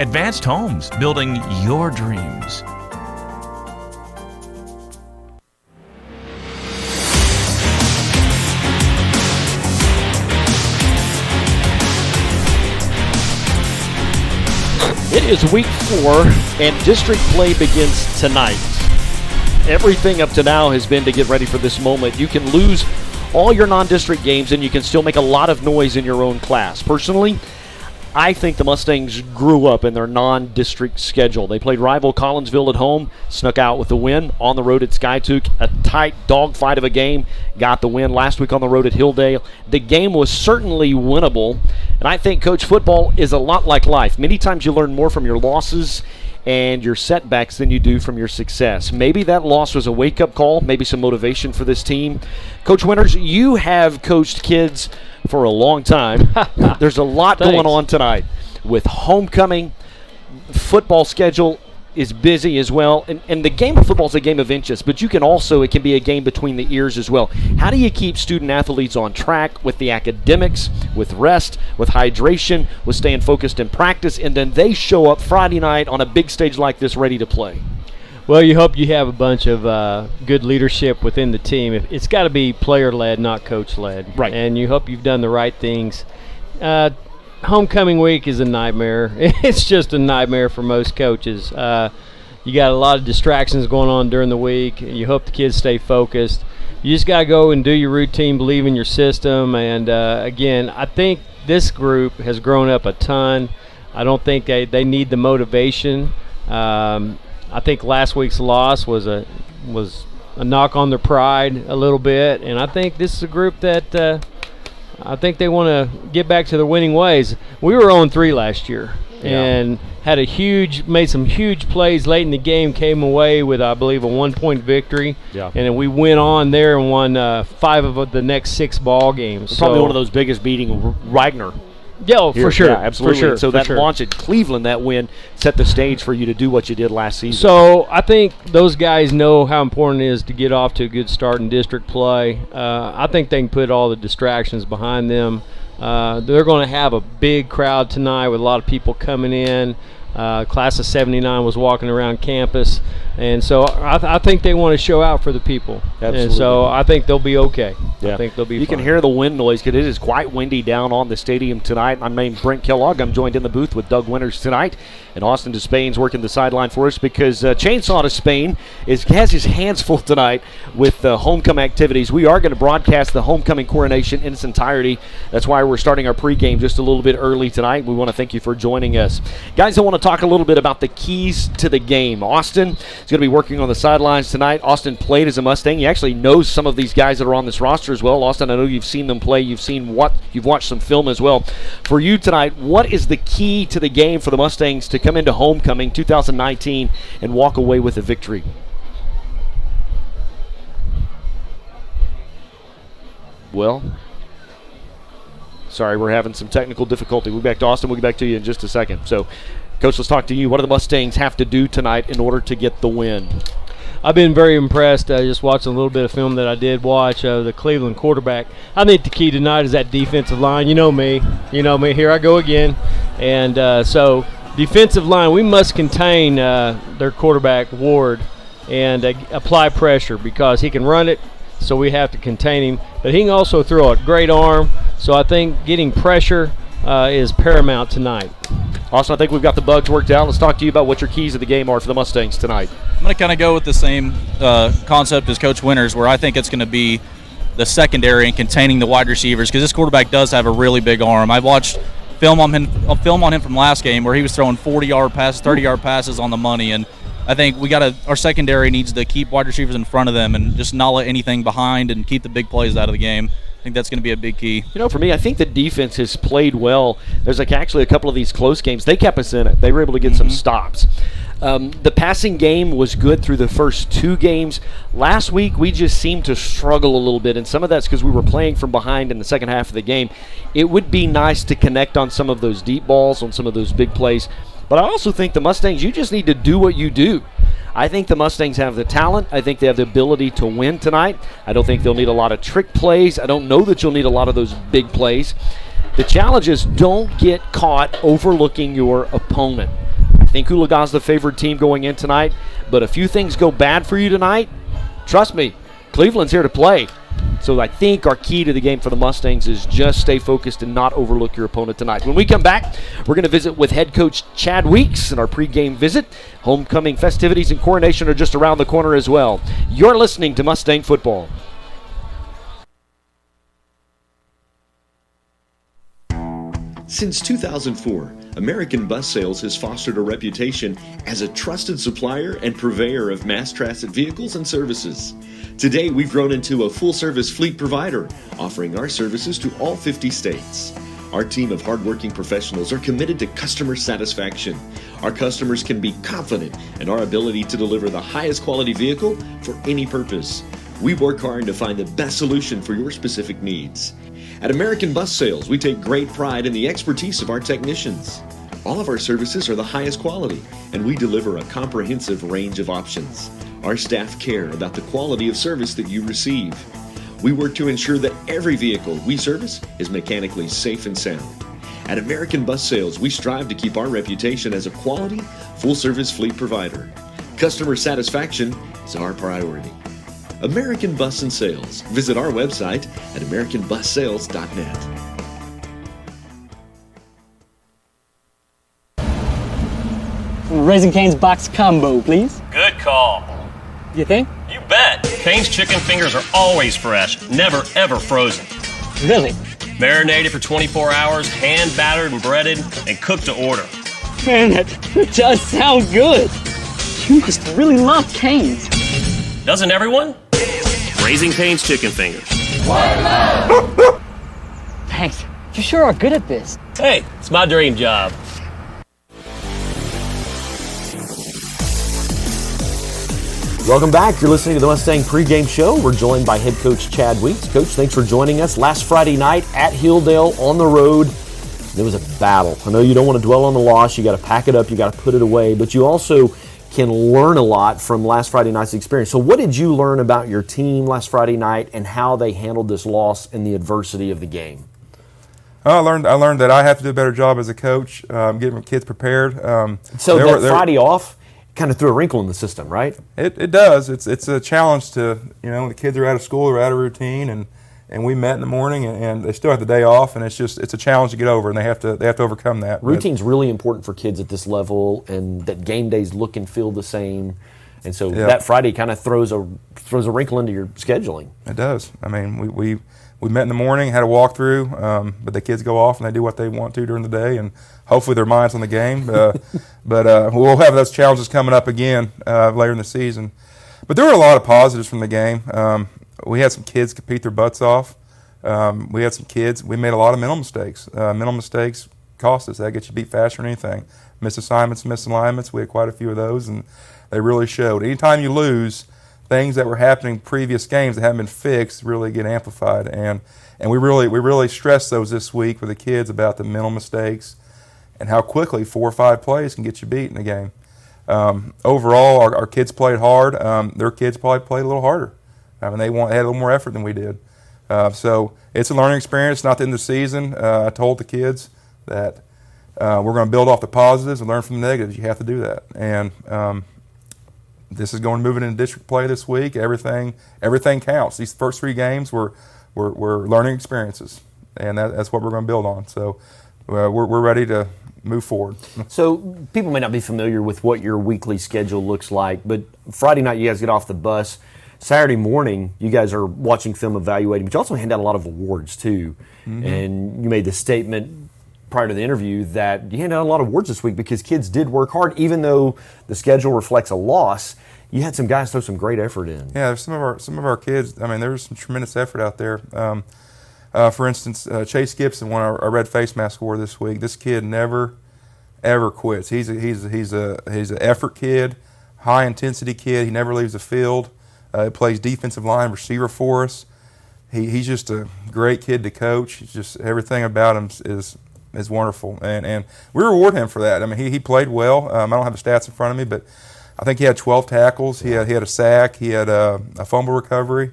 Advanced Homes, building your dreams. It is week 4, and district play begins tonight. Everything up to now has been to get ready for this moment. You can lose all your non-district games, and you can still make a lot of noise in your own class. Personally, I think the Mustangs grew up in their non-district schedule. They played rival Collinsville at home, snuck out with the win. On the road at Skiatook, a tight dogfight of a game, got the win. Last week on the road at Hilldale, the game was certainly winnable. And I think, Coach, football is a lot like life. Many times you learn more from your losses and your setbacks than you do from your success. Maybe that loss was a wake-up call, maybe some motivation for this team. Coach Winters, you have coached kids for a long time. There's a lot going on tonight with homecoming. Football schedule is busy as well. And the game of football is a game of inches, but it can be a game between the ears as well. How do you keep student athletes on track with the academics, with rest, with hydration, with staying focused in practice, and then they show up Friday night on a big stage like this ready to play? Well, you hope you have a bunch of good leadership within the team. It's got to be player-led, not coach-led. Right. And you hope you've done the right things. Homecoming week is a nightmare. It's just a nightmare for most coaches. You got a lot of distractions going on during the week. You hope the kids stay focused. You just got to go and do your routine, believe in your system. And, again, I think this group has grown up a ton. I don't think they need the motivation. I think last week's loss was a knock on their pride a little bit, and I think this is a group that I think they want to get back to their winning ways. We were 0-3 last year, and made some huge plays late in the game, came away with, I believe, a 1-point victory, and then we went on there and won 5 of the next 6 ball games. Probably one of those biggest beating Wagner. Yeah, for sure. Yeah, absolutely. For sure. So that launch at Cleveland, that win, set the stage for you to do what you did last season. So I think those guys know how important it is to get off to a good start in district play. I think they can put all the distractions behind them. They're going to have a big crowd tonight with a lot of people coming in. Class of 79 was walking around campus, and so I think they want to show out for the people. Absolutely. And so I think they'll be okay. Yeah. I think they'll be You fine. can hear the wind noise because it is quite windy down on the stadium tonight. I'm named Brent Kellogg. I'm joined in the booth with Doug Winters tonight, and Austin Despain's working the sideline for us because Chainsaw Despain has his hands full tonight with homecoming activities. We are going to broadcast the homecoming coronation in its entirety. That's why we're starting our pregame just a little bit early tonight. We want to thank you for joining us. Guys, I want to talk a little bit about the keys to the game. Austin is going to be working on the sidelines tonight. Austin played as a Mustang. He actually knows some of these guys that are on this roster as well. Austin, I know you've seen them play. You've watched some film as well. For you tonight, what is the key to the game for the Mustangs to come into homecoming 2019 and walk away with a victory? Well, sorry, we're having some technical difficulty. We'll be back to Austin. We'll get back to you in just a second. So, Coach, let's talk to you. What do the Mustangs have to do tonight in order to get the win? I've been very impressed. I just watched a little bit of film that I did watch of the Cleveland quarterback. I think the key tonight is that defensive line. You know me. Here I go again. And so defensive line, we must contain their quarterback, Ward, and apply pressure because he can run it, so we have to contain him. But he can also throw a great arm, so I think getting pressure is paramount tonight. Austin, I think we've got the bugs worked out. Let's talk to you about what your keys of the game are for the Mustangs tonight. I'm going to kind of go with the same concept as Coach Winters, where I think it's going to be the secondary and containing the wide receivers because this quarterback does have a really big arm. I watched film on him from last game where he was throwing 40-yard passes, 30-yard passes on the money, and I think our secondary needs to keep wide receivers in front of them and just not let anything behind and keep the big plays out of the game. I think that's going to be a big key. For me, I think the defense has played well. There's actually a couple of these close games. They kept us in it. They were able to get some stops. The passing game was good through the first 2 games. Last week, we just seemed to struggle a little bit, and some of that's because we were playing from behind in the second half of the game. It would be nice to connect on some of those deep balls, on some of those big plays. But I also think the Mustangs, you just need to do what you do. I think the Mustangs have the talent. I think they have the ability to win tonight. I don't think they'll need a lot of trick plays. I don't know that you'll need a lot of those big plays. The challenge is don't get caught overlooking your opponent. think Oologah's the favored team going in tonight, but a few things go bad for you tonight, trust me, Cleveland's here to play. So I think our key to the game for the Mustangs is just stay focused and not overlook your opponent tonight. When we come back, we're going to visit with head coach Chad Weeks in our pregame visit. Homecoming festivities and coronation are just around the corner as well. You're listening to Mustang Football. Since 2004, American Bus Sales has fostered a reputation as a trusted supplier and purveyor of mass transit vehicles and services. Today, we've grown into a full-service fleet provider, offering our services to all 50 states. Our team of hardworking professionals are committed to customer satisfaction. Our customers can be confident in our ability to deliver the highest quality vehicle for any purpose. We work hard to find the best solution for your specific needs. At American Bus Sales, we take great pride in the expertise of our technicians. All of our services are the highest quality, and we deliver a comprehensive range of options. Our staff care about the quality of service that you receive. We work to ensure that every vehicle we service is mechanically safe and sound. At American Bus Sales, we strive to keep our reputation as a quality, full-service fleet provider. Customer satisfaction is our priority. American Bus and Sales. Visit our website at americanbussales.net. Raising Cane's box combo, please. Good call. You think? You bet. Cane's chicken fingers are always fresh, never ever frozen. Really? Marinated for 24 hours, hand battered and breaded, and cooked to order. Man, that does sound good. You must really love Cane's. Doesn't everyone? Raising Cane's chicken fingers. Thanks. You sure are good at this. Hey, it's my dream job. Welcome back. You're listening to the Mustang pregame show. We're joined by head coach Chad Weeks. Coach, thanks for joining us. Last Friday night at Hilldale on the road, there was a battle. I know you don't want to dwell on the loss. You got to pack it up. You got to put it away. But you also can learn a lot from last Friday night's experience. So what did you learn about your team last Friday night and how they handled this loss and the adversity of the game? I learned that I have to do a better job as a coach, getting my kids prepared. So that Friday off kind of threw a wrinkle in the system, right? It does. It's a challenge to, the kids are out of school, they're out of routine, and we met in the morning, and they still have the day off, and it's a challenge to get over, and they have to overcome that. Routine's really important for kids at this level, and that game days look and feel the same, and so that Friday kind of throws a wrinkle into your scheduling. It does. I mean, we met in the morning, had a walkthrough, but the kids go off and they do what they want to during the day, and hopefully their mind's on the game. But we'll have those challenges coming up again later in the season. But there were a lot of positives from the game. We had some kids compete their butts off. We had some kids. We made a lot of mental mistakes. Mental mistakes cost us. That gets you beat faster than anything. Missed assignments, misalignments. We had quite a few of those, and they really showed. Anytime you lose, things that were happening in previous games that haven't been fixed really get amplified, and we really stressed those this week with the kids about the mental mistakes and how quickly 4 or 5 plays can get you beat in a game. Overall, our kids played hard. Their kids probably played a little harder. I mean, they had a little more effort than we did. So it's a learning experience. Not the end of the season. I told the kids that we're going to build off the positives and learn from the negatives. You have to do that, and this is going to move it into district play this week. Everything counts. These first 3 games were learning experiences, and that's what we're going to build on. So we're ready to move forward. So people may not be familiar with what your weekly schedule looks like, but Friday night you guys get off the bus. Saturday morning you guys are watching film, evaluating, but you also hand out a lot of awards too. Mm-hmm. And you made the statement prior to the interview that you handed out a lot of awards this week because kids did work hard, even though the schedule reflects a loss. You had some guys throw some great effort in. Yeah, there's some of our kids. I mean, there was some tremendous effort out there. For instance, Chase Gibson won our red face mask award this week. This kid never, ever quits. He's an effort kid, high intensity kid. He never leaves the field. He plays defensive line, receiver for us. He's just a great kid to coach. He's just everything about him is wonderful, and we reward him for that. I mean, he played well. I don't have the stats in front of me, but I think he had 12 tackles. He had a sack. He had a fumble recovery.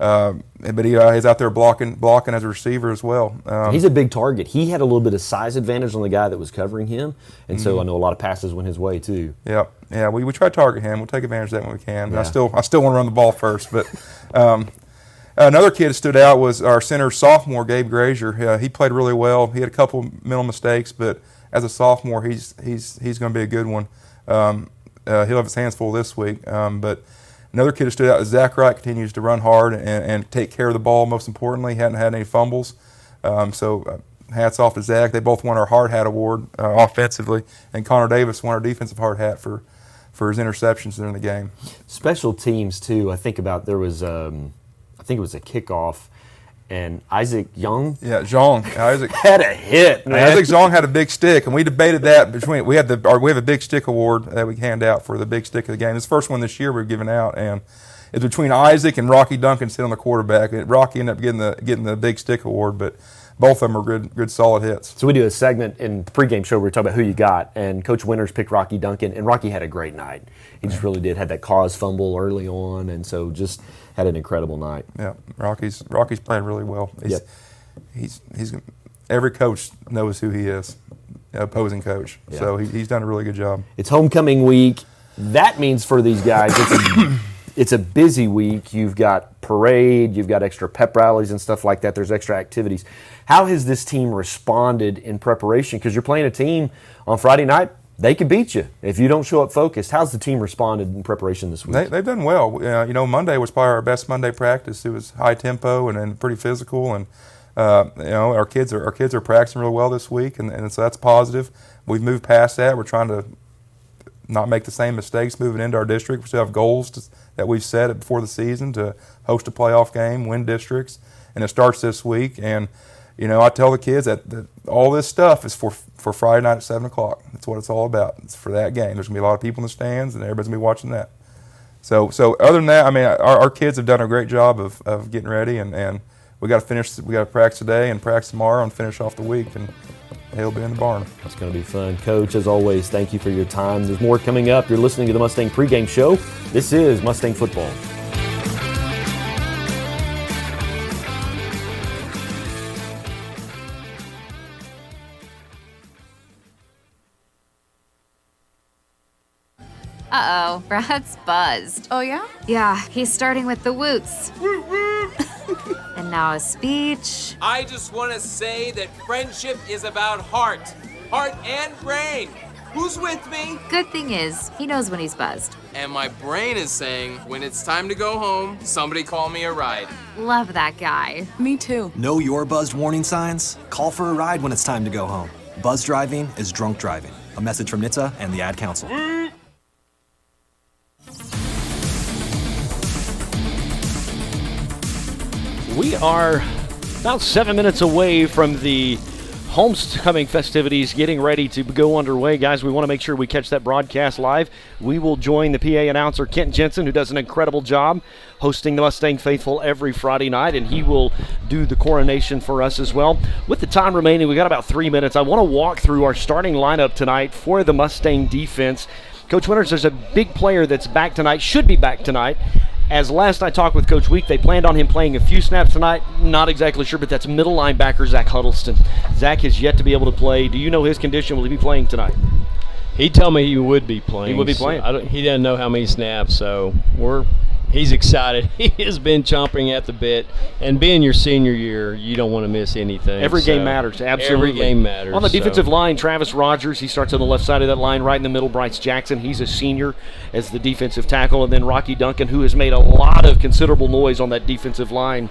But he's out there blocking as a receiver as well. He's a big target. He had a little bit of size advantage on the guy that was covering him, and so I know a lot of passes went his way too. Yeah. We try to target him. We'll take advantage of that when we can. Yeah. I still want to run the ball first, but. Another kid that stood out was our center sophomore, Gabe Gray. He played really well. He had a couple mental mistakes, but as a sophomore, he's going to be a good one. He'll have his hands full this week. But another kid that stood out is Zach Wright. Continues to run hard and take care of the ball. Most importantly, hadn't had any fumbles. So hats off to Zach. They both won our hard hat award offensively, and Conor Davis won our defensive hard hat for his interceptions during the game. Special teams too. I think about there was. I think it was a kickoff, and Isaac Young. Yeah, Zhong. Isaac had a hit, man. Isaac Zhong had a big stick, and we debated that between. We have a big stick award that we hand out for the big stick of the game. It's the first one this year we've given out, and it's between Isaac and Rocky Duncan sitting on the quarterback. Rocky ended up getting the big stick award, but both of them are good solid hits. So we do a segment in the pregame show where we talk about who you got, and Coach Winters picked Rocky Duncan, and Rocky had a great night. He just really did. Had that cause fumble early on, and so just had an incredible night. Yeah, Rocky's playing really well. He's every coach knows who he is, opposing coach. Yeah. So he's done a really good job. It's homecoming week. That means for these guys, it's a busy week. You've got parade, you've got extra pep rallies and stuff like that. There's extra activities. How has this team responded in preparation? Because you're playing a team on Friday night, they could beat you if you don't show up focused. How's the team responded in preparation this week? They've done well. Monday was probably our best Monday practice. It was high tempo and pretty physical, and our kids are practicing real well this week, and so that's positive. We've moved past that. We're trying to not make the same mistakes moving into our district. We still have goals that we've set before the season to host a playoff game, win districts, and it starts this week. And I tell the kids that all this stuff is for Friday night at 7 o'clock. That's what it's all about. It's for that game. There's going to be a lot of people in the stands, and everybody's going to be watching that. So other than that, I mean, our kids have done a great job of getting ready, and we got to practice today and practice tomorrow and finish off the week, and he'll be in the barn. It's going to be fun. Coach, as always, thank you for your time. There's more coming up. You're listening to the Mustang pregame show. This is Mustang Football. Uh-oh, Brad's buzzed. Oh, yeah? Yeah, he's starting with the woots. And now a speech. I just want to say that friendship is about heart and brain. Who's with me? Good thing is, he knows when he's buzzed. And my brain is saying, when it's time to go home, somebody call me a ride. Love that guy. Me too. Know your buzzed warning signs? Call for a ride when it's time to go home. Buzz driving is drunk driving. A message from NHTSA and the Ad Council. We are about 7 minutes away from the homecoming festivities getting ready to go underway. Guys, we want to make sure we catch that broadcast live. We will join the PA announcer, Kent Jensen, who does an incredible job hosting the Mustang Faithful every Friday night, and he will do the coronation for us as well. With the time remaining, we got about 3 minutes. I want to walk through our starting lineup tonight for the Mustang defense. Coach Winters, there's a big player that's back tonight, should be back tonight. As last I talked with Coach Week, they planned on him playing a few snaps tonight. Not exactly sure, but that's middle linebacker Zach Huddleston. Zach has yet to be able to play. Do you know his condition? Will he be playing tonight? He told me he would be playing. He would be playing. So he doesn't know how many snaps, so he's excited. He has been chomping at the bit. And being your senior year, you don't want to miss anything. Every game matters, absolutely. Every game matters. On the defensive line, Travis Rodgers, he starts on the left side of that line, right in the middle. Bryce Jackson, he's a senior as the defensive tackle. And then Rocky Duncan, who has made a lot of considerable noise on that defensive line.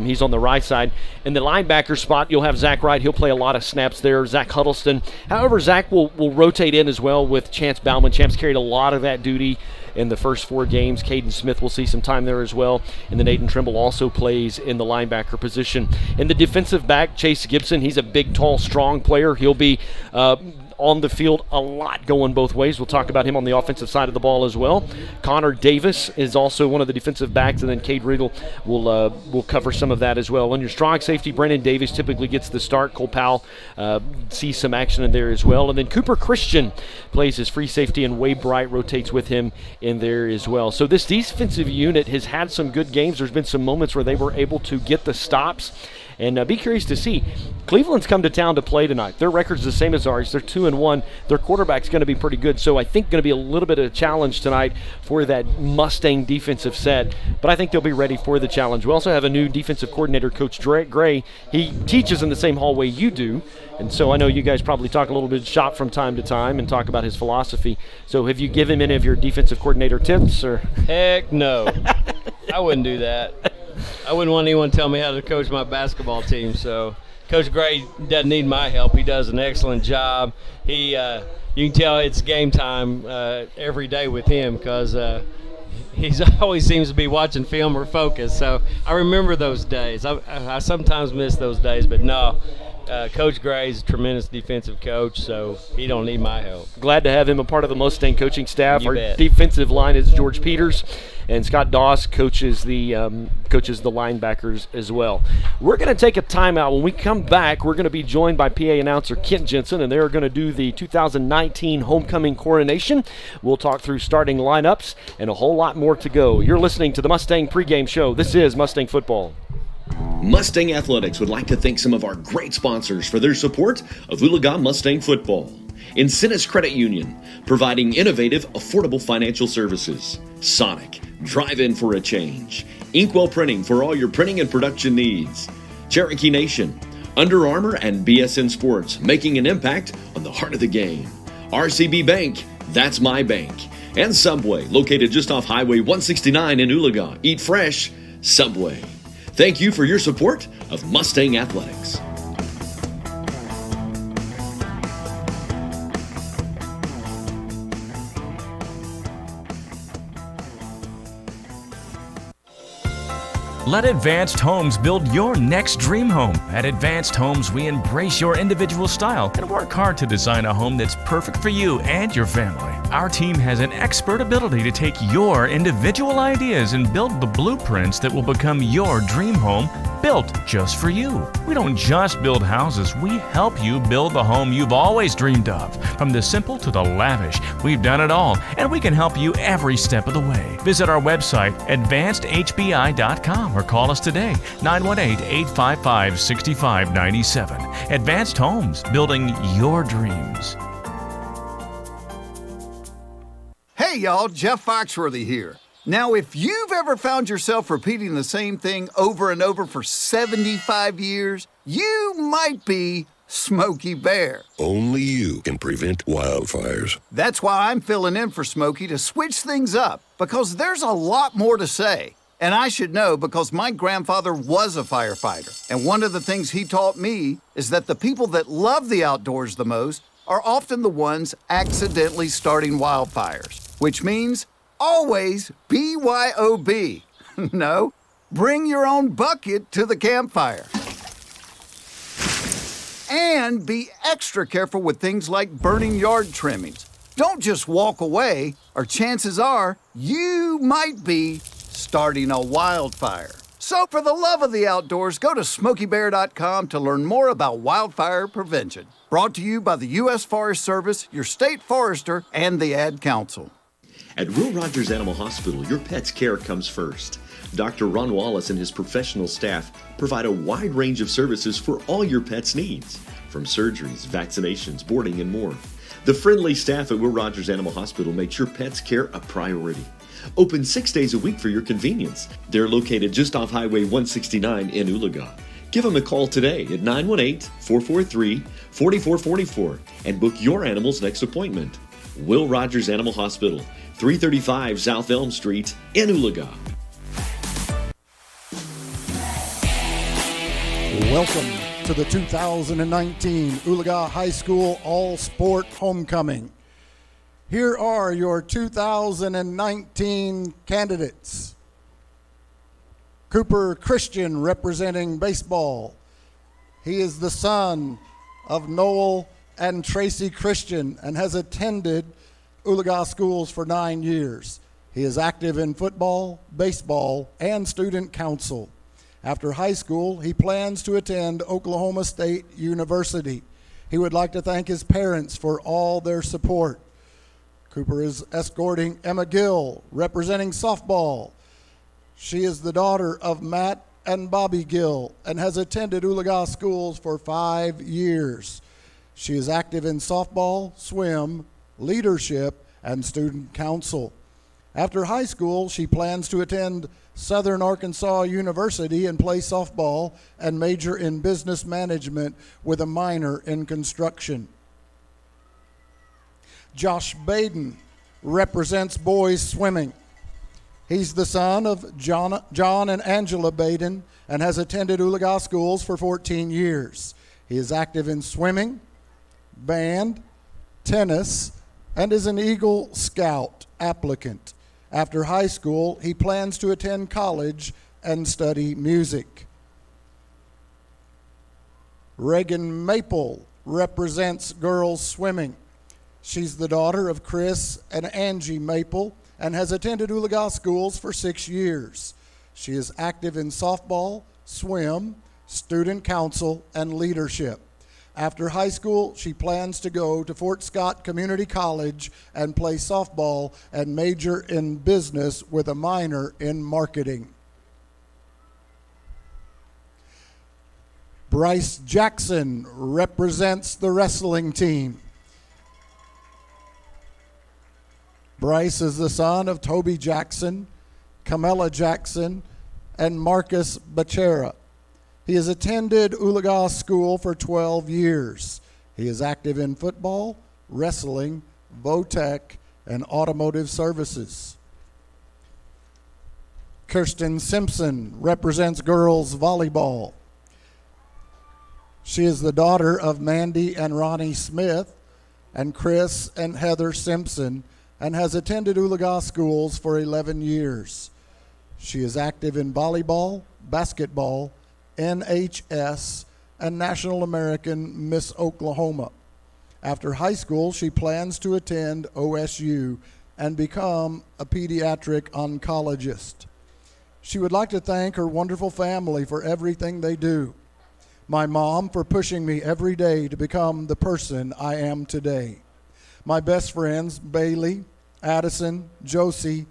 He's on the right side. In the linebacker spot, you'll have Zach Wright. He'll play a lot of snaps there. Zach Huddleston. However, Zach will rotate in as well with Chance Bauman. Chance carried a lot of that duty in the first 4 games. Caden Smith will see some time there as well. And then Aiden Trimble also plays in the linebacker position. In the defensive back, Chase Gibson, he's a big, tall, strong player. He'll be on the field, a lot going both ways. We'll talk about him on the offensive side of the ball as well. Conor Davis is also one of the defensive backs, and then Cade Riddle will cover some of that as well. On your strong safety, Brennan Davis typically gets the start. Cole Powell sees some action in there as well. And then Cooper Christian plays his free safety, and Wade Wright rotates with him in there as well. So this defensive unit has had some good games. There's been some moments where they were able to get the stops. And be curious to see. Cleveland's come to town to play tonight. Their record's the same as ours. They're 2-1. Their quarterback's going to be pretty good. So I think going to be a little bit of a challenge tonight for that Mustang defensive set. But I think they'll be ready for the challenge. We also have a new defensive coordinator, Coach Gray. He teaches in the same hallway you do. And so I know you guys probably talk a little bit shop from time to time and talk about his philosophy. So have you given him any of your defensive coordinator tips? Or? Heck no. I wouldn't do that. I wouldn't want anyone to tell me how to coach my basketball team. So Coach Gray doesn't need my help. He does an excellent job. You can tell it's game time every day with him because he always seems to be watching film or focus. So I remember those days. I sometimes miss those days, but no. Coach Gray's a tremendous defensive coach, so he don't need my help. Glad to have him a part of the Mustang coaching staff. You Our bet. defensive line is George Peters, and Scott Doss coaches the linebackers as well. We're going to take a timeout. When we come back, we're going to be joined by PA announcer Kent Jensen, and they're going to do the 2019 homecoming coronation. We'll talk through starting lineups and a whole lot more to go. You're listening to the Mustang pregame show. This is Mustang Football. Mustang Athletics would like to thank some of our great sponsors for their support of Oologah Mustang football. Incentis Credit Union, providing innovative, affordable financial services. Sonic, drive-in for a change. Inkwell Printing for all your printing and production needs. Cherokee Nation, Under Armour, and BSN Sports, making an impact on the heart of the game. RCB Bank, that's my bank. And Subway, located just off Highway 169 in Oologah. Eat fresh, Subway. Thank you for your support of Mustang Athletics. Let Advanced Homes build your next dream home. At Advanced Homes, we embrace your individual style and work hard to design a home that's perfect for you and your family. Our team has an expert ability to take your individual ideas and build the blueprints that will become your dream home, built just for you. We don't just build houses, we help you build the home you've always dreamed of. From the simple to the lavish, we've done it all, and we can help you every step of the way. Visit our website, advancedhbi.com, or call us today, 918-855-6597. Advanced Homes, building your dreams. Hey y'all, Jeff Foxworthy here. Now, if you've ever found yourself repeating the same thing over and over for 75 years, you might be Smokey Bear. Only you can prevent wildfires. That's why I'm filling in for Smokey to switch things up, because there's a lot more to say. And I should know because my grandfather was a firefighter. And one of the things he taught me is that the people that love the outdoors the most are often the ones accidentally starting wildfires, which means always BYOB. No, bring your own bucket to the campfire. And be extra careful with things like burning yard trimmings. Don't just walk away, or chances are you might be starting a wildfire. So for the love of the outdoors, go to SmokeyBear.com to learn more about wildfire prevention. Brought to you by the U.S. Forest Service, your state forester, and the Ad Council. At Will Rodgers Animal Hospital, your pet's care comes first. Dr. Ron Wallace and his professional staff provide a wide range of services for all your pet's needs, from surgeries, vaccinations, boarding, and more. The friendly staff at Will Rodgers Animal Hospital makes your pet's care a priority. Open 6 days a week for your convenience. They're located just off Highway 169 in Oologah. Give them a call today at 918-443-4444 and book your animal's next appointment. Will Rodgers Animal Hospital, 335 South Elm Street in Oologah. Welcome to the 2019 Oologah High School All-Sport Homecoming. Here are your 2019 candidates. Cooper Christian, representing baseball. He is the son of Noel and Tracy Christian and has attended Oologah schools for 9 years. He is active in football, baseball, and student council. After high school, he plans to attend Oklahoma State University. He would like to thank his parents for all their support. Cooper is escorting Emma Gill, representing softball. She is the daughter of Matt and Bobby Gill and has attended Oologah schools for 5 years. She is active in softball, swim, leadership, and student council. After high school, she plans to attend Southern Arkansas University and play softball and major in business management with a minor in construction. Josh Baden represents boys swimming. He's the son of John and Angela Baden and has attended Oologah schools for 14 years. He is active in swimming, band, tennis, and is an Eagle Scout applicant. After high school, he plans to attend college and study music. Reagan Maple represents girls swimming. She's the daughter of Chris and Angie Maple and has attended Oologah schools for 6 years. She is active in softball, swim, student council, and leadership. After high school, she plans to go to Fort Scott Community College and play softball and major in business with a minor in marketing. Bryce Jackson represents the wrestling team. Bryce is the son of Toby Jackson, Camilla Jackson, and Marcus Bachera. He has attended Oologah School for 12 years. He is active in football, wrestling, VOTEC, and automotive services. Kirsten Simpson represents girls volleyball. She is the daughter of Mandy and Ronnie Smith and Chris and Heather Simpson and has attended Oologah schools for 11 years. She is active in volleyball, basketball, NHS, and National American Miss Oklahoma. After high school, she plans to attend OSU and become a pediatric oncologist. She would like to thank her wonderful family for everything they do. My mom for pushing me every day to become the person I am today. My best friends, Bailey, Addison, Josie,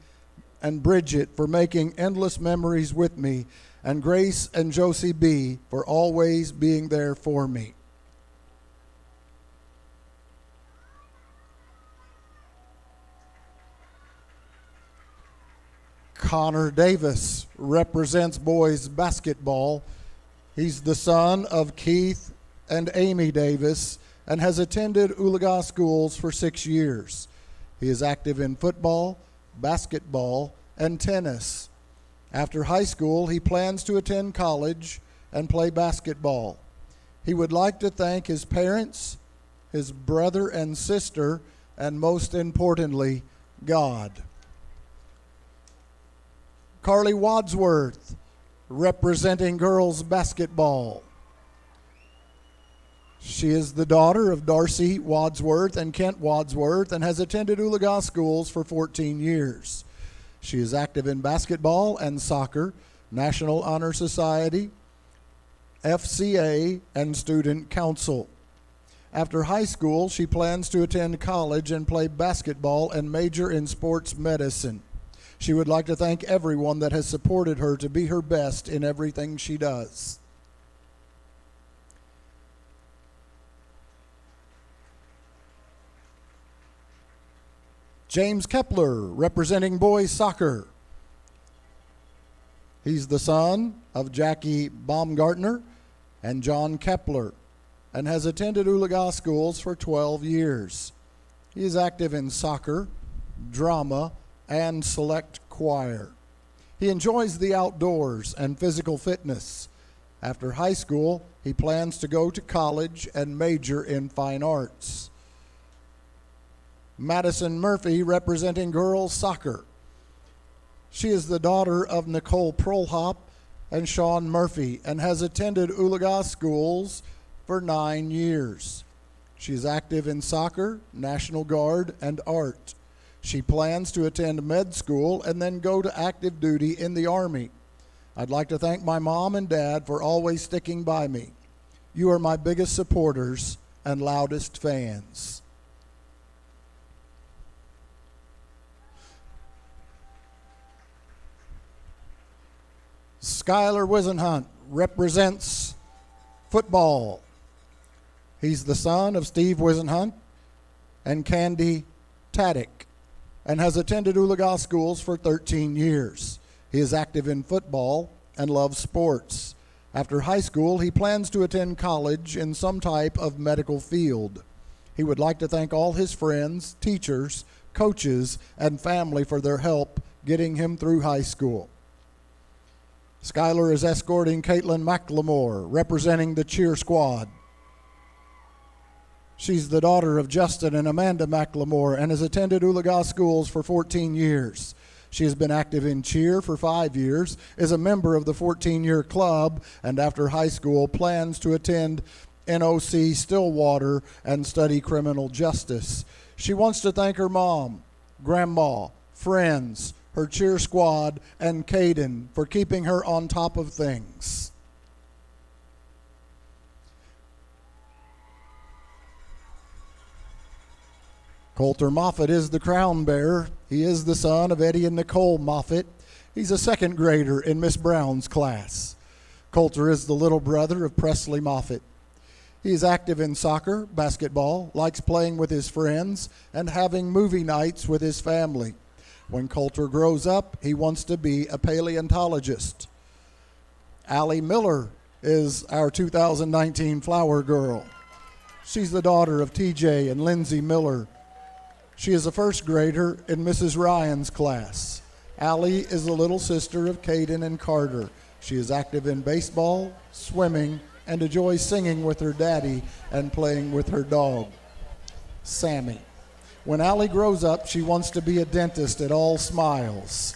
and Bridget for making endless memories with me, and Grace and Josie B. for always being there for me. Conor Davis represents boys basketball. He's the son of Keith and Amy Davis and has attended Oologah schools for 6 years. He is active in football, basketball, and tennis. After high school, he plans to attend college and play basketball. He would like to thank his parents, his brother and sister, and most importantly, God. Carly Wadsworth, representing girls basketball. She is the daughter of Darcy Wadsworth and Kent Wadsworth and has attended Oologah schools for 14 years. She is active in basketball and soccer, National Honor Society, FCA, and student council. After high school, she plans to attend college and play basketball and major in sports medicine. She would like to thank everyone that has supported her to be her best in everything she does. James Kepler, representing boys soccer. He's the son of Jackie Baumgartner and John Kepler and has attended Oologah schools for 12 years. He is active in soccer, drama, and select choir. He enjoys the outdoors and physical fitness. After high school, he plans to go to college and major in fine arts. Madison Murphy, representing girls soccer. She is the daughter of Nicole Prolhop and Sean Murphy and has attended Oologah schools for 9 years. She is active in soccer, National Guard, and art. She plans to attend med school and then go to active duty in the Army. I'd like to thank my mom and dad for always sticking by me. You are my biggest supporters and loudest fans. Skylar Wisenhunt represents football. He's the son of Steve Wisenhunt and Candy Taddick and has attended Oologah schools for 13 years. He is active in football and loves sports. After high school, he plans to attend college in some type of medical field. He would like to thank all his friends, teachers, coaches, and family for their help getting him through high school. Skylar is escorting Kaitlin Mclemore, representing the cheer squad. She's the daughter of Justin and Amanda Mclemore and has attended Oologah schools for 14 years. She has been active in cheer for 5 years, is a member of the 14-year club, and after high school plans to attend NOC Stillwater and study criminal justice. She wants to thank her mom, grandma, friends, her cheer squad, and Kaden for keeping her on top of things. Coulter Moffitt is the crown bearer. He is the son of Eddie and Nicole Moffitt. He's a second grader in Miss Brown's class. Coulter is the little brother of Presley Moffitt. He is active in soccer, basketball, likes playing with his friends, and having movie nights with his family. When Coulter grows up, he wants to be a paleontologist. Allie Miller is our 2019 Flower Girl. She's the daughter of TJ and Lindsay Miller. She is a first grader in Mrs. Ryan's class. Allie is the little sister of Kaden and Carter. She is active in baseball, swimming, and enjoys singing with her daddy and playing with her dog, Sammy. When Allie grows up, she wants to be a dentist at All Smiles.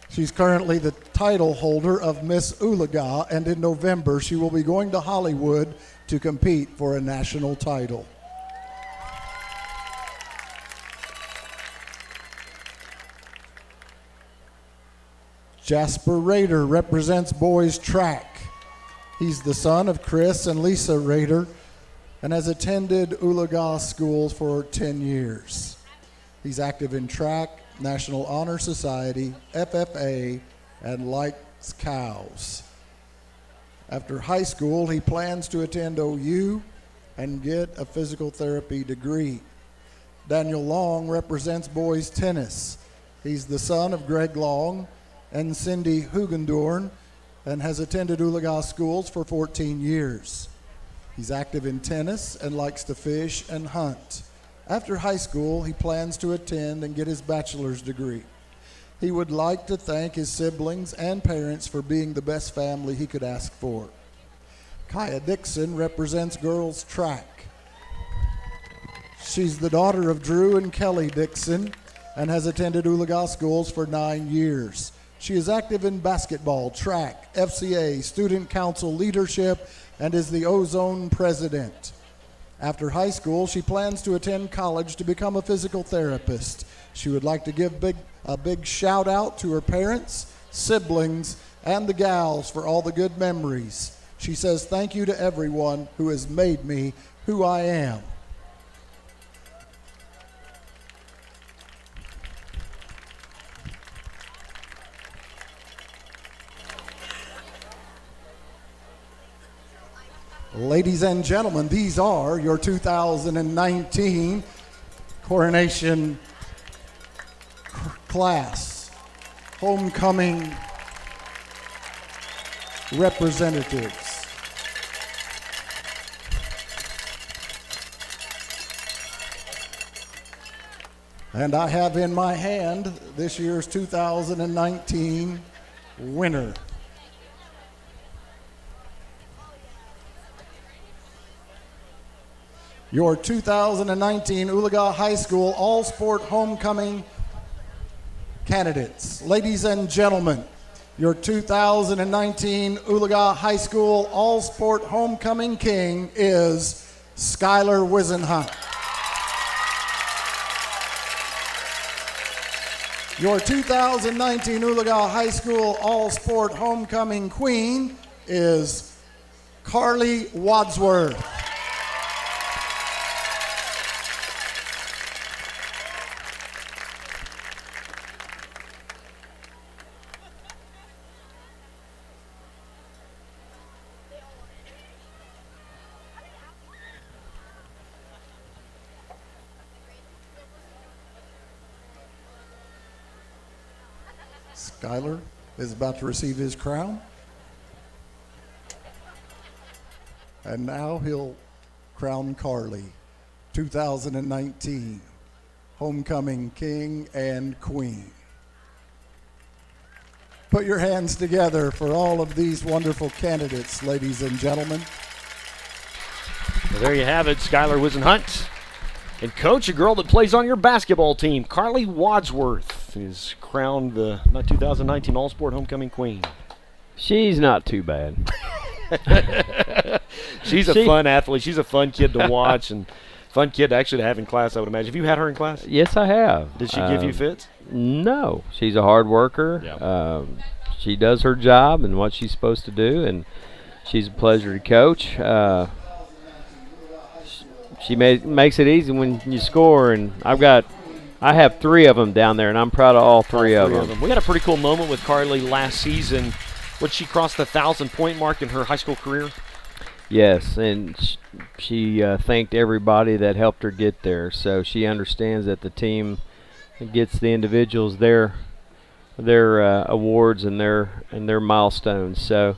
She's currently the title holder of Miss Oologah, and in November she will be going to Hollywood to compete for a national title. Jasper Rader represents boys track. He's the son of Chris and Lisa Rader and has attended Oologah schools for 10 years. He's active in track, National Honor Society, FFA, and likes cows. After high school, he plans to attend OU and get a physical therapy degree. Daniel Long represents boys tennis. He's the son of Greg Long and Cindy Hugendorn and has attended Oologah schools for 14 years. He's active in tennis and likes to fish and hunt. After high school, he plans to attend and get his bachelor's degree. He would like to thank his siblings and parents for being the best family he could ask for. Kaya Dixon represents girls track. She's the daughter of Drew and Kelly Dixon and has attended Oologah schools for 9 years. She is active in basketball, track, FCA, student council leadership, and is the Ozone president. After high school, she plans to attend college to become a physical therapist. She would like to give a big shout out to her parents, siblings, and the gals for all the good memories. She says thank you to everyone who has made me who I am. Ladies and gentlemen, these are your 2019 coronation class homecoming representatives. And I have in my hand this year's 2019 winner. Your 2019 Oologah High School All-Sport Homecoming candidates. Ladies and gentlemen, Your 2019 Oologah High School All-Sport Homecoming King is Skylar Wisenhunt. Your 2019 Oologah High School All-Sport Homecoming Queen is Carly Wadsworth. Skylar is about to receive his crown. And now he'll crown Carly, 2019 Homecoming King and Queen. Put your hands together for all of these wonderful candidates, ladies and gentlemen. Well, there you have it, Skylar Wisenhunt. And coach, a girl that plays on your basketball team, Carly Wadsworth, is crowned the 2019 All-Sport Homecoming Queen. She's not too bad. She's a fun athlete. She's a fun kid to watch and fun kid actually to have in class, I would imagine. Have you had her in class? Yes, I have. Did she give you fits? No. She's a hard worker. Yeah. She does her job and what she's supposed to do, and she's a pleasure to coach. She makes it easy when you score, and I have 3 of them down there, and I'm proud of all three of them. We had a pretty cool moment with Carly last season. Would she cross the 1,000-point mark in her high school career? Yes, and she thanked everybody that helped her get there. So she understands that the team gets the individuals their awards and their milestones. So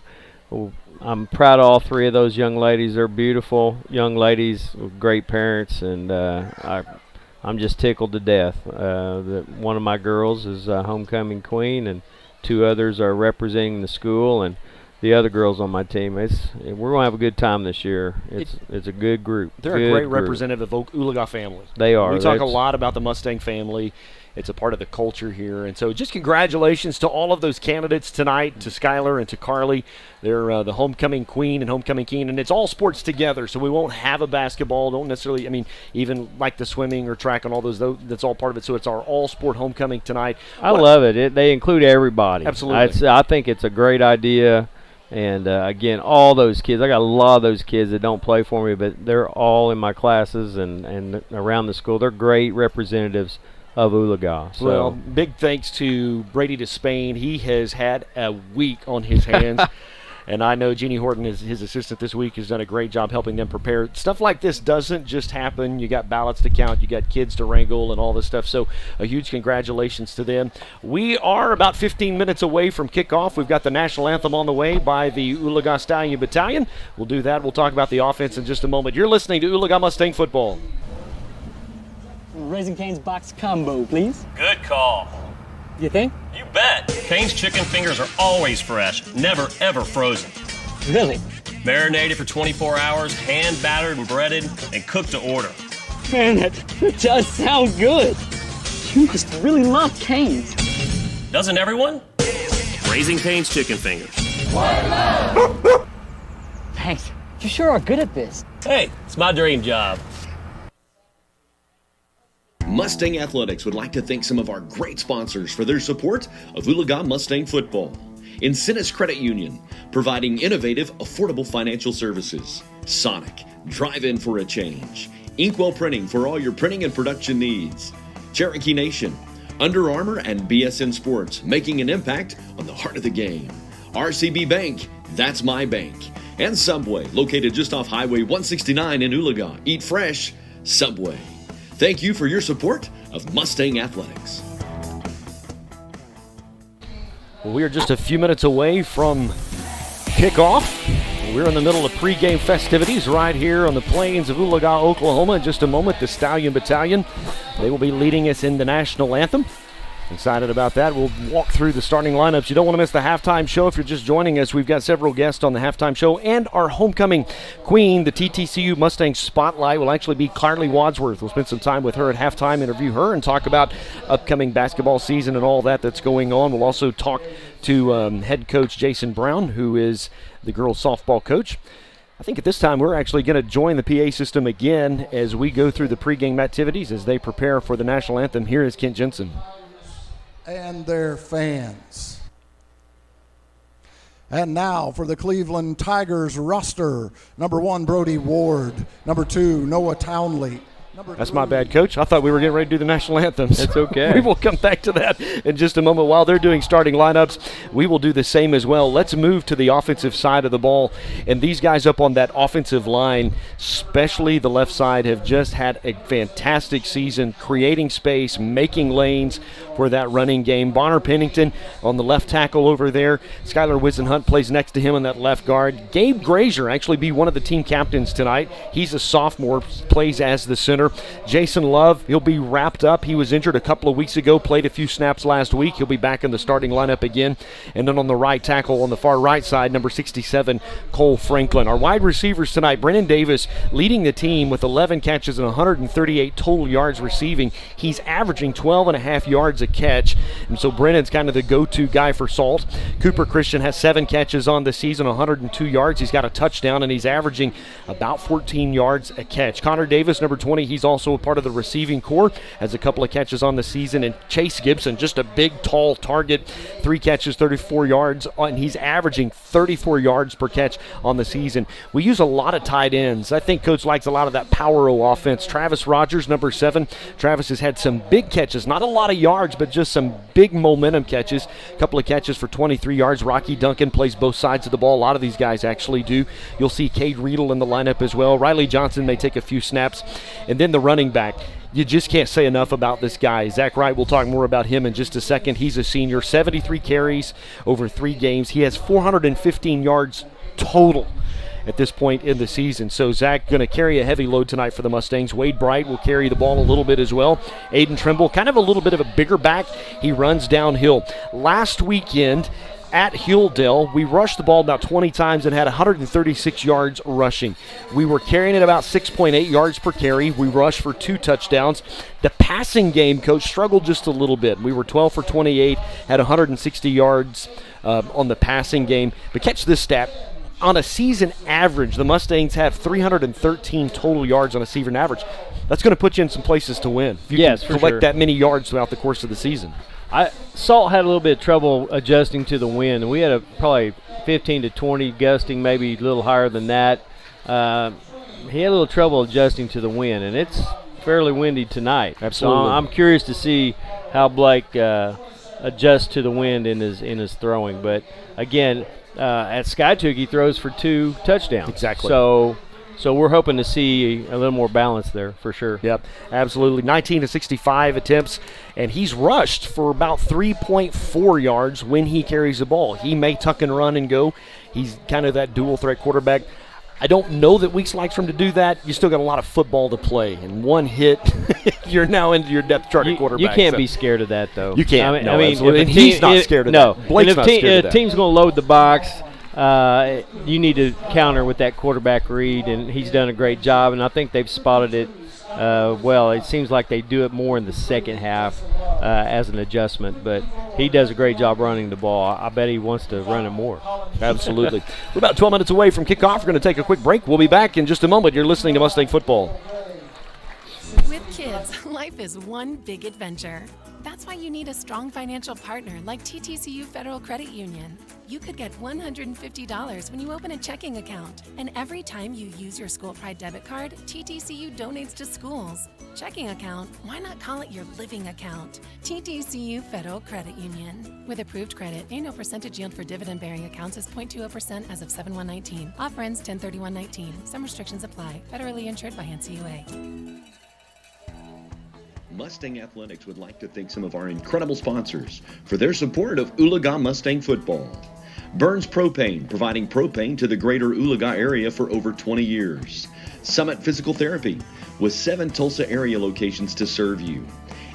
I'm proud of all 3 of those young ladies. They're beautiful young ladies with great parents, and I'm just tickled to death that one of my girls is a homecoming queen, and 2 others are representing the school, and the other girls on my team. We're going to have a good time this year. It's a good group. They're a great representative of Oologah family. They are. We talk a lot about the Mustang family. It's a part of the culture here. And so just congratulations to all of those candidates tonight, to Skylar and to Carly. They're the homecoming queen and homecoming king. And it's all sports together, so we won't have a basketball. Don't necessarily, even like the swimming or track and all those, that's all part of it. So it's our all-sport homecoming tonight. I love it. They include everybody. Absolutely. I think it's a great idea. And, again, all those kids, I got a lot of those kids that don't play for me, but they're all in my classes and around the school. They're great representatives of Oologah. So. Well, big thanks to Brady Despain. He has had a week on his hands. And I know Jeannie Horton, his assistant this week, has done a great job helping them prepare. Stuff like this doesn't just happen. You got ballots to count, you got kids to wrangle and all this stuff. So a huge congratulations to them. We are about 15 minutes away from kickoff. We've got the national anthem on the way by the Oologah Stallion Battalion. We'll do that. We'll talk about the offense in just a moment. You're listening to Oologah Mustang Football. Raising Cane's box combo, please. Good call. You think? You bet. Cane's chicken fingers are always fresh, never ever frozen. Really? Marinated for 24 hours, hand battered and breaded, and cooked to order. Man, that does sound good. You must really love Cane's. Doesn't everyone? Raising Cane's chicken fingers. Thanks. You sure are good at this. Hey, it's my dream job. Mustang Athletics would like to thank some of our great sponsors for their support of Oologah Mustang football. Incentis Credit Union, providing innovative, affordable financial services. Sonic, drive in for a change. Inkwell Printing for all your printing and production needs. Cherokee Nation, Under Armour and BSN Sports, making an impact on the heart of the game. RCB Bank, that's my bank. And Subway, located just off Highway 169 in Oologah. Eat fresh, Subway. Thank you for your support of Mustang Athletics. Well, we are just a few minutes away from kickoff. We're in the middle of pregame festivities right here on the plains of Oologah, Oklahoma. In just a moment, the Stallion Battalion, they will be leading us in the national anthem. Excited about that. We'll walk through the starting lineups. You don't want to miss the halftime show. If you're just joining us, we've got several guests on the halftime show, and our homecoming queen, the TTCU Mustang Spotlight, will actually be Carly Wadsworth. We'll spend some time with her at halftime, interview her, and talk about upcoming basketball season and all that's going on. We'll also talk to head coach Jason Brown, who is the girls softball coach. I think at this time we're actually going to join the PA system again as we go through the pregame activities as they prepare for the national anthem. Here is Kent Jensen. And their fans. And now for the Cleveland Tigers roster. Number 1, Brody Ward. Number 2, Noah Townley. That's my bad, Coach. I thought we were getting ready to do the national anthems. That's okay. We will come back to that in just a moment. While they're doing starting lineups, we will do the same as well. Let's move to the offensive side of the ball. And these guys up on that offensive line, especially the left side, have just had a fantastic season, creating space, making lanes for that running game. Bonner Pennington on the left tackle over there. Skylar Wisenhunt plays next to him on that left guard. Gabe Grazier actually be one of the team captains tonight. He's a sophomore, plays as the center. Jason Love, he'll be wrapped up. He was injured a couple of weeks ago, played a few snaps last week. He'll be back in the starting lineup again. And then on the right tackle on the far right side, number 67, Cole Franklin. Our wide receivers tonight, Brennan Davis leading the team with 11 catches and 138 total yards receiving. He's averaging 12.5 yards a catch. And so Brennan's kind of the go-to guy for Salt. Cooper Christian has 7 catches on the season, 102 yards. He's got a touchdown, and he's averaging about 14 yards a catch. Conor Davis, number 20, he's also a part of the receiving corps, has a couple of catches on the season. And Chase Gibson, just a big, tall target, 3 catches, 34 yards, and he's averaging 34 yards per catch on the season. We use a lot of tight ends. I think Coach likes a lot of that power-o offense. Travis Rodgers, number 7. Travis has had some big catches, not a lot of yards, but just some big momentum catches. A couple of catches for 23 yards. Rocky Duncan plays both sides of the ball. A lot of these guys actually do. You'll see Cade Riedel in the lineup as well. Riley Johnson may take a few snaps. And then the running back. You just can't say enough about this guy. Zach Wright, we'll talk more about him in just a second. He's a senior, 73 carries over 3 games. He has 415 yards total at this point in the season. So Zach going to carry a heavy load tonight for the Mustangs. Wade Bright will carry the ball a little bit as well. Aiden Trimble, kind of a little bit of a bigger back. He runs downhill. Last weekend at Hilldale, we rushed the ball about 20 times and had 136 yards rushing. We were carrying it about 6.8 yards per carry. We rushed for 2 touchdowns. The passing game, Coach, struggled just a little bit. We were 12 for 28, had 160 yards on the passing game. But catch this stat. On a season average, the Mustangs have 313 total yards on a season average. That's going to put you in some places to win. If you can collect that many yards throughout the course of the season. Salt had a little bit of trouble adjusting to the wind. We had probably 15 to 20 gusting, maybe a little higher than that. He had a little trouble adjusting to the wind, and it's fairly windy tonight. Absolutely. So I'm curious to see how Blake adjusts to the wind in his throwing. But again, at Skytook, he throws for 2 touchdowns. Exactly. So we're hoping to see a little more balance there for sure. Yep, absolutely. 19 to 65 attempts, and he's rushed for about 3.4 yards when he carries the ball. He may tuck and run and go. He's kind of that dual threat quarterback. I don't know that Weeks likes for him to do that. You still got a lot of football to play, and one hit, you're now into your depth chart at quarterback. You can't be scared of that, though. You can't. I mean, and he's not scared of that. Blake's not scared of that. If a team's going to load the box, you need to counter with that quarterback read, and he's done a great job, and I think they've spotted it well. It seems like they do it more in the second half as an adjustment, but he does a great job running the ball. I bet he wants to run it more. Absolutely. We're about 12 minutes away from kickoff. We're going to take a quick break. We'll be back in just a moment. You're listening to Mustang Football. With kids, life is one big adventure. That's why you need a strong financial partner like TTCU Federal Credit Union. You could get $150 when you open a checking account. And every time you use your School Pride debit card, TTCU donates to schools. Checking account, why not call it your living account? TTCU Federal Credit Union. With approved credit, annual percentage yield for dividend-bearing accounts is 0.20% as of 7/1/19. Offer ends 10/31/19. Some restrictions apply. Federally insured by NCUA. Mustang Athletics would like to thank some of our incredible sponsors for their support of Oologah Mustang football. Burns Propane, providing propane to the greater Oologah area for over 20 years. Summit Physical Therapy, with 7 Tulsa area locations to serve you.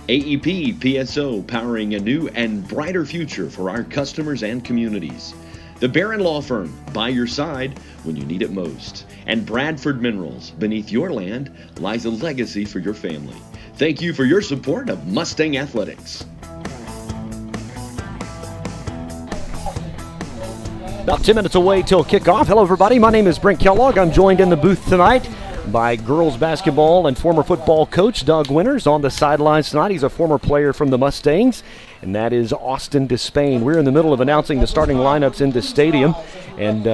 AEP PSO, powering a new and brighter future for our customers and communities. The Barron Law Firm, by your side when you need it most. And Bradford Minerals, beneath your land lies a legacy for your family. Thank you for your support of Mustang Athletics. About 10 minutes away till kickoff. Hello, everybody. My name is Brent Kellogg. I'm joined in the booth tonight by girls basketball and former football coach Doug Winters on the sidelines tonight. He's a former player from the Mustangs, and that is Austin Despain. We're in the middle of announcing the starting lineups in the stadium, and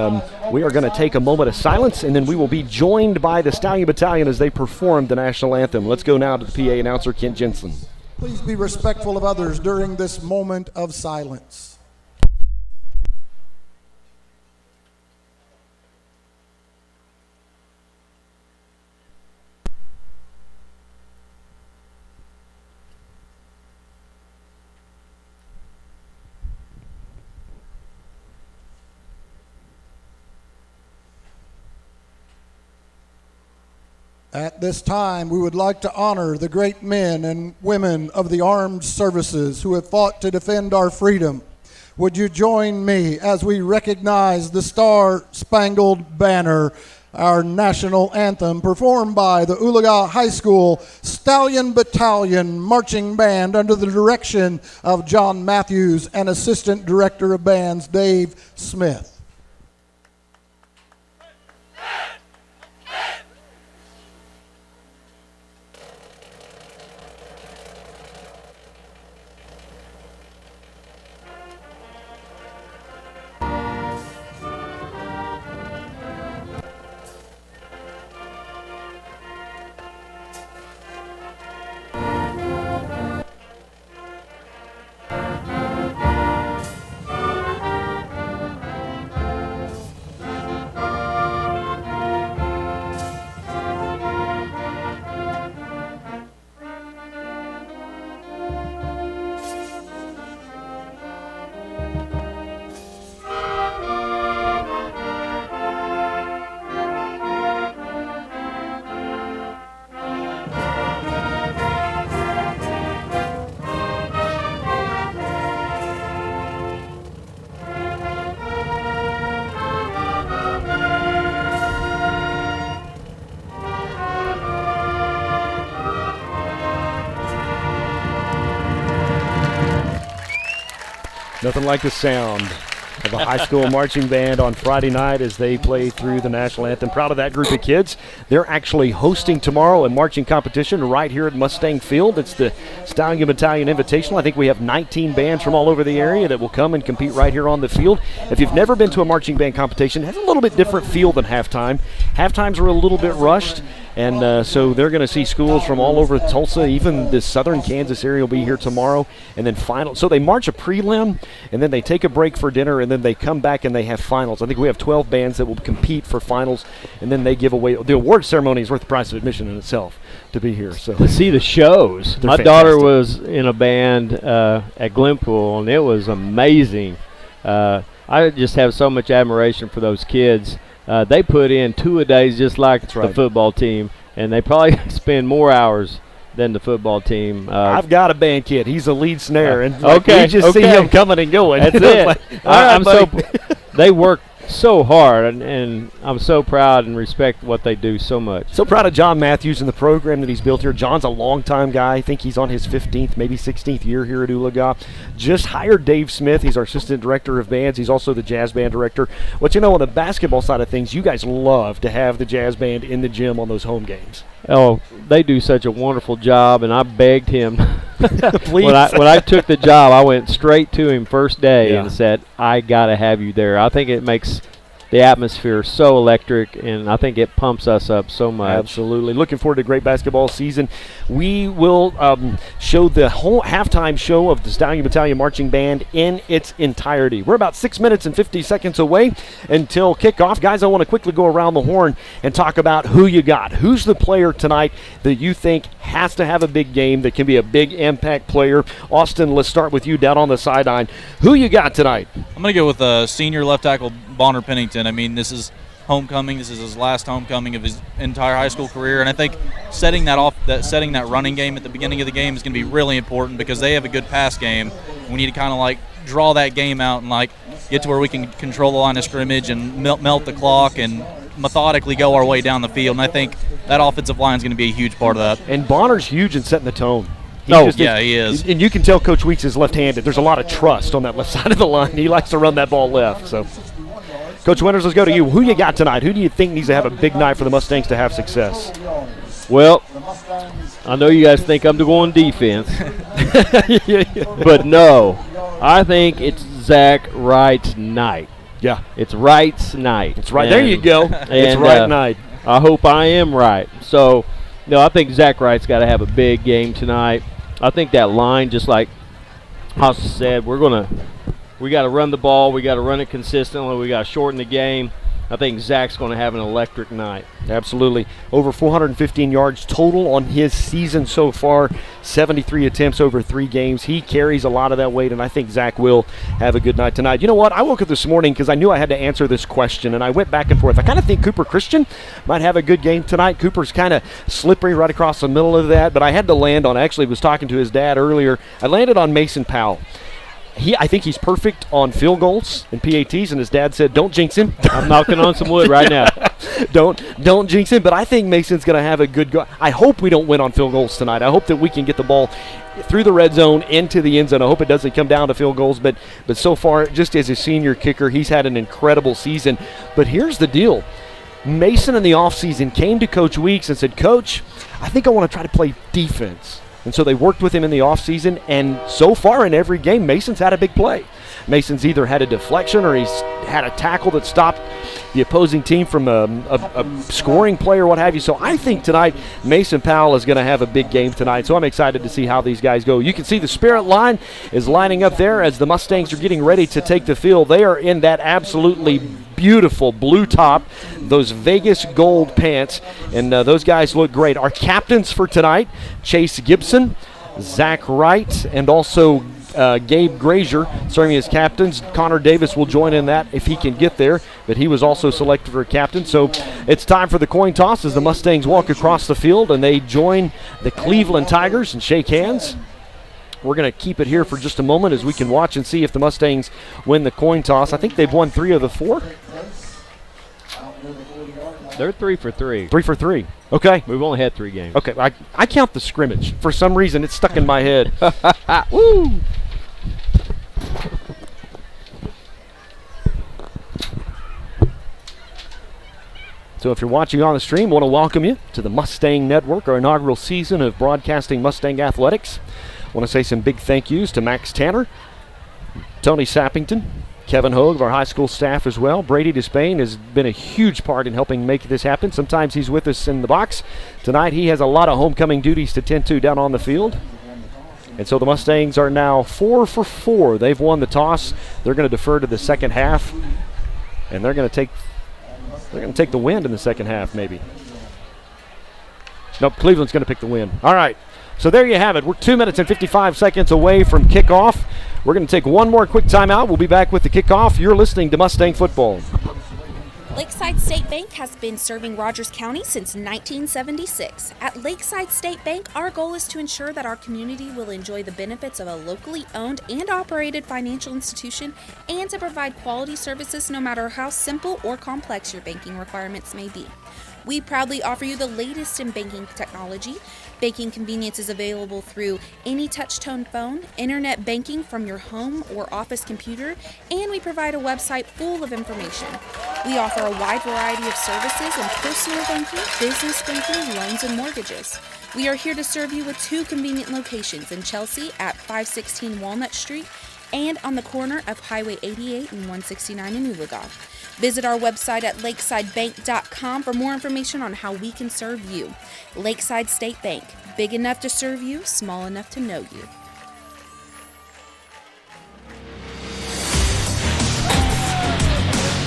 we are going to take a moment of silence, and then we will be joined by the Stallion Battalion as they perform the national anthem. Let's go now to the PA announcer, Kent Jensen. Please be respectful of others during this moment of silence. At this time, we would like to honor the great men and women of the armed services who have fought to defend our freedom. Would you join me as we recognize the Star-Spangled Banner, our national anthem, performed by the Oologah High School Stallion Battalion Marching Band under the direction of John Matthews and Assistant Director of Bands Dave Smith. Nothing like the sound of a high school marching band on Friday night as they play through the national anthem. Proud of that group of kids. They're actually hosting tomorrow a marching competition right here at Mustang Field. It's the Stallion Battalion Invitational. I think we have 19 bands from all over the area that will come and compete right here on the field. If you've never been to a marching band competition, it has a little bit different feel than halftime. Halftimes are a little bit rushed. And so they're going to see schools from all over Tulsa, even the southern Kansas area will be here tomorrow. And then final. So they march a prelim, and then they take a break for dinner, and then they come back and they have finals. I think we have 12 bands that will compete for finals, and then they give away. The award ceremony is worth the price of admission in itself to be here. So to see the shows. My daughter was in a band at Glenpool, and it was amazing. I just have so much admiration for those kids. They put in 2-a-days just like the football team, and they probably spend more hours than the football team. I've got a band kid. He's a lead snare, and we just see him coming and going. That's it. They work so hard, and I'm so proud and respect what they do so much. So proud of John Matthews and the program that he's built here. John's a longtime guy. I think he's on his 15th, maybe 16th year here at Oologah. Just hired Dave Smith. He's our assistant director of bands. He's also the jazz band director. But on the basketball side of things, you guys love to have the jazz band in the gym on those home games. Oh, they do such a wonderful job, and I begged him. Please. When I took the job, I went straight to him first day and said, I got to have you there. I think it makes the atmosphere so electric, and I think it pumps us up so much. Absolutely. Looking forward to a great basketball season. We will show the whole halftime show of the Stallion Battalion Marching Band in its entirety. We're about 6 minutes and 50 seconds away until kickoff. Guys, I want to quickly go around the horn and talk about who you got. Who's the player tonight that you think has to have a big game, that can be a big impact player? Austin, let's start with you down on the sideline. Who you got tonight? I'm going to go with senior left tackle Bonner Pennington. I mean, this is homecoming. This is his last homecoming of his entire high school career, and I think setting that running game at the beginning of the game is going to be really important because they have a good pass game. We need to kind of like draw that game out and like get to where we can control the line of scrimmage and melt the clock and methodically go our way down the field. And I think that offensive line is going to be a huge part of that. And Bonner's huge in setting the tone. He is. And you can tell Coach Weeks is left-handed. There's a lot of trust on that left side of the line. He likes to run that ball left. So, Coach Winters, let's go to you. Who you got tonight? Who do you think needs to have a big night for the Mustangs to have success? Well, I know you guys think I'm going defense. But no, I think it's Zach Wright's night. Yeah. It's Wright's night. It's right. There you go. It's Wright night. I hope I am right. So, no, I think Zach Wright's got to have a big game tonight. I think that line, just like Haas said, we got to run the ball. We got to run it consistently. We got to shorten the game. I think Zach's going to have an electric night. Absolutely. Over 415 yards total on his season so far, 73 attempts over 3 games. He carries a lot of that weight, and I think Zach will have a good night tonight. You know what? I woke up this morning because I knew I had to answer this question, and I went back and forth. I kind of think Cooper Christian might have a good game tonight. Cooper's kind of slippery right across the middle of that, but I had to land on, actually was talking to his dad earlier, I landed on Mason Powell. I think he's perfect on field goals and PATs, and his dad said, don't jinx him. I'm knocking on some wood right now. Don't jinx him, but I think Mason's going to have a good go. I hope we don't win on field goals tonight. I hope that we can get the ball through the red zone into the end zone. I hope it doesn't come down to field goals, but so far, just as a senior kicker, he's had an incredible season. But here's the deal. Mason in the offseason came to Coach Weeks and said, Coach, I think I want to try to play defense. And so they worked with him in the offseason, and so far in every game, Mason's had a big play. Mason's either had a deflection or he's had a tackle that stopped the opposing team from a scoring play or what have you. So I think tonight Mason Powell is going to have a big game tonight. So I'm excited to see how these guys go. You can see the Spirit line is lining up there as the Mustangs are getting ready to take the field. They are in that absolutely beautiful blue top, those Vegas gold pants, and those guys look great. Our captains for tonight, Chase Gibson, Zach Wright, and also Gabe Gray serving as captains. Conor Davis will join in that if he can get there, but he was also selected for a captain. So it's time for the coin toss as the Mustangs walk across the field and they join the Cleveland Tigers and shake hands. We're going to keep it here for just a moment as we can watch and see if the Mustangs win the coin toss. I think they've won 3 of the 4. They're 3 for 3. 3 for 3. Okay. We've only had 3 games. Okay. I count the scrimmage. For some reason, it's stuck in my head. Woo! So if you're watching on the stream, I want to welcome you to the Mustang Network, our inaugural season of broadcasting Mustang athletics. I want to say some big thank yous to Max Tanner, Tony Sappington, Kevin Hogue of our high school staff as well. Brady Despain has been a huge part in helping make this happen. Sometimes he's with us in the box. Tonight he has a lot of homecoming duties to tend to down on the field. And so the Mustangs are now 4 for 4. They've won the toss. They're going to defer to the second half, and they're going to take the wind in the second half maybe. Nope, Cleveland's going to pick the win. All right. So there you have it. We're 2 minutes and 55 seconds away from kickoff. We're going to take one more quick timeout. We'll be back with the kickoff. You're listening to Mustang Football. Lakeside State Bank has been serving Rodgers County since 1976. At Lakeside State Bank, our goal is to ensure that our community will enjoy the benefits of a locally owned and operated financial institution and to provide quality services no matter how simple or complex your banking requirements may be. We proudly offer you the latest in banking technology. Banking convenience is available through any touch-tone phone, internet banking from your home or office computer, and we provide a website full of information. We offer a wide variety of services in personal banking, business banking, loans, and mortgages. We are here to serve you with 2 convenient locations in Chelsea at 516 Walnut Street and on the corner of Highway 88 and 169 in Oologah. Visit our website at lakesidebank.com for more information on how we can serve you. Lakeside State Bank, big enough to serve you, small enough to know you.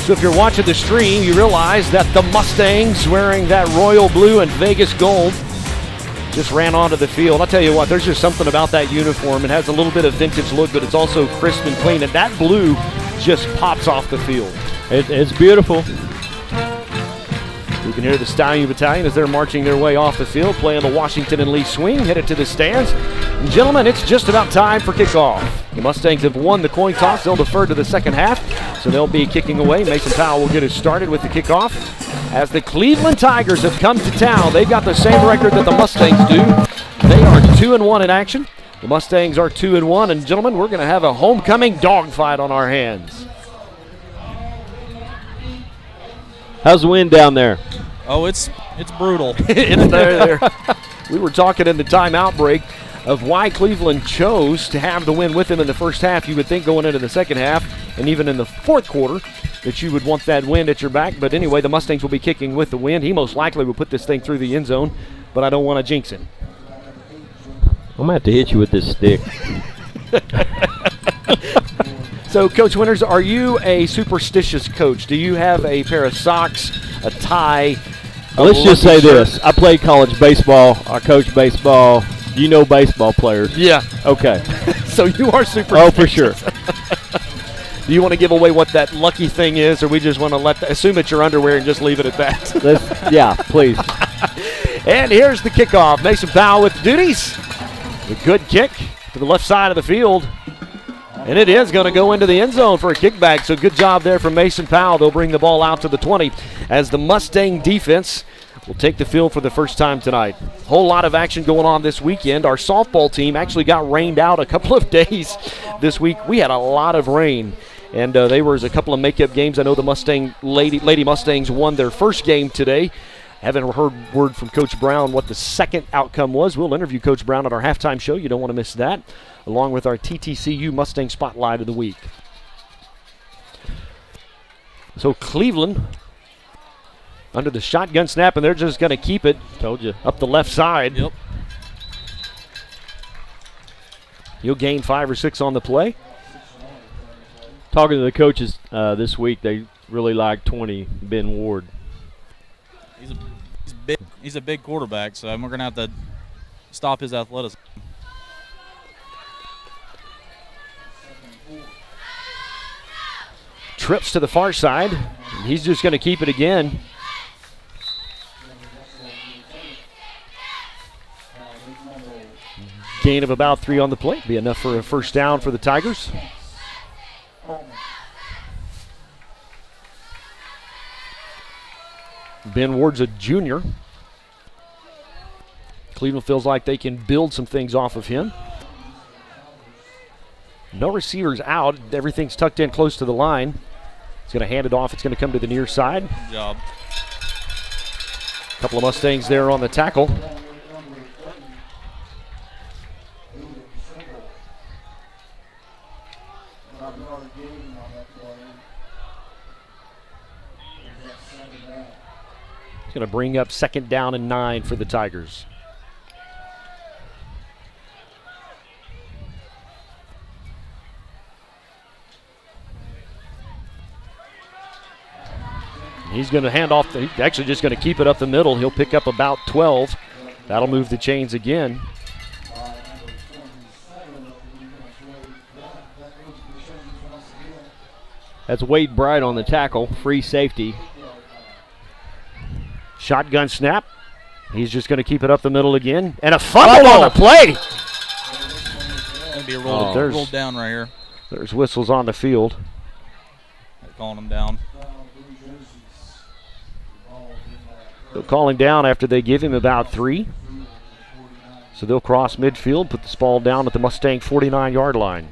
So if you're watching the stream, you realize that the Mustangs wearing that royal blue and Vegas gold just ran onto the field. I'll tell you what, there's just something about that uniform. It has a little bit of vintage look, but it's also crisp and clean, and that blue just pops off the field. It's beautiful. You can hear the Stallion Battalion as they're marching their way off the field, playing the Washington and Lee swing, headed to the stands. And gentlemen, it's just about time for kickoff. The Mustangs have won the coin toss. They'll defer to the second half, so they'll be kicking away. Mason Powell will get us started with the kickoff. As the Cleveland Tigers have come to town, they've got the same record that the Mustangs do. They are 2-1 in action. The Mustangs are 2-1, and gentlemen, we're going to have a homecoming dogfight on our hands. How's the wind down there? Oh, it's brutal. It's there. We were talking in the timeout break of why Cleveland chose to have the win with them in the first half. You would think going into the second half and even in the fourth quarter that you would want that wind at your back. But anyway, the Mustangs will be kicking with the wind. He most likely will put this thing through the end zone, but I don't want to jinx him. I'm going to have to hit you with this stick. So, Coach Winters, are you a superstitious coach? Do you have a pair of socks, a tie? Let's just say this. I played college baseball. I coach baseball. You know baseball players. Yeah. Okay. So you are superstitious. Oh, for sure. Do you want to give away what that lucky thing is, or we just want to assume it's your underwear and just leave it at that? Yeah, please. And here's the kickoff. Mason Powell with the duties. A good kick to the left side of the field. And it is going to go into the end zone for a kickback, so good job there from Mason Powell. They'll bring the ball out to the 20 as the Mustang defense will take the field for the first time tonight. Whole lot of action going on this weekend. Our softball team actually got rained out a couple of days this week. We had a lot of rain, and there was a couple of makeup games. I know the Lady Mustangs won their first game today. Haven't heard word from Coach Brown what the second outcome was. We'll interview Coach Brown at our halftime show. You don't want to miss that, along with our TTCU Mustang Spotlight of the Week. So Cleveland under the shotgun snap, and they're just going to keep it. Told you. Up the left side. Yep. He'll gain 5 or 6 on the play. Talking to the coaches this week, they really like 20, Ben Ward. He's a big quarterback, so we're going to have to stop his athleticism. Trips to the far side. He's just going to keep it again. Gain of about 3 on the play. Be enough for a first down for the Tigers. Ben Ward's a junior. Cleveland feels like they can build some things off of him. No receivers out. Everything's tucked in close to the line. He's going to hand it off. It's going to come to the near side. Good job. A couple of Mustangs there on the tackle. It's going to bring up 2nd down and 9 for the Tigers. He's going to hand off. He's actually just going to keep it up the middle. He'll pick up about 12. That'll move the chains again. That's Wade Bright on the tackle, free safety. Shotgun snap. He's just going to keep it up the middle again. And a fumble on the play. Going to be a rolled down right here. There's whistles on the field. They're calling him down. They'll call him down after they give him about 3. So they'll cross midfield, put this ball down at the Mustang 49-yard line.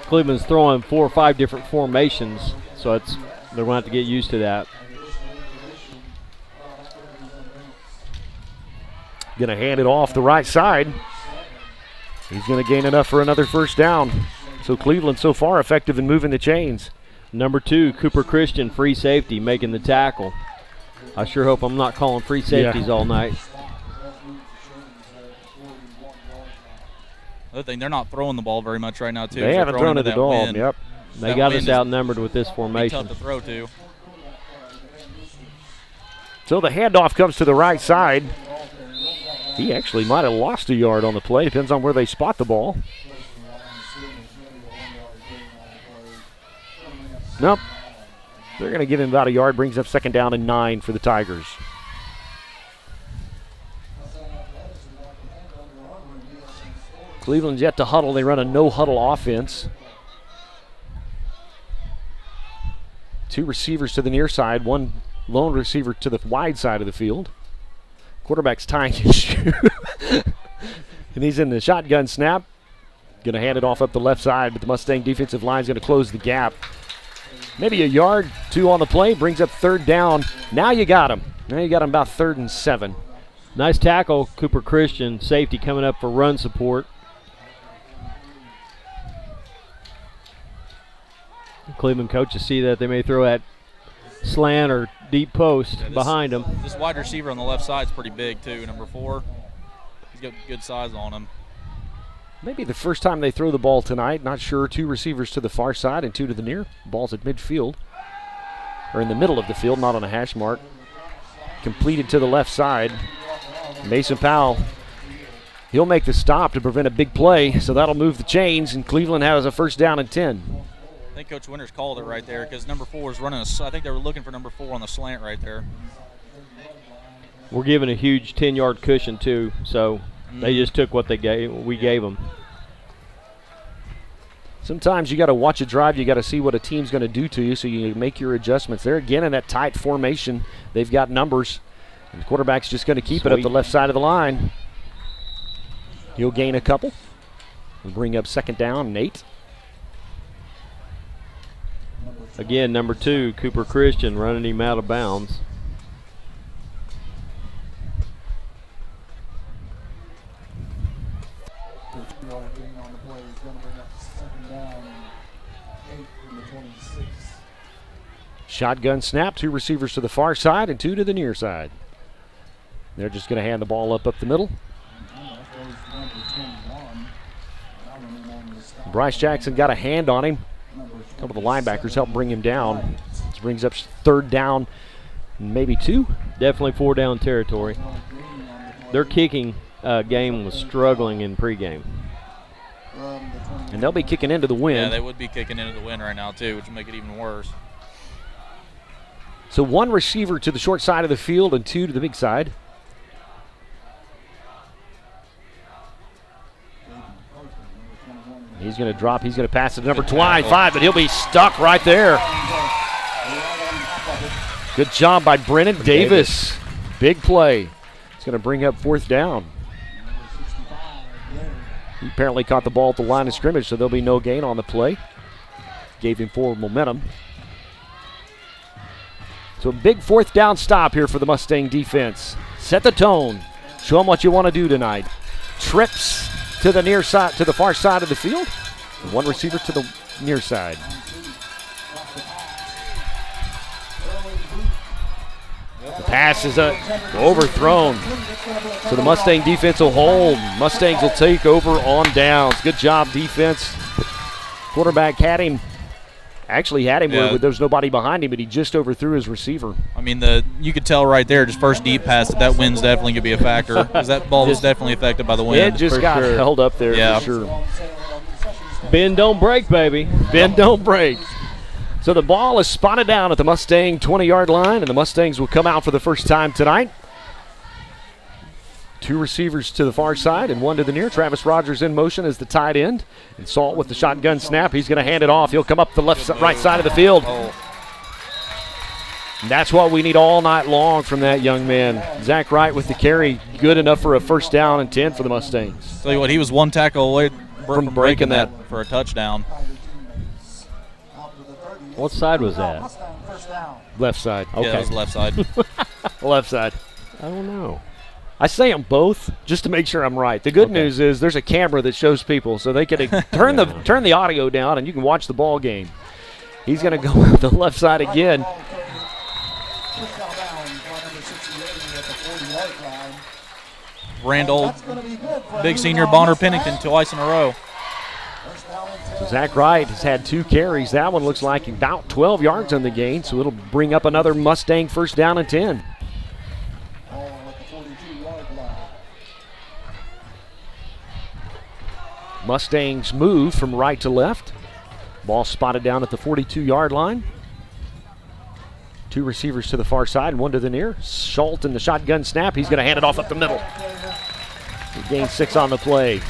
Cleveland's throwing 4 or 5 different formations, so they're going to have to get used to that. Going to hand it off the right side. He's going to gain enough for another first down. So Cleveland so far effective in moving the chains. Number 2, Cooper Christian, free safety, making the tackle. I sure hope I'm not calling free safeties all night. Other thing, they're not throwing the ball very much right now, too. They haven't thrown it at all. Yep. They got us outnumbered with this formation. Tough to throw to. So the handoff comes to the right side. He actually might have lost a yard on the play. Depends on where they spot the ball. Nope. They're going to give him about a yard, brings up 2nd down and 9 for the Tigers. Cleveland's yet to huddle. They run a no-huddle offense. 2 receivers to the near side, 1 lone receiver to the wide side of the field. Quarterback's tying his shoe. And he's in the shotgun snap. Going to hand it off up the left side, but the Mustang defensive line is going to close the gap. Maybe a yard, 2 on the play, brings up 3rd down. Now you got him. Now you got him about 3rd and 7. Nice tackle, Cooper Christian. Safety coming up for run support. Cleveland coaches see that they may throw that slant or deep post behind him. This wide receiver on the left side is pretty big too, number 4. He's got good size on him. Maybe the first time they throw the ball tonight. Not sure. 2 receivers to the far side and 2 to the near. Ball's at midfield, or in the middle of the field, not on a hash mark. Completed to the left side. Mason Powell, he'll make the stop to prevent a big play, so that'll move the chains, and Cleveland has a 1st down and 10. I think Coach Winters called it right there because number 4 is running I think they were looking for number 4 on the slant right there. We're giving a huge 10-yard cushion too, so they just took what we gave them. Sometimes you got to watch a drive. You got to see what a team's going to do to you, so you make your adjustments. They're again in that tight formation. They've got numbers, and the quarterback's just going to keep it up the left side of the line. He'll gain a couple. We'll bring up 2nd down and 8. Again, number 2, Cooper Christian, running him out of bounds. Shotgun snap, 2 receivers to the far side and 2 to the near side. They're just going to hand the ball up the middle. Bryce Jackson got a hand on him. A couple of the linebackers helped bring him down. This brings up 3rd down, maybe 2. Definitely 4 down territory. Their kicking game was struggling in pregame. And they'll be kicking into the wind. Yeah, they would be kicking into the wind right now too, which would make it even worse. So 1 receiver to the short side of the field and 2 to the big side. He's going to drop. He's going to pass it to number 25, but he'll be stuck right there. Good job by Brennan Davis. Big play. It's going to bring up 4th down. He apparently caught the ball at the line of scrimmage, so there'll be no gain on the play. Gave him forward momentum. So a big 4th down stop here for the Mustang defense. Set the tone. Show them what you want to do tonight. Trips to the near side, to the far side of the field. And 1 receiver to the near side. The pass is overthrown. So the Mustang defense will hold. Mustangs will take over on downs. Good job, defense. Quarterback had him where there was nobody behind him, but he just overthrew his receiver. I mean, you could tell right there, just first deep pass, that wind's definitely going to be a factor because that ball was definitely affected by the wind. It just got held up there for sure. Bend, don't break, baby. Bend, don't break. So the ball is spotted down at the Mustang 20-yard line, and the Mustangs will come out for the first time tonight. 2 receivers to the far side and 1 to the near. Travis Rodgers in motion as the tight end. And Salt with the shotgun snap. He's going to hand it off. He'll come up the right side of the field. And that's what we need all night long from that young man. Zach Wright with the carry. Good enough for a 1st down and 10 for the Mustangs. Tell you what, he was 1 tackle away from breaking that for a touchdown. What side was that? Left side. Okay. Yeah, that was left side. Left side. I don't know. I say them both just to make sure I'm right. The good news is there's a camera that shows people, so they can turn the audio down and you can watch the ball game. He's going to go with the left side again. Randall, big senior Bonner Pennington twice in a row. So Zach Wright has had 2 carries. That one looks like about 12 yards on the gain, so it'll bring up another Mustang 1st down and 10. Mustangs move from right to left. Ball spotted down at the 42-yard line. Two receivers to the far side and one to the near. Schultz in the shotgun snap. He's going to hand it off up the middle. He gained 6 on the play.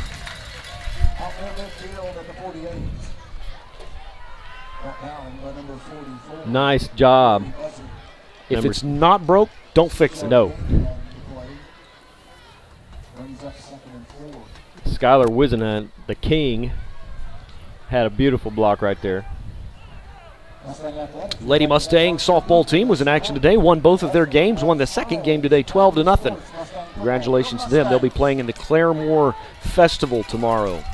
Nice job. If it's not broke, don't fix it. No. Skylar Wisenhunt, the king, had a beautiful block right there. Lady Mustang softball team was in action today, won both of their games, won the second game today 12-0. Congratulations to them. They'll be playing in the Claremore Festival tomorrow.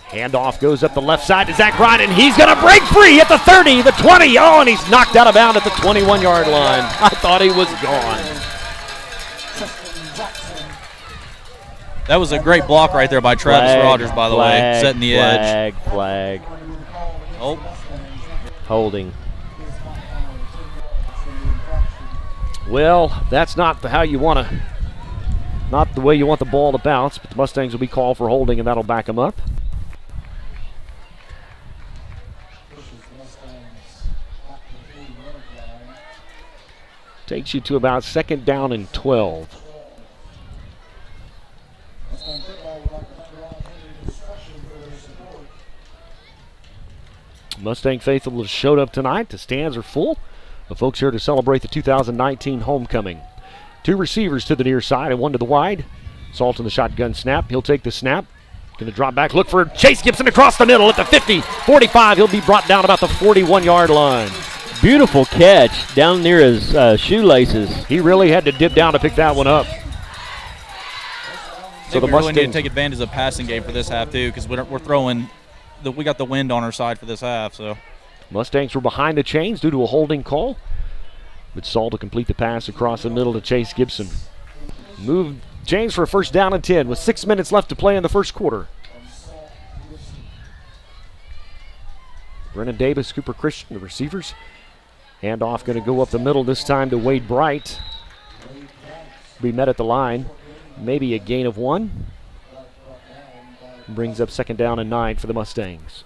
Handoff goes up the left side to Zach Ryan, and he's going to break free at the 30, the 20. Oh, and he's knocked out of bounds at the 21-yard line. I thought he was gone. That was a great block right there by Travis Rodgers, by the way, setting the edge. Flag. Oh. Holding. Well, that's not how you want to, not the way you want the ball to bounce, but the Mustangs will be called for holding, and that'll back them up. Takes you to about 2nd down and 12. Mustang faithful has showed up tonight. The stands are full. The folks here to celebrate the 2019 homecoming. Two receivers to the near side and one to the wide. Salt in the shotgun snap. He'll take the snap. Going to drop back. Look for Chase Gibson across the middle at the 50, 45. He'll be brought down about the 41-yard line. Beautiful catch down near his shoelaces. He really had to dip down to pick that one up. So we really need to take advantage of the passing game for this half too, because we're throwing. We got the wind on our side for this half. So Mustangs were behind the chains due to a holding call, but Saul to complete the pass across the middle to Chase Gibson. Move James for a 1st down and 10 with 6 minutes left to play in the first quarter. Brennan Davis, Cooper Christian, the receivers. Handoff going to go up the middle this time to Wade Bright. Be met at the line. Maybe a gain of 1. Brings up 2nd down and 9 for the Mustangs.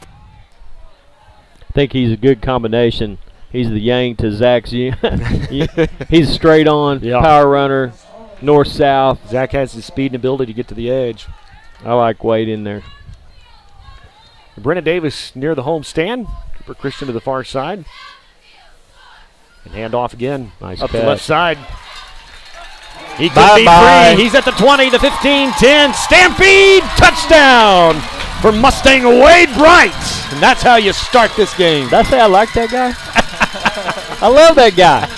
I think he's a good combination. He's the yang to Zach's. He's straight on, power runner, north-south. Zach has the speed and ability to get to the edge. I like Wade in there. Brennan Davis near the home stand. Cooper Christian to the far side. And handoff again. Nice up catch. The left side. He could be free. He's at the 20, the 15, 10. Stampede! Touchdown for Mustang Wade Bright. And that's how you start this game. Did I say I like that guy? I love that guy.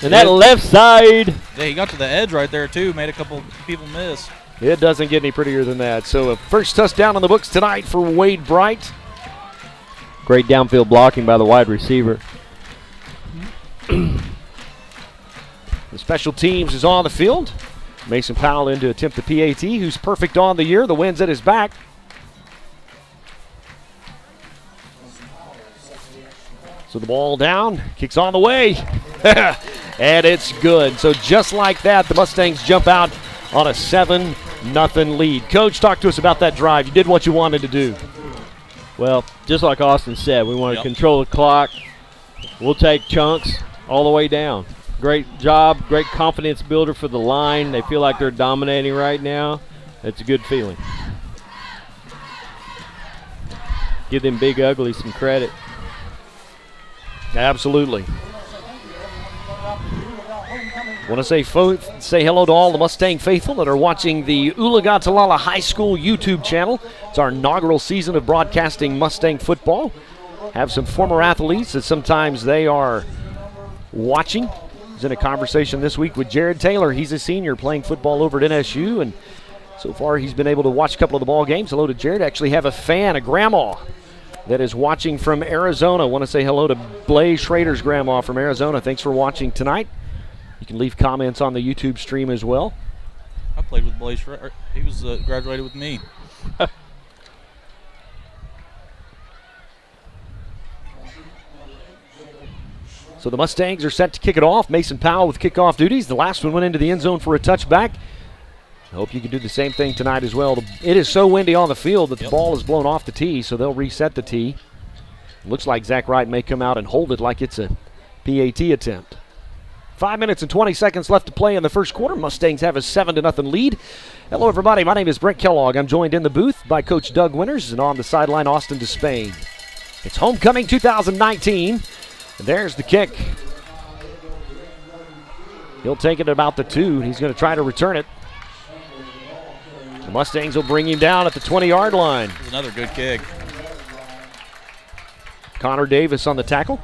And that left side. Yeah, he got to the edge right there too. Made a couple people miss. It doesn't get any prettier than that. So a first touchdown on the books tonight for Wade Bright. Great downfield blocking by the wide receiver. The special teams is on the field. Mason Powell in to attempt the PAT, who's perfect on the year. The wind's at his back. So the ball down, kicks on the way, and it's good. So just like that, the Mustangs jump out on a 7-0 lead. Coach, talk to us about that drive. You did what you wanted to do. Well, just like Austin said, we want to control the clock. We'll take chunks all the way down. Great job, great confidence builder for the line. They feel like they're dominating right now. It's a good feeling. Give them big ugly some credit. Absolutely. Want to say hello to all the Mustang faithful that are watching the Oologah-Talala High School YouTube channel. It's our inaugural season of broadcasting Mustang football. Have some former athletes that sometimes they are watching. I was in a conversation this week with Jared Taylor. He's a senior playing football over at NSU, and so far he's been able to watch a couple of the ball games. Hello to Jared. Actually have a fan, a grandma, that is watching from Arizona. Want to say hello to Blaze Schrader's grandma from Arizona. Thanks for watching tonight. You can leave comments on the YouTube stream as well. I played with Blaze Schrader. He was graduated with me. So the Mustangs are set to kick it off. Mason Powell with kickoff duties. The last one went into the end zone for a touchback. I hope you can do the same thing tonight as well. It is so windy on the field that the ball is blown off the tee, so they'll reset the tee. Looks like Zach Wright may come out and hold it like it's a PAT attempt. 5 minutes and 20 seconds left to play in the first quarter. Mustangs have a 7-0 lead. Hello, everybody. My name is Brent Kellogg. I'm joined in the booth by Coach Doug Winters, and on the sideline, Austin Despain. It's homecoming 2019. And there's the kick. He'll take it about the 2. He's going to try to return it. The Mustangs will bring him down at the 20-yard line. Another good kick. Conor Davis on the tackle.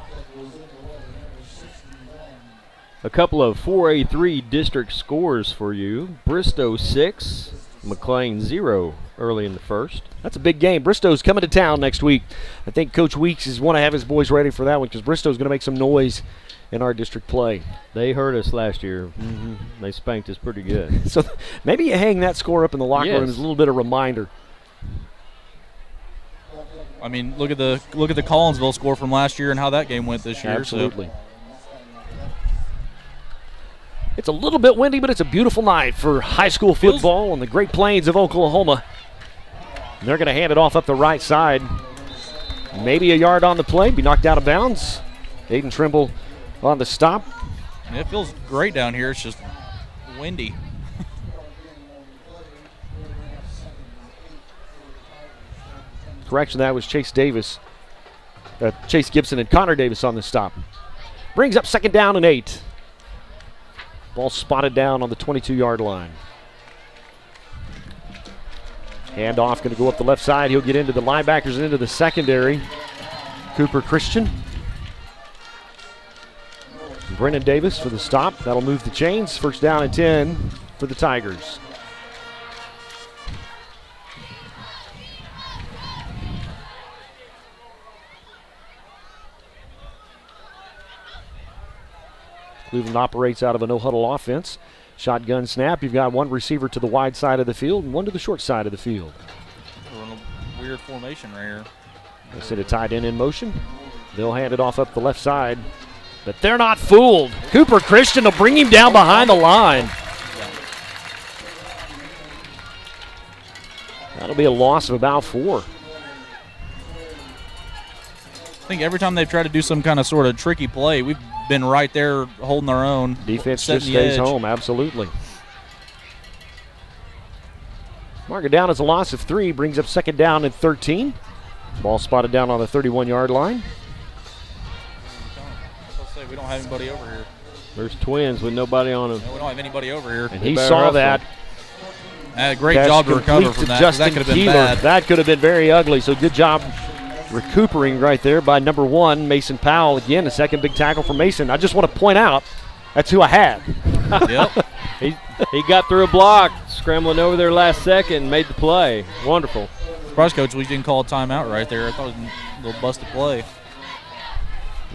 A couple of 4A3 district scores for you. Bristow 6, McLean 0 early in the first. That's a big game. Bristow's coming to town next week. I think Coach Weeks is want to have his boys ready for that one because Bristow's going to make some noise in our district play. They hurt us last year. They spanked us pretty good. So maybe you hang that score up in the locker room as a little bit of reminder. I mean, look at the Collinsville score from last year and how that game went this year. Absolutely. So. It's a little bit windy, but it's a beautiful night for high school football in the Great Plains of Oklahoma. And they're going to hand it off up the right side. Maybe a yard on the play, be knocked out of bounds. Aiden Trimble on the stop. Yeah, it feels great down here. It's just windy. Correction, that was Chase Gibson and Conor Davis on the stop. Brings up 2nd down and 8. Ball spotted down on the 22-yard line. Handoff going to go up the left side. He'll get into the linebackers and into the secondary. Cooper Christian. Brennan Davis for the stop. That'll move the chains. 1st down and 10 for the Tigers. Cleveland operates out of a no-huddle offense. Shotgun snap. You've got one receiver to the wide side of the field and one to the short side of the field. We're in a weird formation right here. They send a tight end in motion. They'll hand it off up the left side. But they're not fooled. Cooper Christian will bring him down behind the line. That'll be a loss of about 4. I think every time they've tried to do some kind of sort of tricky play, we've been right there holding our own. Defense just stays home, absolutely. Mark it down as a loss of 3, brings up 2nd down and 13. Ball spotted down on the 31-yard line. We don't have anybody over here. There's twins with nobody on them. No, we don't have anybody over here. And he saw that. Great job to recover from that. That could have been bad. That could have been very ugly. So good job recuperating right there by number 1, Mason Powell. Again, a second big tackle for Mason. I just want to point out that's who I had. Yep. He got through a block, scrambling over there last second and made the play. Wonderful. Surprise, Coach, we didn't call a timeout right there. I thought it was a little busted play.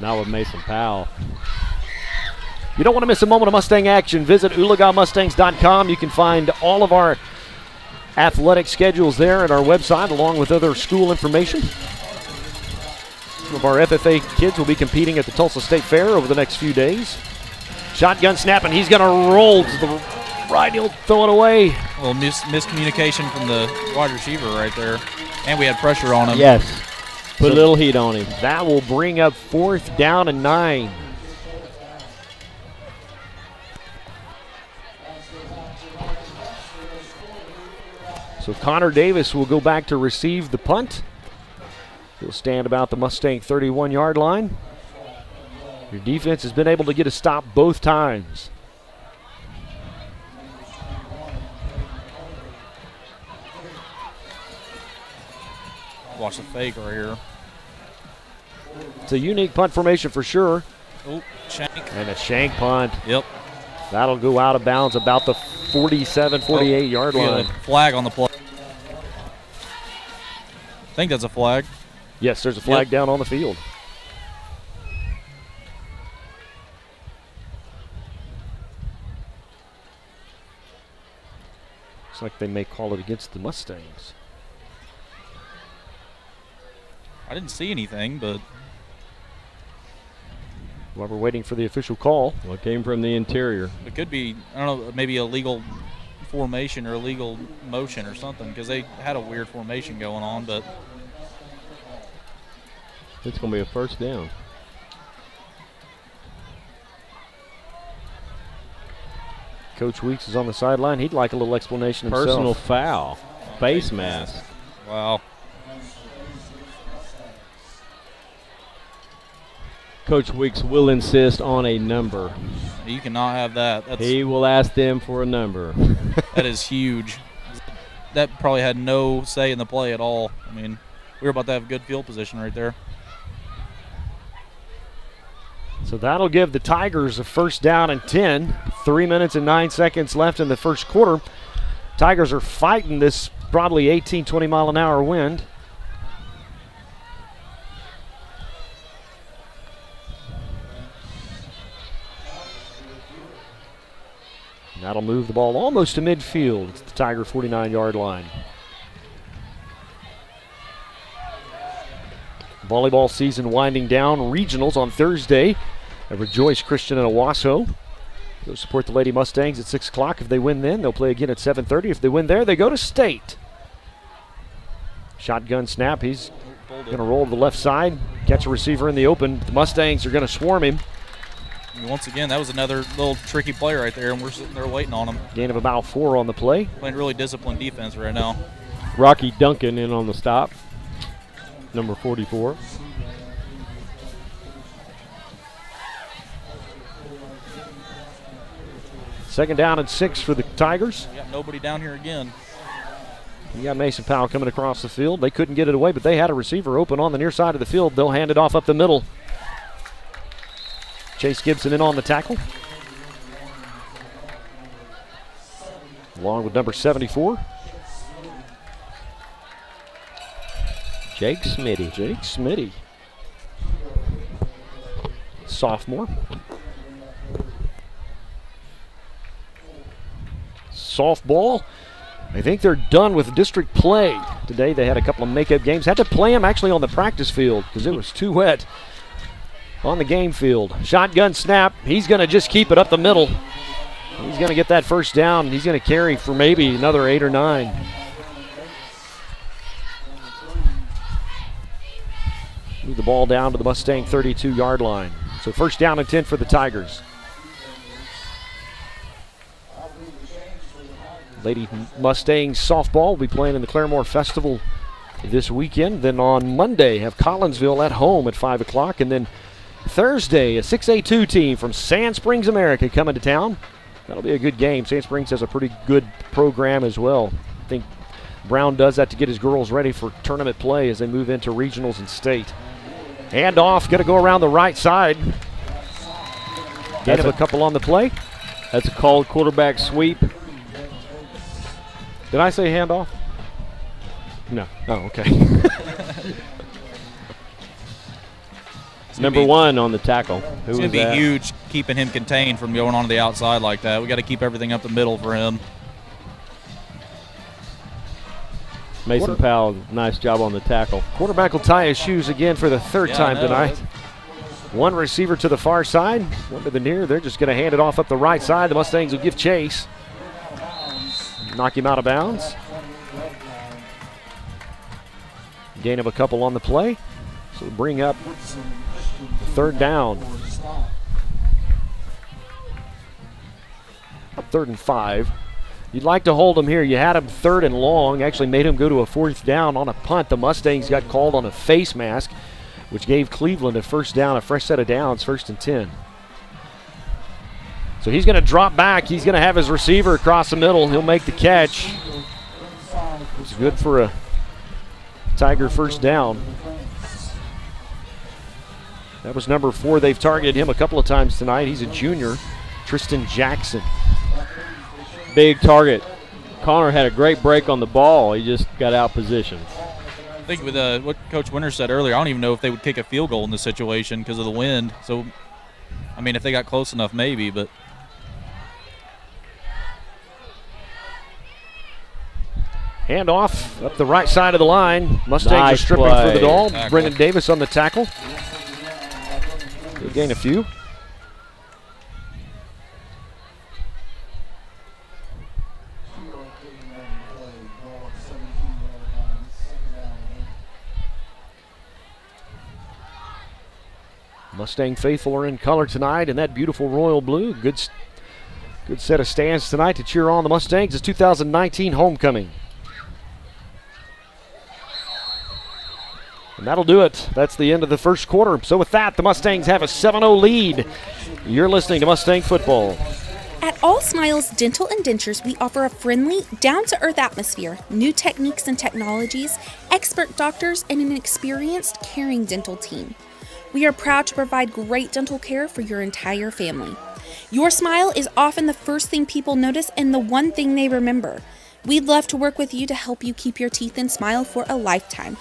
Not with Mason Powell. You don't want to miss a moment of Mustang action. Visit Oologah-Mustangs.com. You can find all of our athletic schedules there at our website, along with other school information. Some of our FFA kids will be competing at the Tulsa State Fair over the next few days. Shotgun snap, and he's going to roll to the right. He'll throw it away. A little miscommunication from the wide receiver right there. And we had pressure on him. Yes. Put a little heat on him. That will bring up 4th down and 9. So Conor Davis will go back to receive the punt. He'll stand about the Mustang 31-yard line. Your defense has been able to get a stop both times. Watch the fake right here. It's a unique punt formation for sure. Oh, shank. And a shank punt. Yep. That'll go out of bounds about the 47, 48-yard line. Flag on the play. I think that's a flag. Yes, there's a flag down on the field. Looks like they may call it against the Mustangs. I didn't see anything, but while we're waiting for the official call. Well, it came from the interior. It could be, I don't know, maybe a legal formation or illegal motion or something, because they had a weird formation going on, but it's going to be a first down. Coach Weeks is on the sideline. He'd like a little explanation himself. Personal foul. Face mask. Wow. Coach Weeks will insist on a number. You cannot have that. He will ask them for a number. That is huge. That probably had no say in the play at all. I mean, we were about to have good field position right there. So that'll give the Tigers a first down and 10. 3 minutes and 9 seconds left in the first quarter. Tigers are fighting this probably 18, 20 mile an hour wind. And that'll move the ball almost to midfield. It's the Tiger 49-yard line. Volleyball season winding down. Regionals on Thursday at Rejoice Christian in Owasso. Go support the Lady Mustangs at 6 o'clock. If they win then, they'll play again at 7:30. If they win there, they go to state. Shotgun snap. He's going to roll to the left side, catch a receiver in the open. The Mustangs are going to swarm him. And once again, that was another little tricky play right there, and we're sitting there waiting on him. Gain of about 4 on the play. Playing really disciplined defense right now. Rocky Duncan in on the stop. Number 44. Second down and 6 for the Tigers. Got nobody down here again. You got Mason Powell coming across the field. They couldn't get it away, but they had a receiver open on the near side of the field. They'll hand it off up the middle. Chase Gibson in on the tackle. Along with number 74. Jake Smitty. Jake Smitty. Sophomore. Softball. I think they're done with district play. Today they had a couple of makeup games. Had to play them actually on the practice field because it was too wet on the game field. Shotgun snap. He's going to just keep it up the middle. He's going to get that first down. He's going to carry for maybe another 8 or 9. Move the ball down to the Mustang 32-yard line. So first down and 10 for the Tigers. Lady Mustangs softball will be playing in the Claremore Festival this weekend. Then on Monday, have Collinsville at home at 5 o'clock. And then Thursday, a 6A2 team from Sand Springs, America, coming to town. That'll be a good game. Sand Springs has a pretty good program as well. I think Brown does that to get his girls ready for tournament play as they move into regionals and state. Hand off, going to go around the right side. Gain of a couple on the play. That's a called quarterback sweep. Did I say handoff? No. Oh, okay. Number 1 on the tackle. It's going to be huge keeping him contained from going on the outside like that. We got to keep everything up the middle for him. Mason Powell, nice job on the tackle. Quarterback will tie his shoes again for the third time tonight. One receiver to the far side, one to the near. They're just going to hand it off up the right side. The Mustangs will give chase. Knock him out of bounds. Gain of a couple on the play. So bring up third down. Up 3rd and 5. You'd like to hold him here. You had him 3rd and long. Actually made him go to a 4th down on a punt. The Mustangs got called on a face mask, which gave Cleveland a first down, a fresh set of downs, 1st and 10. So he's going to drop back. He's going to have his receiver across the middle. He'll make the catch. It's good for a Tiger first down. That was number 4. They've targeted him a couple of times tonight. He's a junior, Tristan Jackson. Big target. Connor had a great break on the ball. He just got out positioned. I think with what Coach Winters said earlier, I don't even know if they would kick a field goal in this situation because of the wind. So, I mean, if they got close enough, maybe, but. Hand off up the right side of the line. Mustangs are stripping for the ball. Brennan Davis on the tackle. He'll gain a few. Mustang faithful are in color tonight in that beautiful royal blue. Good set of stands tonight to cheer on the Mustangs. It's 2019 homecoming. And that'll do it. That's the end of the first quarter. So with that, the Mustangs have a 7-0 lead. You're listening to Mustang Football. At All Smiles Dental and Dentures, we offer a friendly, down-to-earth atmosphere, new techniques and technologies, expert doctors, and an experienced, caring dental team. We are proud to provide great dental care for your entire family. Your smile is often the first thing people notice and the one thing they remember. We'd love to work with you to help you keep your teeth and smile for a lifetime.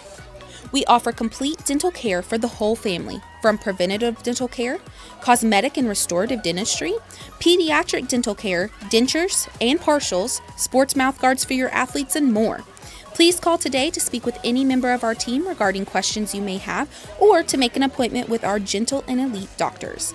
We offer complete dental care for the whole family, from preventative dental care, cosmetic and restorative dentistry, pediatric dental care, dentures and partials, sports mouth guards for your athletes, and more. Please call today to speak with any member of our team regarding questions you may have or to make an appointment with our gentle and elite doctors.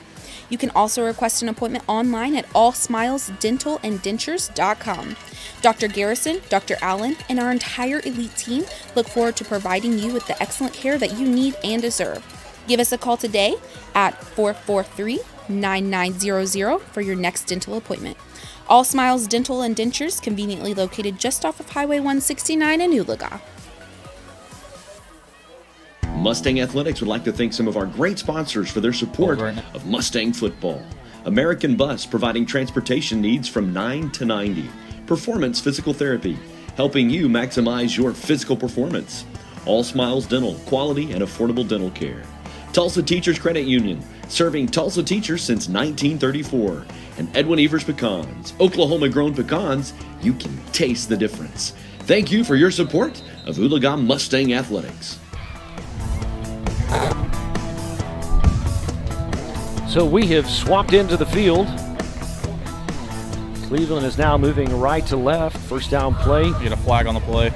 You can also request an appointment online at allsmilesdentalanddentures.com. Dr. Garrison, Dr. Allen, and our entire elite team look forward to providing you with the excellent care that you need and deserve. Give us a call today at 443-9900 for your next dental appointment. All Smiles Dental and Dentures, conveniently located just off of Highway 169 in Oologah. Mustang Athletics would like to thank some of our great sponsors for their support of Mustang football. American Bus, providing transportation needs from 9 to 90. Performance Physical Therapy, helping you maximize your physical performance. All Smiles Dental, quality and affordable dental care. Tulsa Teachers Credit Union, serving Tulsa teachers since 1934. And Edwin Evers Pecans, Oklahoma-grown pecans, you can taste the difference. Thank you for your support of Oologah Mustang Athletics. So we have swapped into the field. Cleveland is now moving right to left. First down play. Get a flag on the play.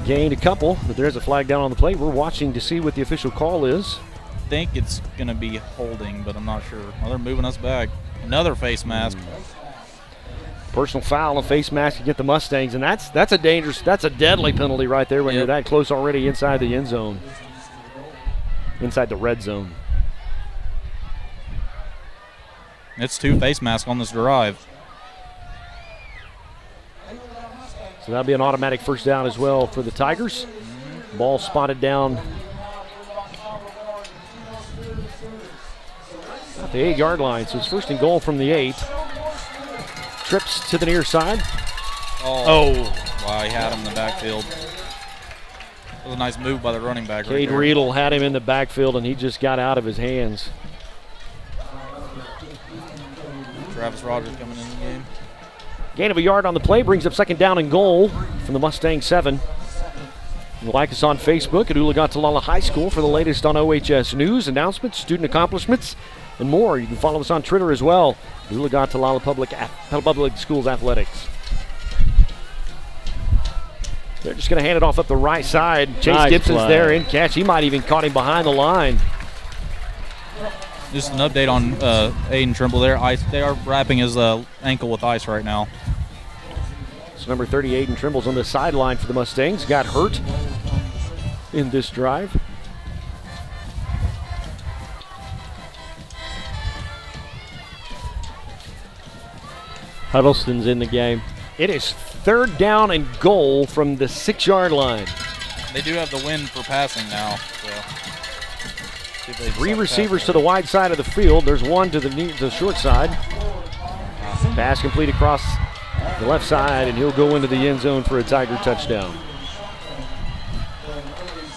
Gained a couple, but there's a flag down on the play. We're watching to see what the official call is. I think it's going to be holding, but I'm not sure. Well, they're moving us back. Another face mask. Personal foul, a face mask to get the Mustangs, and that's a deadly penalty right there when you're that close already inside the end zone. Inside the red zone. It's 2 face masks on this drive. So that'll be an automatic first down as well for the Tigers. Ball spotted down at the 8-yard line. So it's first and goal from the 8. Trips to the near side. Oh. Wow, he had him in the backfield. That was a nice move by the running back. Cade Riedel had him in the backfield, and he just got out of his hands. Travis Rodgers coming in the game. Gain of a yard on the play brings up second down and goal from the Mustang 7. Like us on Facebook at Oologah-Talala High School for the latest on OHS news, announcements, student accomplishments, and more. You can follow us on Twitter as well, Oologah-Talala Public Schools Athletics. They're just going to hand it off up the right side. Chase Gibson's there in catch. He might even caught him behind the line. Just an update on Aiden Trimble there. They are wrapping his ankle with ice right now. So number 30, Aiden Trimble's on the sideline for the Mustangs. Got hurt in this drive. Huddleston's in the game. It is third down and goal from the 6-yard line. They do have the win for passing now. So. 3 receivers to the wide side of the field. There's one to the short side. Pass complete across the left side, and he'll go into the end zone for a Tiger touchdown.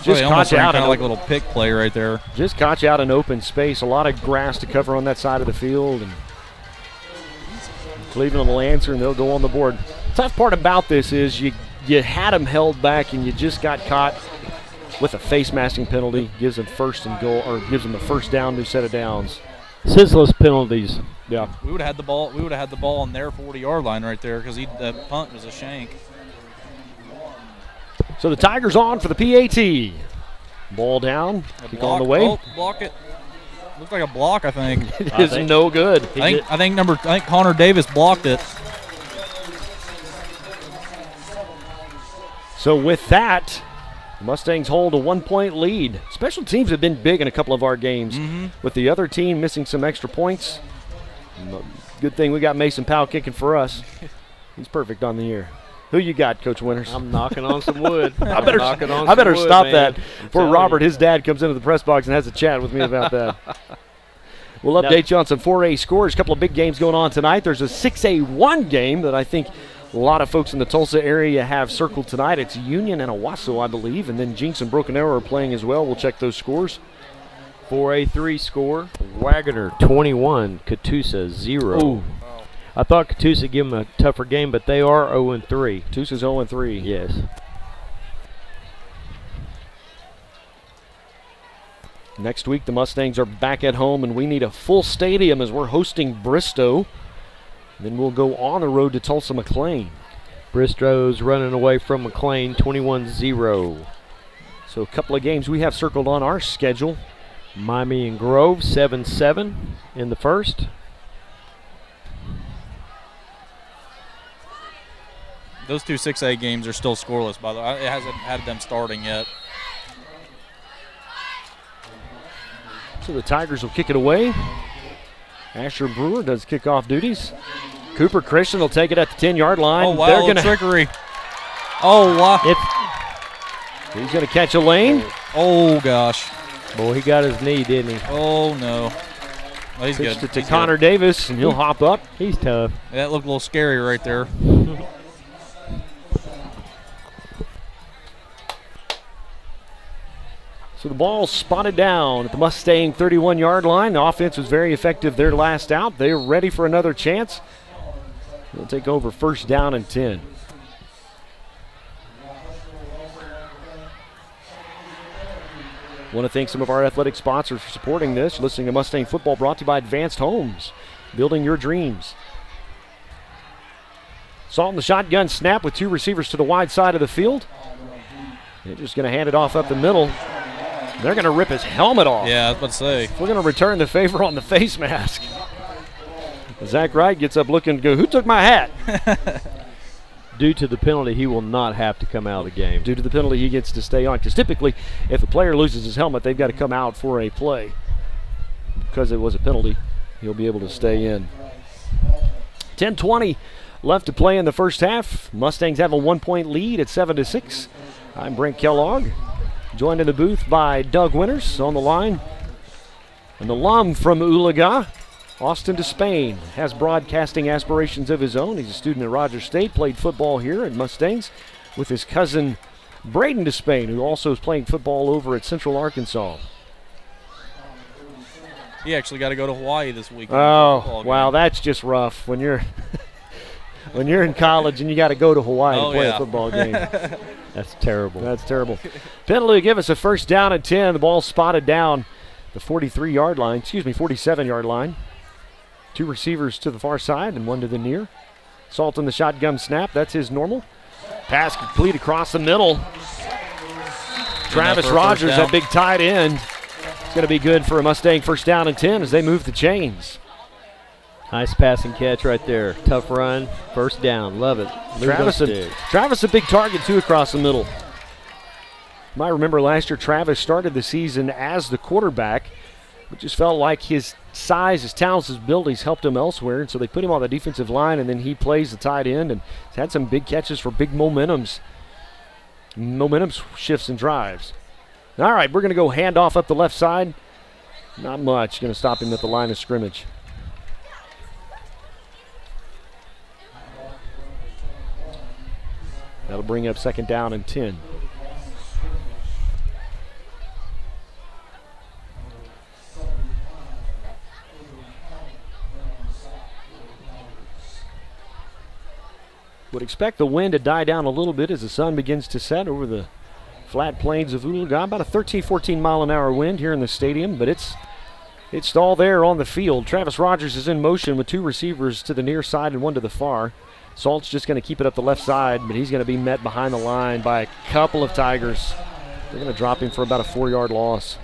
Just caught you out kind of like a little pick play right there. Just caught you out in open space. A lot of grass to cover on that side of the field, and Cleveland will answer, and they'll go on the board. The tough part about this is you had them held back, and you just got caught with a face masking penalty. Gives them first and goal, or gives them the first down, new set of downs. Senseless penalties. Yeah. We would have had the ball. We would have had the ball on their 40-yard line right there because that punt was a shank. So the Tigers on for the PAT. Ball down. Kick on the way. Oh, block it. Looks like a block, I think. It is no good. I think Conor Davis blocked it. So with that, The Mustangs hold a 1-point lead. Special teams have been big in a couple of our games. With the other team missing some extra points. Good thing we got Mason Powell kicking for us. He's perfect on the year. Who you got, Coach Winters? I'm knocking on some wood. I better stop that before Robert, his dad, comes into the press box and has a chat with me about that. We'll update you on some 4A scores. A couple of big games going on tonight. There's a 6A1 game that I think a lot of folks in the Tulsa area have circled tonight. It's Union and Owasso, I believe. And then Jinx and Broken Arrow are playing as well. We'll check those scores. 4A3 score, Waggoner 21, Catoosa 0. Ooh. I thought Catoosa would give them a tougher game, but they are 0-3. Catoosa's 0-3. Yes. Next week, the Mustangs are back at home, and we need a full stadium as we're hosting Bristow. Then we'll go on the road to Tulsa McLean. Bristow's running away from McLean 21-0. So a couple of games we have circled on our schedule. Miami and Grove 7-7 in the first. Those two 6A games are still scoreless, by the way. It hasn't had them starting yet. So the Tigers will kick it away. Asher Brewer does kickoff duties. Cooper Christian will take it at the 10-yard line. Oh, wow, trickery. Oh, wow. He's going to catch a lane. Oh, gosh. Boy, he got his knee, didn't he? Oh, no. Oh, he's Pitched good. it to Conor Davis, and he'll hop up. He's tough. Yeah, that looked a little scary right there. So the ball spotted down at the Mustang 31-yard line. The offense was very effective their last out. They're ready for another chance. They'll take over first down and 10. Want to thank some of our athletic sponsors for supporting this. You're listening to Mustang Football, brought to you by Advanced Homes, building your dreams. Salt in the shotgun snap with two receivers to the wide side of the field. They're just going to hand it off up the middle. They're going to rip his helmet off. Yeah, I was about to say. We're going to return the favor on the face mask. Zach Wright gets up looking to go, who took my hat? Due to the penalty, he will not have to come out of the game. Due to the penalty, he gets to stay on. Because typically, if a player loses his helmet, they've got to come out for a play. Because it was a penalty, he'll be able to stay in. 10:20 left to play in the first half. Mustangs have a 1-point lead at 7-6. I'm Brent Kellogg, joined in the booth by Doug Winters on the line. An alum from Oologah, Austin Despain, has broadcasting aspirations of his own. He's a student at Rodgers State, played football here at Mustangs with his cousin Braden Despain, who also is playing football over at Central Arkansas. He actually got to go to Hawaii this weekend. Oh, wow, that's just rough when you're when you're in college and you got to go to Hawaii to play a football game. That's terrible. That's terrible. Penalty to give us a first down and 10. The ball spotted down the 47-yard line. Two receivers to the far side and one to the near. Salt in the shotgun snap. That's his normal. Pass complete across the middle. Travis Rodgers, that big tight end. It's going to be good for a Mustang first down and 10 as they move the chains. Nice passing catch right there. Tough run. First down. Love it. Travis a big target, too, across the middle. You might remember last year Travis started the season as the quarterback, but just felt like his size, his talents, his abilities helped him elsewhere, and so they put him on the defensive line, and then he plays the tight end, and he's had some big catches for big momentum shifts and drives. All right, we're going to go handoff up the left side. Not much. Going to stop him at the line of scrimmage. That'll bring up second down and 10. Would expect the wind to die down a little bit as the sun begins to set over the flat plains of Oologah. About a 13-14 mile an hour wind here in the stadium, but it's all there on the field. Travis Rodgers is in motion with two receivers to the near side and one to the far. Salt's just going to keep it up the left side, but he's going to be met behind the line by a couple of Tigers. They're going to drop him for about a 4-yard loss.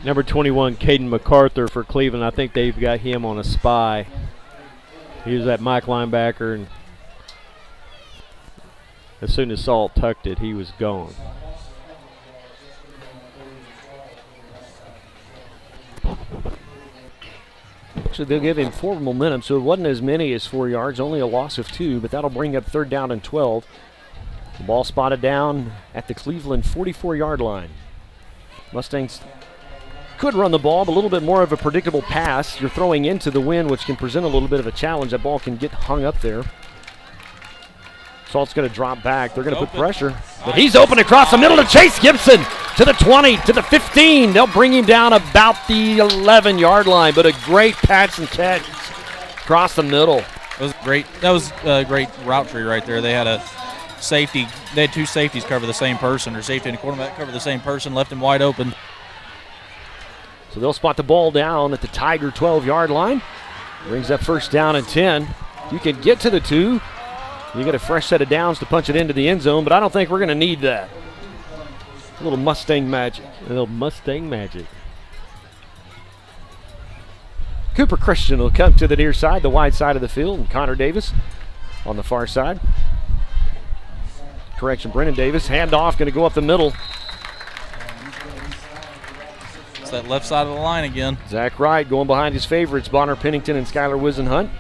Number 21, Kaden Macarthur for Cleveland. I think they've got him on a spy. He was that Mike linebacker, and as soon as Salt tucked it, he was gone. Actually, they'll give him forward momentum, so it wasn't as many as 4 yards, only a loss of 2, but that'll bring up 3rd down and 12. The ball spotted down at the Cleveland 44-yard line. Mustangs could run the ball, but a little bit more of a predictable pass. You're throwing into the wind, which can present a little bit of a challenge. That ball can get hung up there. Salt's going to drop back. They're going to put pressure. But he's open across the middle to Chase Gibson to the 20, to the 15. They'll bring him down about the 11-yard line, but a great patch and catch across the middle. That was a great route tree right there. They had a safety. They had 2 safeties cover the same person, or safety and a quarterback cover the same person, left him wide open. So they'll spot the ball down at the Tiger 12-yard line. Brings up 1st down and 10. You can get to the 2. You get a fresh set of downs to punch it into the end zone, but I don't think we're going to need that. A little Mustang magic. Cooper Christian will come to the near side, the wide side of the field, and Conor Davis on the far side. Correction, Brennan Davis. Handoff, going to go up the middle. It's that left side of the line again. Zach Wright going behind his favorites, Bonner Pennington and Skylar Wisenhunt.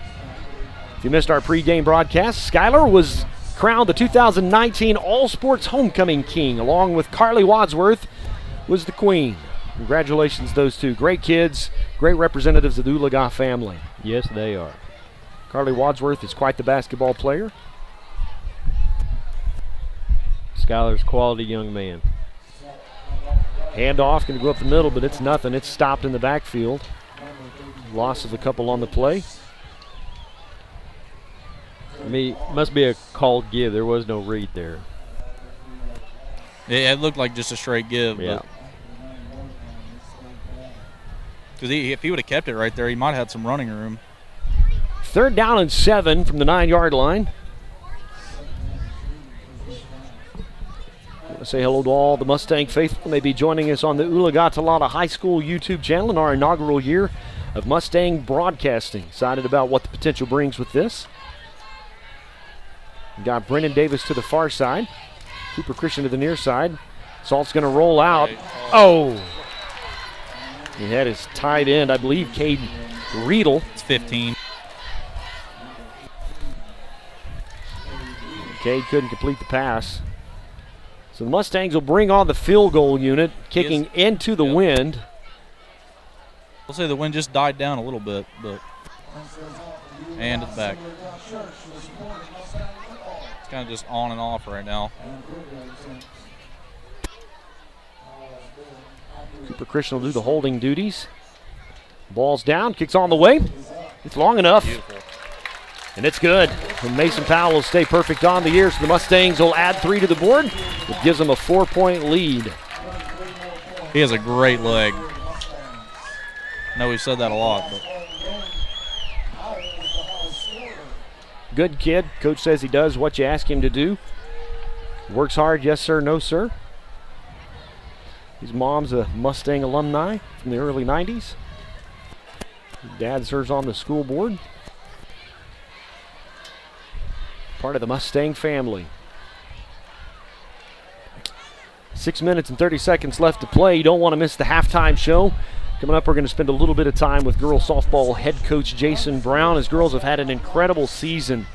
If you missed our pregame broadcast, Skylar was crowned the 2019 All Sports Homecoming King, along with Carly Wadsworth was the queen. Congratulations, those two. Great kids, great representatives of the Oologah family. Yes, they are. Carly Wadsworth is quite the basketball player. Skylar's quality young man. Handoff, going to go up the middle, but it's nothing. It's stopped in the backfield. Loss of a couple on the play. I mean, must be a called give. There was no read there. Yeah, it looked like just a straight give. Yeah. Because if he would have kept it right there, he might have had some running room. 3rd down and 7 from the 9-yard line. I want to say hello to all the Mustang faithful. May be joining us on the Oologah-Talala High School YouTube channel in our inaugural year of Mustang broadcasting. Excited about what the potential brings with this. We got Brennan Davis to the far side. Cooper Christian to the near side. Salt's going to roll out. Oh! He had his tight end, I believe, Caden Riedel. It's 15. Cade couldn't complete the pass. So the Mustangs will bring on the field goal unit, kicking into the wind. We'll say the wind just died down a little bit, but and it's back. It's kind of just on and off right now. Cooper Christian will do the holding duties. Ball's down, kicks on the way. It's long enough. Beautiful. And it's good. And Mason Powell will stay perfect on the year, so the Mustangs will add 3 to the board. It gives them a 4-point lead. He has a great leg. I know we've said that a lot, but good kid. Coach says he does what you ask him to do. Works hard, yes sir, no sir. His mom's a Mustang alumni from the early 90s. His dad serves on the school board. Part of the Mustang family. 6 minutes and 30 seconds left to play. You don't want to miss the halftime show. Coming up, we're going to spend a little bit of time with girls softball head coach Jason Brown. His girls have had an incredible season,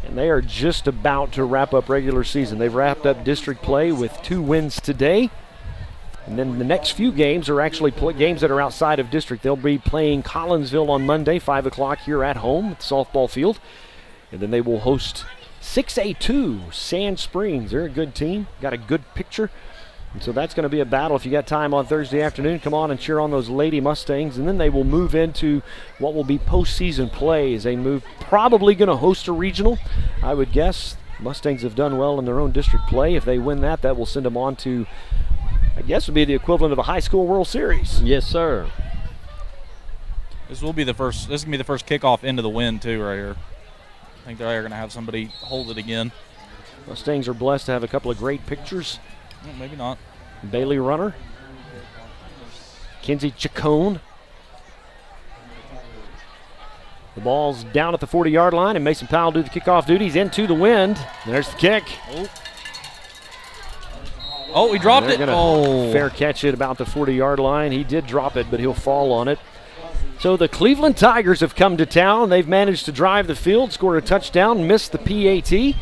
and they are just about to wrap up regular season. They've wrapped up district play with 2 wins today. And then the next few games are actually games that are outside of district. They'll be playing Collinsville on Monday, 5 o'clock here at home at the softball field. And then they will host 6A2 Sand Springs. They're a good team, got a good picture. And so that's going to be a battle. If you got time on Thursday afternoon, come on and cheer on those Lady Mustangs. And then they will move into what will be postseason play as they move. Probably going to host a regional, I would guess. Mustangs have done well in their own district play. If they win that, that will send them on to, I guess, would be the equivalent of a high school World Series. Yes, sir. This will be the first. This is gonna be the first kickoff into the wind too, right here. I think they're gonna have somebody hold it again. Mustangs are blessed to have a couple of great pictures. Well, maybe not. Bailey Runner, Kinsey Chacon. The ball's down at the 40-yard line, and Mason Powell do the kickoff duties into the wind. There's the kick. Oh, he dropped it. Oh. Fair catch at about the 40-yard line. He did drop it, but he'll fall on it. So the Cleveland Tigers have come to town. They've managed to drive the field, score a touchdown, miss the PAT.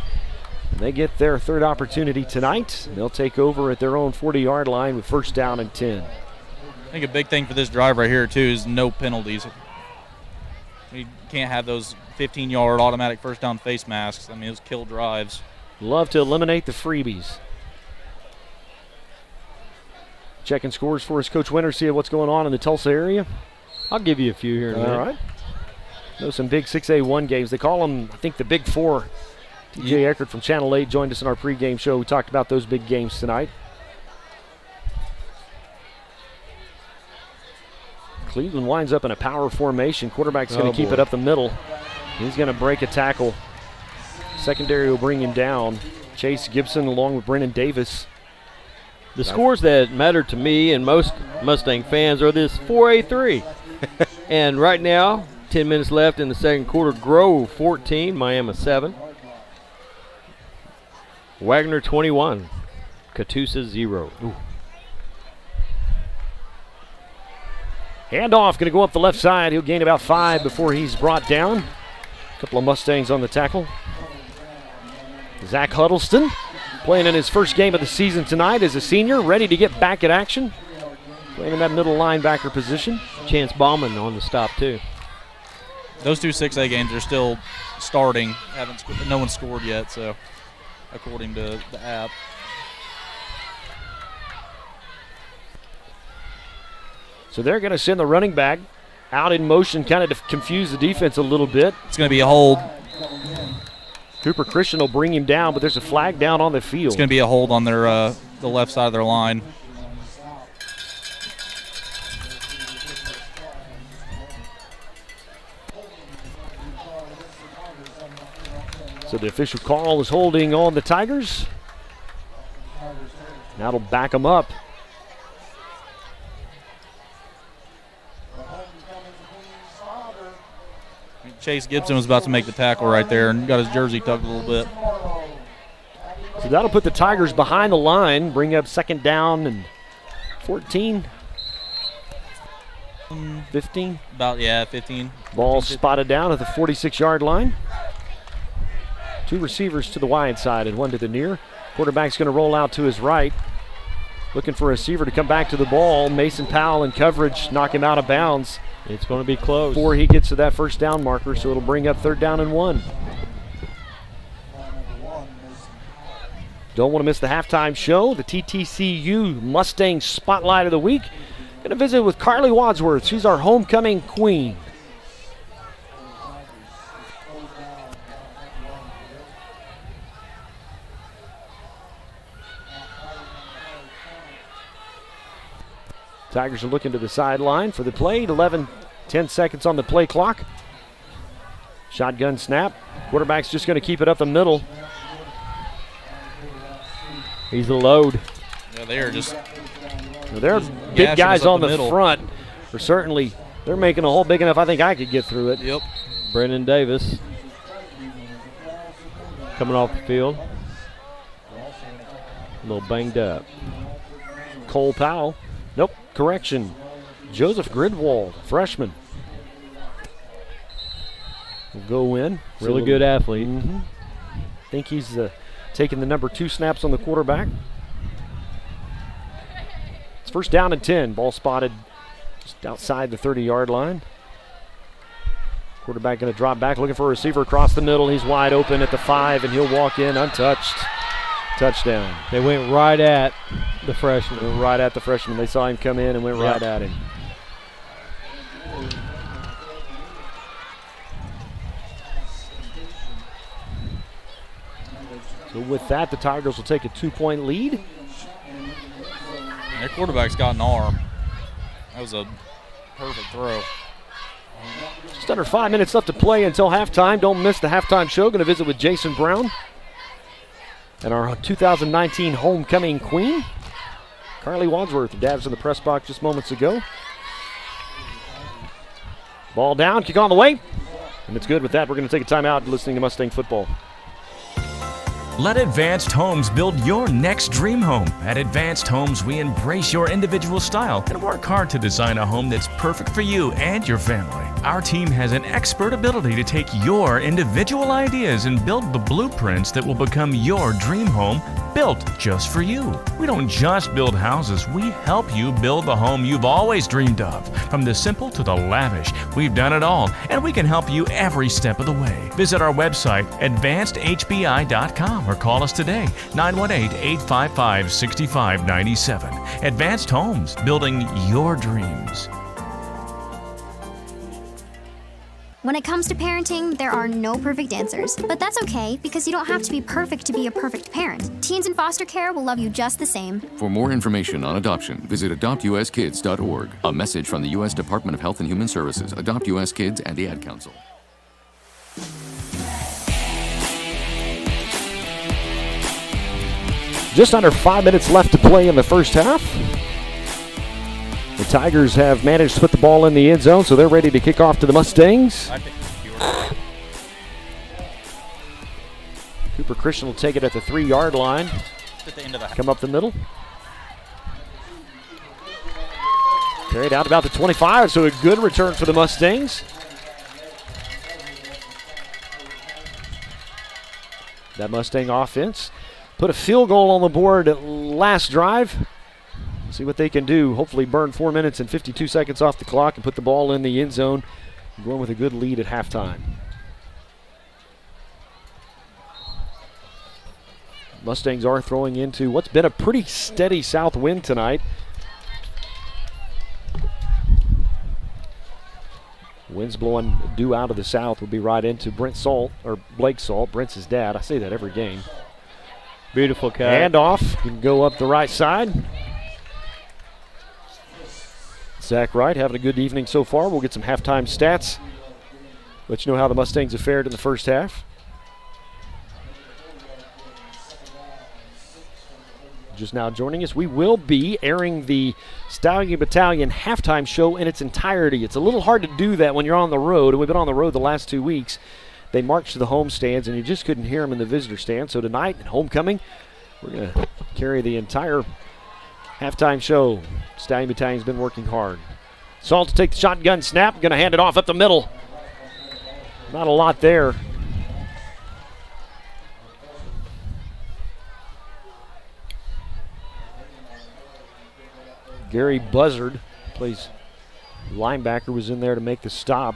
They get their third opportunity tonight. They'll take over at their own 40-yard line with first down and 10. I think a big thing for this drive right here, too, is no penalties. We can't have those 15-yard automatic first down face masks. I mean, those kill drives. Love to eliminate the freebies. Checking scores for us, Coach Winter, see what's going on in the Tulsa area. I'll give you a few here in a minute. All right. Know some big 6A1 games. They call them, I think, the Big Four. TJ Eckert from Channel 8 joined us in our pregame show. We talked about those big games tonight. Cleveland winds up in a power formation. Quarterback's going to keep it up the middle. He's going to break a tackle. Secondary will bring him down. Chase Gibson along with Brennan Davis. The scores that matter to me and most Mustang fans are this 4A3. And right now, 10 minutes left in the second quarter. Grove 14, Miami 7. Wagner 21, Catoosa 0. Ooh. Handoff going to go up the left side. He'll gain about 5 before he's brought down. A couple of Mustangs on the tackle. Zach Huddleston playing in his first game of the season tonight as a senior, ready to get back at action. Playing in that middle linebacker position. Chance Bauman on the stop too. Those two 6A games are still starting. No one's scored yet, so according to the app. So they're going to send the running back out in motion, kind of to confuse the defense a little bit. It's going to be a hold. Cooper Christian will bring him down, but there's a flag down on the field. It's going to be a hold on their the left side of their line. So the official call is holding on the Tigers. Now it'll back them up. Chase Gibson was about to make the tackle right there and got his jersey tugged a little bit. So that'll put the Tigers behind the line, bring up second down and 14. 15? About, 15. Ball spotted down at the 46-yard line. 2 receivers to the wide side and 1 to the near. Quarterback's going to roll out to his right. Looking for a receiver to come back to the ball. Mason Powell in coverage, knock him out of bounds. It's going to be close before he gets to that first down marker, so it'll bring up third down and 1. Don't want to miss the halftime show. The TTCU Mustang Spotlight of the Week. Going to visit with Carly Wadsworth. She's our homecoming queen. Tigers are looking to the sideline for the play. 10 seconds on the play clock. Shotgun snap. Quarterback's just going to keep it up the middle. He's a load. Yeah, they are just. They're big guys on the front. They're making a hole big enough I think I could get through it. Yep. Brennan Davis coming off the field. A little banged up. Cole Powell. Nope. Correction. Joseph Gridwald, freshman. Will go in. Really good athlete. Mm-hmm. Think he's taking the number 2 snaps on the quarterback. It's first down and 10. Ball spotted just outside the 30-yard line. Quarterback going to drop back, looking for a receiver across the middle. He's wide open at the 5, and he'll walk in untouched. Touchdown. They went right at the freshman. Right at the freshman. They saw him come in and went right at him. So with that, the Tigers will take a 2-point lead. Their quarterback's got an arm. That was a perfect throw. Just under 5 minutes left to play until halftime. Don't miss the halftime show. Going to visit with Jason Brown and our 2019 homecoming queen, Carly Wadsworth. Dabs in the press box just moments ago. Ball down, kick on the way. And it's good with that. We're going to take a timeout listening to Mustang football. Let Advanced Homes build your next dream home. At Advanced Homes, we embrace your individual style and work hard to design a home that's perfect for you and your family. Our team has an expert ability to take your individual ideas and build the blueprints that will become your dream home, built just for you. We don't just build houses, we help you build the home you've always dreamed of. From the simple to the lavish, we've done it all, and we can help you every step of the way. Visit our website, advancedhbi.com, or call us today, 918-855-6597. Advanced Homes, building your dreams. When it comes to parenting, there are no perfect answers. But that's okay, because you don't have to be perfect to be a perfect parent. Teens in foster care will love you just the same. For more information on adoption, visit adoptuskids.org. A message from the U.S. Department of Health and Human Services, Adopt U.S. Kids, and the Ad Council. Just under 5 minutes left to play in the first half. The Tigers have managed to put the ball in the end zone, so they're ready to kick off to the Mustangs. Cooper Christian will take it at the 3-yard line. Come up the middle. Carried out about the 25, so a good return for the Mustangs. That Mustang offense put a field goal on the board last drive. See what they can do. Hopefully burn 4 minutes and 52 seconds off the clock and put the ball in the end zone. Going with a good lead at halftime. Mustangs are throwing into what's been a pretty steady south wind tonight. Winds blowing due out of the south will be right into Blake Salt, Brent's his dad. I say that every game. Beautiful cut. Hand off. Can go up the right side. Zach Wright having a good evening so far. We'll get some halftime stats. Let you know how the Mustangs have fared in the first half. Just now joining us, we will be airing the Stallion Battalion halftime show in its entirety. It's a little hard to do that when you're on the road, and we've been on the road the last 2 weeks. They marched to the home stands, and you just couldn't hear them in the visitor stand. So tonight, at homecoming, we're going to carry the entire halftime show. Stallion Battalion's been working hard. Salt to take the shotgun snap. Going to hand it off up the middle. Not a lot there. Gary Buzzard, plays linebacker, was in there to make the stop.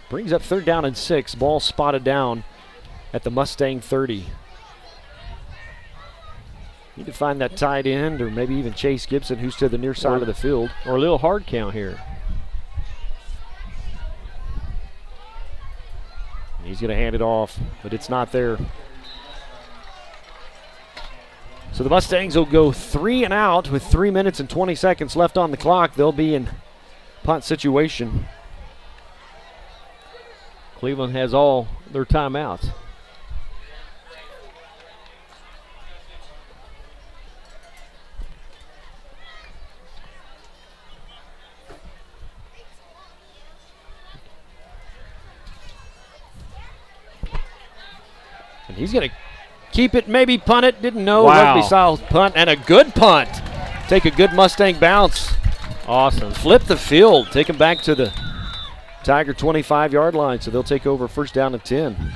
Brings up 3rd down and 6. Ball spotted down at the Mustang 30. Need to find that tight end or maybe even Chase Gibson, who's to the near side of the field. Or a little hard count here. He's going to hand it off, but it's not there. So the Mustangs will go 3 and out with 3 minutes and 20 seconds left on the clock. They'll be in punt situation. Cleveland has all their timeouts. And he's going to keep it, maybe punt it. Didn't know. Wow. Rugby style punt and a good punt. Take a good Mustang bounce. Awesome. Flip the field. Take him back to the Tiger 25-yard line, so they'll take over 1st down and 10.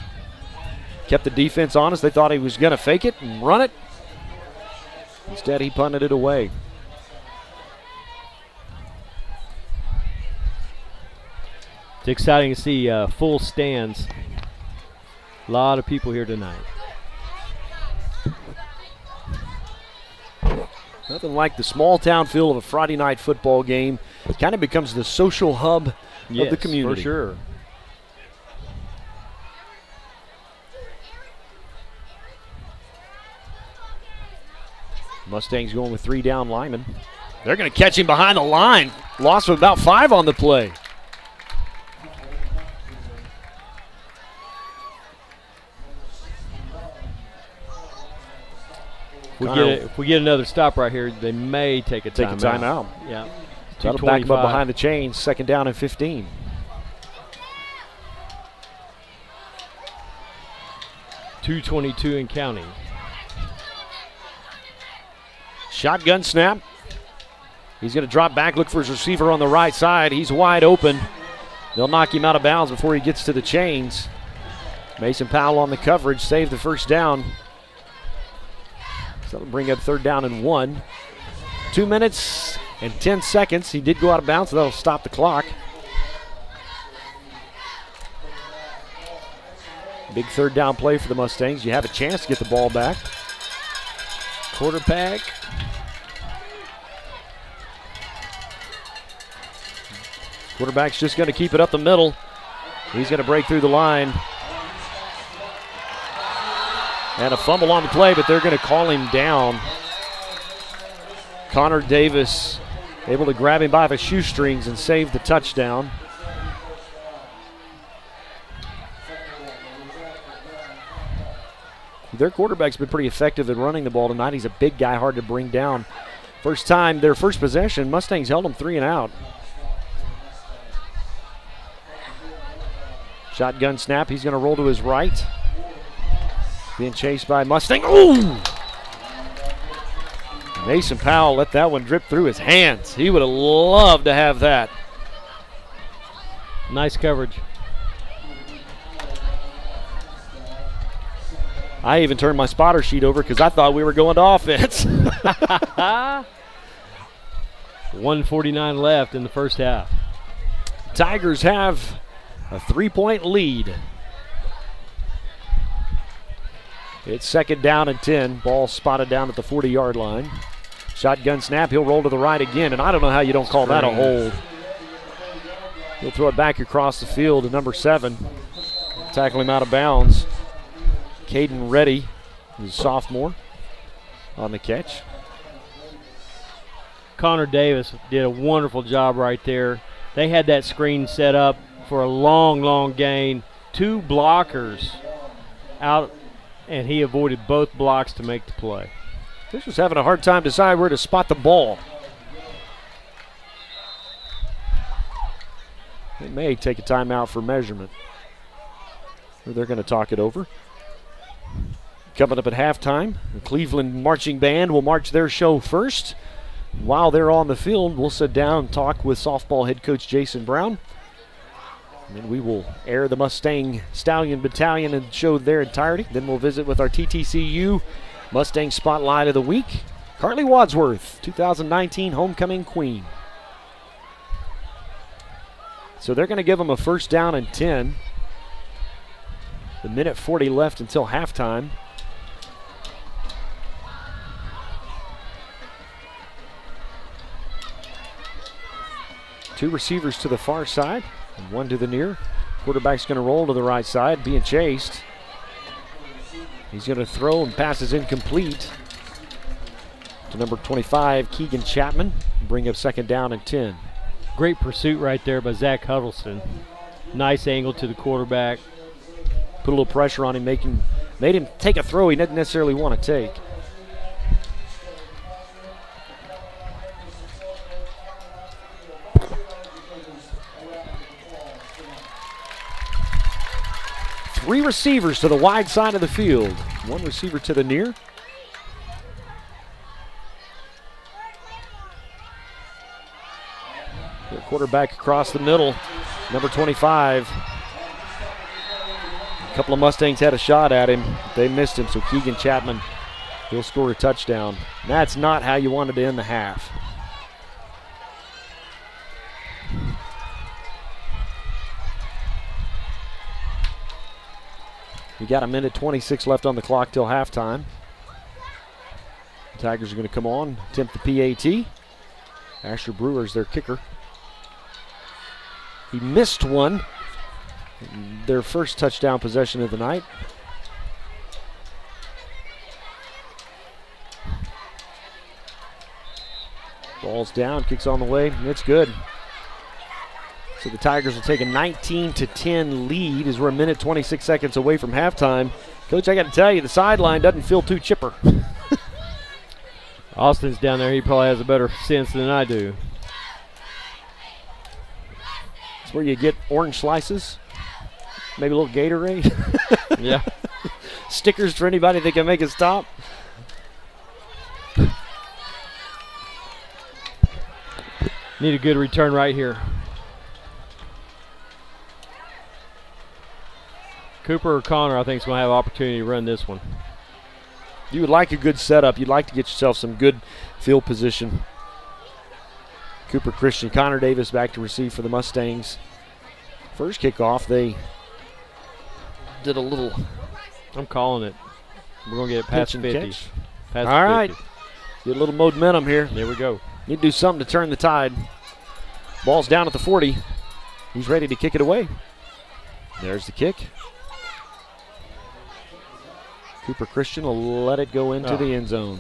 Kept the defense honest. They thought he was going to fake it and run it. Instead, he punted it away. It's exciting to see full stands. A lot of people here tonight. Nothing like the small town feel of a Friday night football game. It kind of becomes the social hub of the community. For sure. Mustangs going with 3 down linemen. They're going to catch him behind the line. Loss of about 5 on the play. If we get another stop right here, they may take a timeout. Yeah. That'll back them up behind the chains. 2nd down and 15. .222 and counting. Shotgun snap. He's going to drop back, look for his receiver on the right side. He's wide open. They'll knock him out of bounds before he gets to the chains. Mason Powell on the coverage, saved the first down. So that'll bring up 3rd down and 1. 2 minutes and 10 seconds. He did go out of bounds, so that'll stop the clock. Big 3rd down play for the Mustangs. You have a chance to get the ball back. Quarterback. Quarterback's just going to keep it up the middle. He's going to break through the line. And a fumble on the play, but they're going to call him down. Conor Davis able to grab him by the shoestrings and save the touchdown. Their quarterback's been pretty effective at running the ball tonight. He's a big guy, hard to bring down. First time, their first possession, Mustangs held them 3 and out. Shotgun snap, he's going to roll to his right. Being chased by Mustang. Ooh! Mason Powell let that one drip through his hands. He would have loved to have that. Nice coverage. I even turned my spotter sheet over because I thought we were going to offense. 1:49 left in the first half. Tigers have a 3-point lead. It's 2nd down and 10. Ball spotted down at the 40-yard line. Shotgun snap. He'll roll to the right again, and I don't know how you don't call that a hold. He'll throw it back across the field to number 7. Tackle him out of bounds. Caden Reddy, who's a sophomore, on the catch. Conor Davis did a wonderful job right there. They had that screen set up for a long gain. 2 blockers out, and he avoided both blocks to make the play. Fisher's having a hard time deciding where to spot the ball. They may take a timeout for measurement. Or they're going to talk it over. Coming up at halftime, the Cleveland Marching Band will march their show first. While they're on the field, we'll sit down and talk with softball head coach Jason Brown. And then we will air the Mustang Stallion Battalion and show their entirety. Then we'll visit with our TTCU Mustang Spotlight of the Week, Carly Wadsworth, 2019 Homecoming Queen. So they're going to give them a 1st down and 10. The 1:40 left until halftime. Two receivers to the far side and 1 to the near. Quarterback's going to roll to the right side, being chased. He's going to throw and passes incomplete to number 25, Keegan Chapman. Bring up 2nd down and 10. Great pursuit right there by Zach Huddleston. Nice angle to the quarterback. Put a little pressure on him, made him take a throw he didn't necessarily want to take. Three receivers to the wide side of the field. 1 receiver to the near. The quarterback across the middle, number 25. A couple of Mustangs had a shot at him. They missed him, so Keegan Chapman, he'll score a touchdown. That's not how you wanted to end the half. We got 1:26 left on the clock till halftime. The Tigers are going to come on, attempt the PAT. Asher Brewer's their kicker. He missed one. Their first touchdown possession of the night. Ball's down, kicks on the way, and it's good. So the Tigers will take a 19-10 lead as we're 1:26 away from halftime. Coach, I got to tell you, the sideline doesn't feel too chipper. Austin's down there. He probably has a better sense than I do. It's where you get orange slices, maybe a little Gatorade. Yeah. Stickers for anybody that can make a stop. Need a good return right here. Cooper or Connor, I think, is going to have an opportunity to run this one. You would like a good setup. You'd like to get yourself some good field position. Cooper Christian, Conor Davis back to receive for the Mustangs. First kickoff, they did a little. I'm calling it. We're going to get it past 50. Catch. Past All 50. right. Get a little momentum here. There we go. Need to do something to turn the tide. Ball's down at the 40. He's ready to kick it away. There's the kick. Cooper Christian will let it go into the end zone.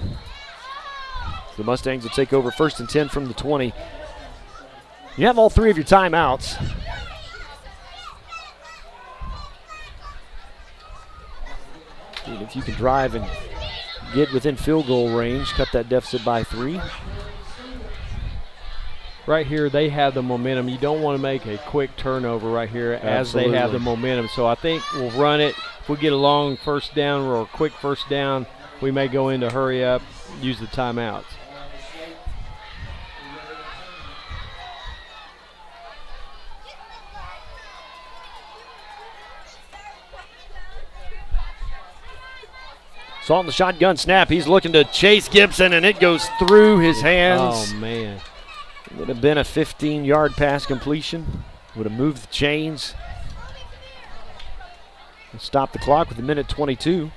The Mustangs will take over 1st and 10 from the 20. You have all 3 of your timeouts. And if you can drive and get within field goal range, cut that deficit by 3. Right here, they have the momentum. You don't want to make a quick turnover right here as they have the momentum. So I think we'll run it. If we get a long first down or a quick first down, we may go into hurry up, use the timeouts. So on the shotgun snap, he's looking to chase Gibson, and it goes through his hands. Oh, man. Would have been a 15-yard pass completion. Would have moved the chains. Stop the clock with a minute 22.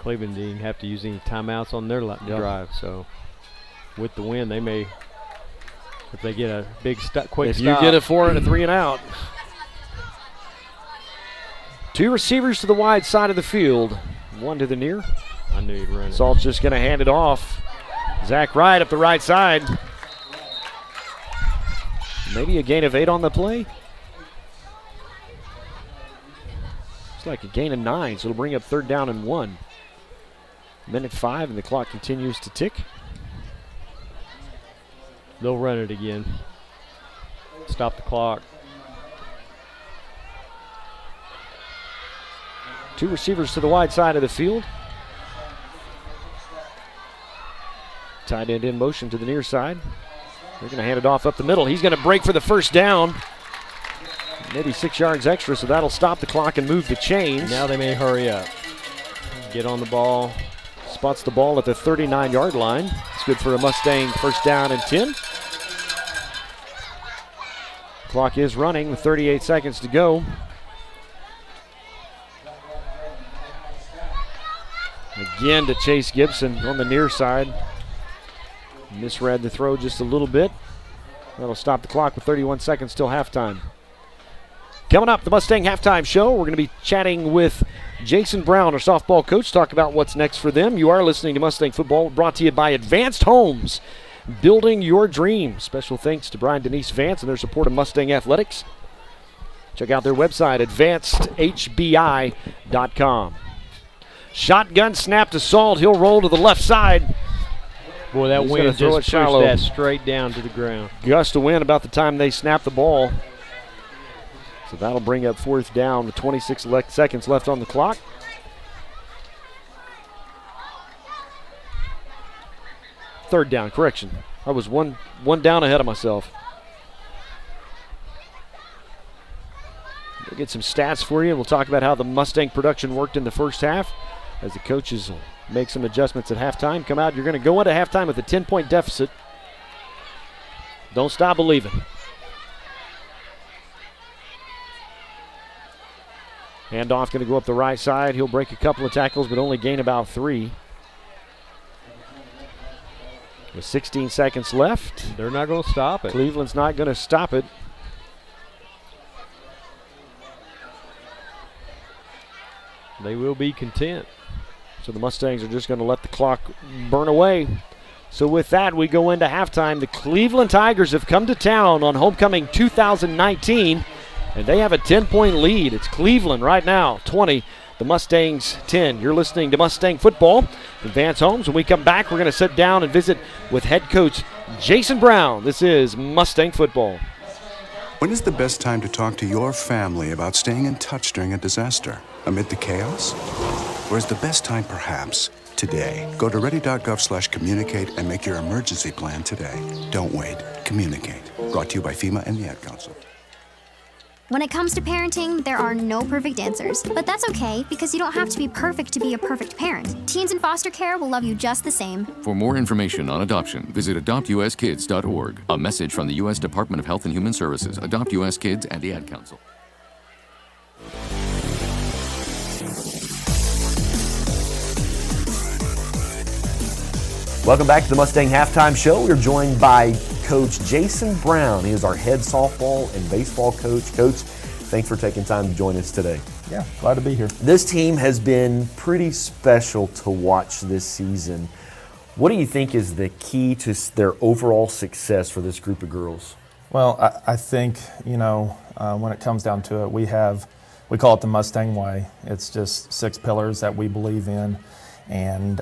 Cleveland didn't have to use any timeouts on their drive, so with the win, they may, if they get a big quick if stop. you get a 4 and a 3 and out. 2 receivers to the wide side of the field, 1 to the near. I knew he'd run it. Salt's just going to hand it off. Zach Wright up the right side. Maybe a gain of 8 on the play. It's like a gain of 9, so it'll bring up 3rd down and 1. Minute 5, and the clock continues to tick. They'll run it again. Stop the clock. 2 receivers to the wide side of the field. Tight end in motion to the near side. They're going to hand it off up the middle. He's going to break for the first down. Maybe 6 yards extra, so that'll stop the clock and move the chains. Now they may hurry up. Get on the ball. Spots the ball at the 39-yard line. It's good for a Mustang first down and 10. Clock is running with 38 seconds to go. Again to Chase Gibson on the near side. Misread the throw just a little bit. That'll stop the clock with 31 seconds till halftime. Coming up, the Mustang Halftime Show. We're going to be chatting with Jason Brown, our softball coach, talk about what's next for them. You are listening to Mustang Football, brought to you by Advanced Homes, building your dream. Special thanks to Brian Denise Vance and their support of Mustang Athletics. Check out their website, advancedhbi.com. Shotgun snap to Salt. He'll roll to the left side. Boy, that wind just pushed that straight down to the ground. Gust of wind about the time they snap the ball. So that'll bring up 4th down with 26 seconds left on the clock. Third down, correction. I was one down ahead of myself. We'll get some stats for you. We'll talk about how the Mustang production worked in the first half as the coaches will make some adjustments at halftime. Come out, you're going to go into halftime with a 10-point deficit. Don't stop believing. Handoff going to go up the right side. He'll break a couple of tackles, but only gain about 3. With 16 seconds left. They're not going to stop it. Cleveland's not going to stop it. They will be content. So the Mustangs are just going to let the clock burn away. So with that, we go into halftime. The Cleveland Tigers have come to town on homecoming 2019, and they have a 10-point lead. It's Cleveland right now, 20. The Mustangs 10. You're listening to Mustang Football. Advance Homes. When we come back, we're going to sit down and visit with head coach Jason Brown. This is Mustang Football. When is the best time to talk to your family about staying in touch during a disaster? Amid the chaos? Or is the best time perhaps today? Go to ready.gov/communicate and make your emergency plan today. Don't wait. Communicate. Brought to you by FEMA and the Ad Council. When it comes to parenting, there are no perfect answers. But that's okay, because you don't have to be perfect to be a perfect parent. Teens in foster care will love you just the same. For more information on adoption, visit adoptuskids.org. A message from the U.S. Department of Health and Human Services, Adopt U.S. Kids, and the Ad Council. Welcome back to the Mustang Halftime Show. We're joined by Coach Jason Brown. He is our head softball and baseball coach. Coach, thanks for taking time to join us today. Yeah, glad to be here. This team has been pretty special to watch this season. What do you think is the key to their overall success for this group of girls? Well, I think, when it comes down to it, we call it the Mustang way. It's just 6 pillars that we believe in, and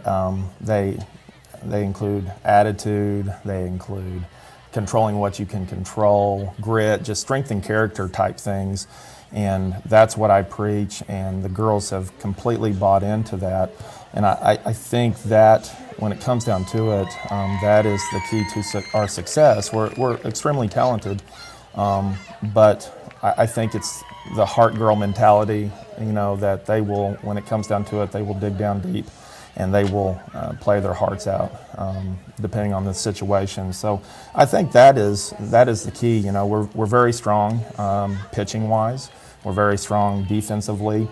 they include attitude, they include controlling what you can control, grit, just strength and character type things. And that's what I preach, and the girls have completely bought into that. And I think that when it comes down to it, that is the key to our success. We're extremely talented, but I think it's the heart girl mentality, that they will, when it comes down to it, they will dig down deep and they will play their hearts out, depending on the situation. So I think that is the key. We're very strong pitching-wise. We're very strong defensively,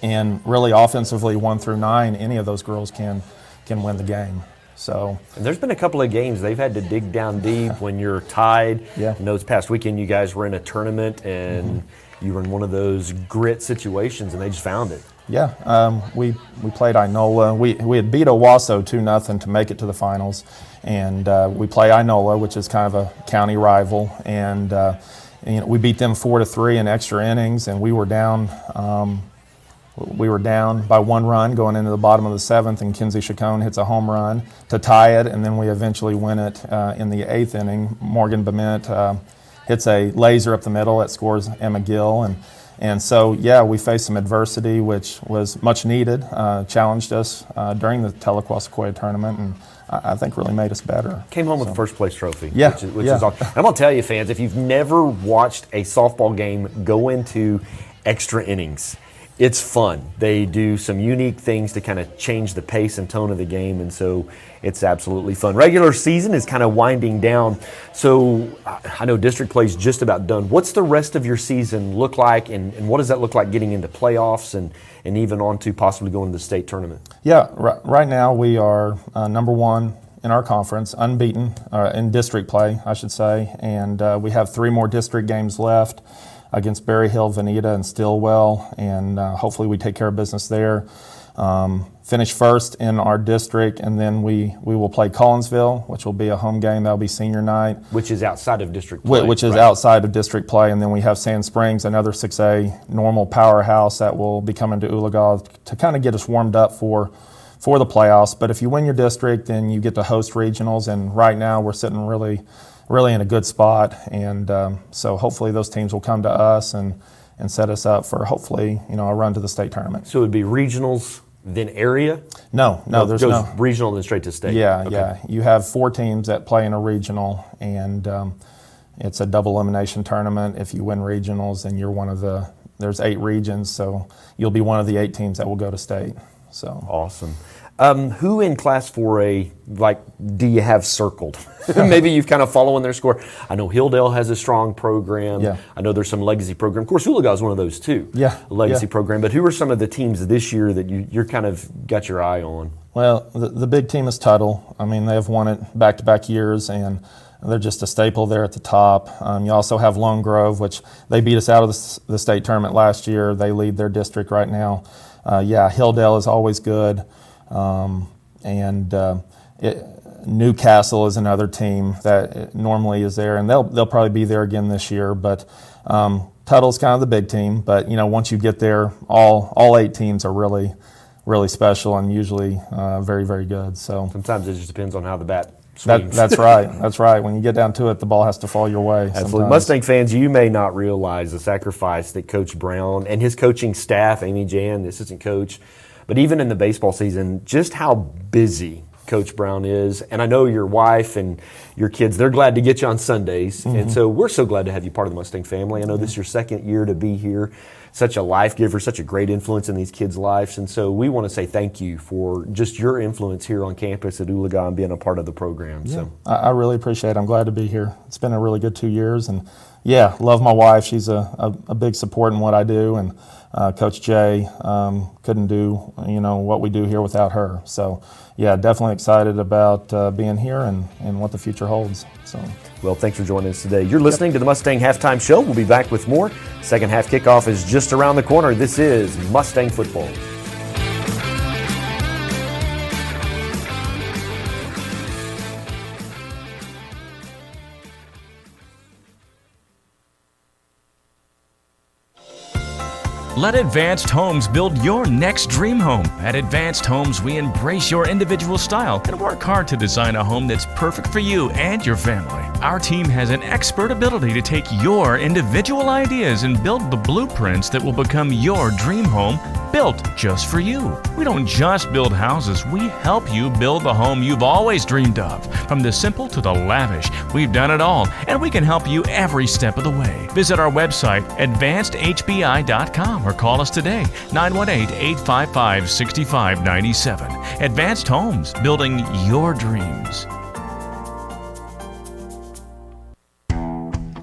and really offensively 1 through 9. Any of those girls can win the game. So and there's been a couple of games they've had to dig down deep when you're tied. Yeah. I know this past weekend you guys were in a tournament and you were in one of those grit situations and they just found it. Yeah, we played Inola. We had beat Owasso 2-0 to make it to the finals, and we play Inola, which is kind of a county rival, and we beat them 4-3 in extra innings, and we were down. We were down by 1 run going into the bottom of the 7th, and Kinsey Chacon hits a home run to tie it, and then we eventually win it in the 8th inning. Morgan Bement hits a laser up the middle that scores Emma Gill, and so, yeah, we faced some adversity, which was much needed, challenged us during the Tahlequah Sequoia tournament, and I think really made us better. Came home with the first place trophy, yeah, which is awesome. I'm going to tell you, fans, if you've never watched a softball game go into extra innings, it's fun. They do some unique things to kind of change the pace and tone of the game, and so it's absolutely fun. Regular season is kind of winding down, so I know district play is just about done. What's the rest of your season look like, and what does that look like getting into playoffs and even on to possibly going to the state tournament? Yeah, right now we are number 1 in our conference, unbeaten in district play, I should say, and we have 3 more district games left against Berry Hill, Veneta, and Stillwell, and hopefully we take care of business there. Finish first in our district, and then we will play Collinsville, which will be a home game. That'll be senior night. Which is outside of district play. Which is outside of district play, and then we have Sand Springs, another 6A normal powerhouse that will be coming to Oologah to kind of get us warmed up for the playoffs. But if you win your district, then you get to host regionals, and right now we're sitting really in a good spot, and so hopefully those teams will come to us and set us up for hopefully a run to the state tournament. So it would be regionals, then area? No, there's goes no regional then straight to state. Yeah, okay. Yeah. You have 4 teams that play in a regional, and it's a double elimination tournament. If you win regionals, then you're one of the. There's 8 regions, so you'll be one of the 8 teams that will go to state. So awesome. Who in Class 4A, do you have circled? Maybe you've kind of following their score. I know Hilldale has a strong program. Yeah. I know there's some legacy program. Of course, Oologah is one of those too. Yeah. Legacy program. But who are some of the teams this year that you're kind of got your eye on? Well, the big team is Tuttle. I mean, they have won it back-to-back years, and they're just a staple there at the top. You also have Lone Grove, which they beat us out of the state tournament last year. They lead their district right now. Hilldale is always good. Newcastle is another team that normally is there, and they'll probably be there again this year. But Tuttle's kind of the big team. But once you get there, all 8 teams are really, really special and usually very, very good. So sometimes it just depends on how the bat swings. That's right. That's right. When you get down to it, the ball has to fall your way. Absolutely. Sometimes. Mustang fans, you may not realize the sacrifice that Coach Brown and his coaching staff, Amy Jan, the assistant coach, but even in the baseball season, just how busy Coach Brown is. And I know your wife and your kids, they're glad to get you on Sundays. Mm-hmm. And so we're so glad to have you part of the Mustang family. I know this is your second year to be here. Such a life giver, such a great influence in these kids' lives. And so we want to say thank you for just your influence here on campus at Oologah and being a part of So I really appreciate it. I'm glad to be here. It's been a really good 2 years. And love my wife. She's a big support in what I do. And Coach Jay couldn't do, what we do here without her. So, definitely excited about being here and what the future holds. So, well, thanks for joining us today. You're listening to the Mustang Halftime Show. We'll be back with more. Second half kickoff is just around the corner. This is Mustang football. Let Advanced Homes build your next dream home. At Advanced Homes, we embrace your individual style and work hard to design a home that's perfect for you and your family. Our team has an expert ability to take your individual ideas and build the blueprints that will become your dream home, built just for you. We don't just build houses, we help you build the home you've always dreamed of. From the simple to the lavish, we've done it all, and we can help you every step of the way. Visit our website, advancedhbi.com, or call us today, 918-855-6597. Advanced Homes, building your dreams.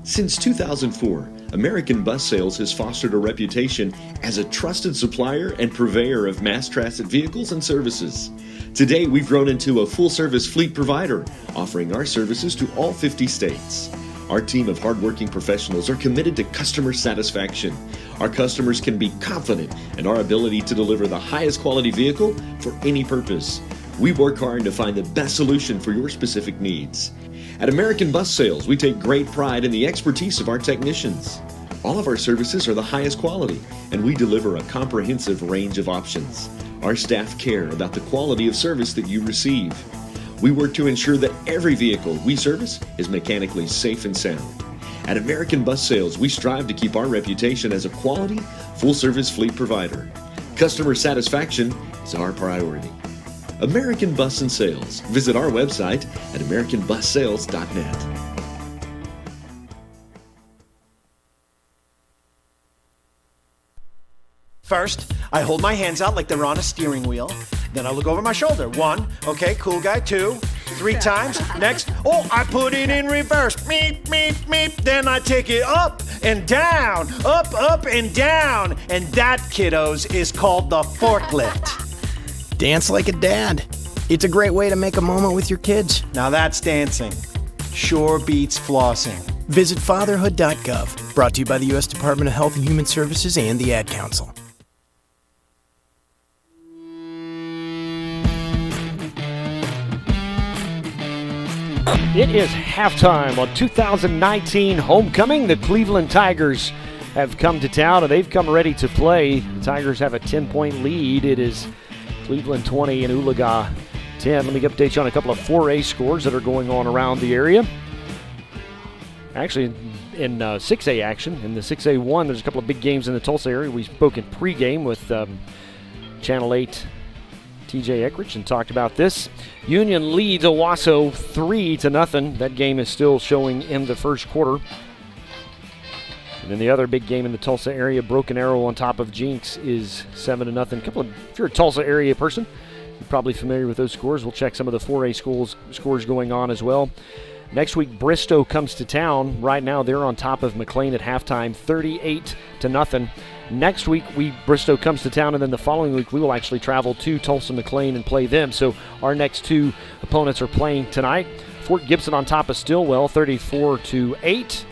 Since 2004, American Bus Sales has fostered a reputation as a trusted supplier and purveyor of mass transit vehicles and services. Today, we've grown into a full-service fleet provider, offering our services to all 50 states. Our team of hardworking professionals are committed to customer satisfaction. Our customers can be confident in our ability to deliver the highest quality vehicle for any purpose. We work hard to find the best solution for your specific needs. At American Bus Sales, we take great pride in the expertise of our technicians. All of our services are the highest quality, and we deliver a comprehensive range of options. Our staff care about the quality of service that you receive. We work to ensure that every vehicle we service is mechanically safe and sound. At American Bus Sales, we strive to keep our reputation as a quality, full-service fleet provider. Customer satisfaction is our priority. American Bus and Sales. Visit our website at americanbussales.net. First, I hold my hands out like they're on a steering wheel. Then I look over my shoulder. 1, okay, cool guy. 2, 3 times. Next, I put it in reverse. Meep, meep, meep. Then I take it up and down, up and down. And that, kiddos, is called the forklift. Dance like a dad. It's a great way to make a moment with your kids. Now that's dancing. Sure beats flossing. Visit fatherhood.gov. Brought to you by the U.S. Department of Health and Human Services and the Ad Council. It is halftime on 2019 homecoming. The Cleveland Tigers have come to town, and they've come ready to play. The Tigers have a 10-point lead. It is Cleveland 20 and Oologah 10. Let me update you on a couple of 4A scores that are going on around the area. Actually, in 6A action, in the 6A1, there's a couple of big games in the Tulsa area. We spoke in pregame with Channel 8 TJ Eckridge and talked about this. Union leads Owasso 3-0. That game is still showing in the first quarter. And then the other big game in the Tulsa area, Broken Arrow on top of Jinx, is 7-0. If you're a Tulsa area person, you're probably familiar with those scores. We'll check some of the 4A scores going on as well. Next week, Bristow comes to town. Right now, they're on top of McLean at halftime, 38-0. Next week, Bristow comes to town, and then the following week, we will actually travel to Tulsa McLean and play them. So our next two opponents are playing tonight. Fort Gibson on top of Stillwell, 34-8.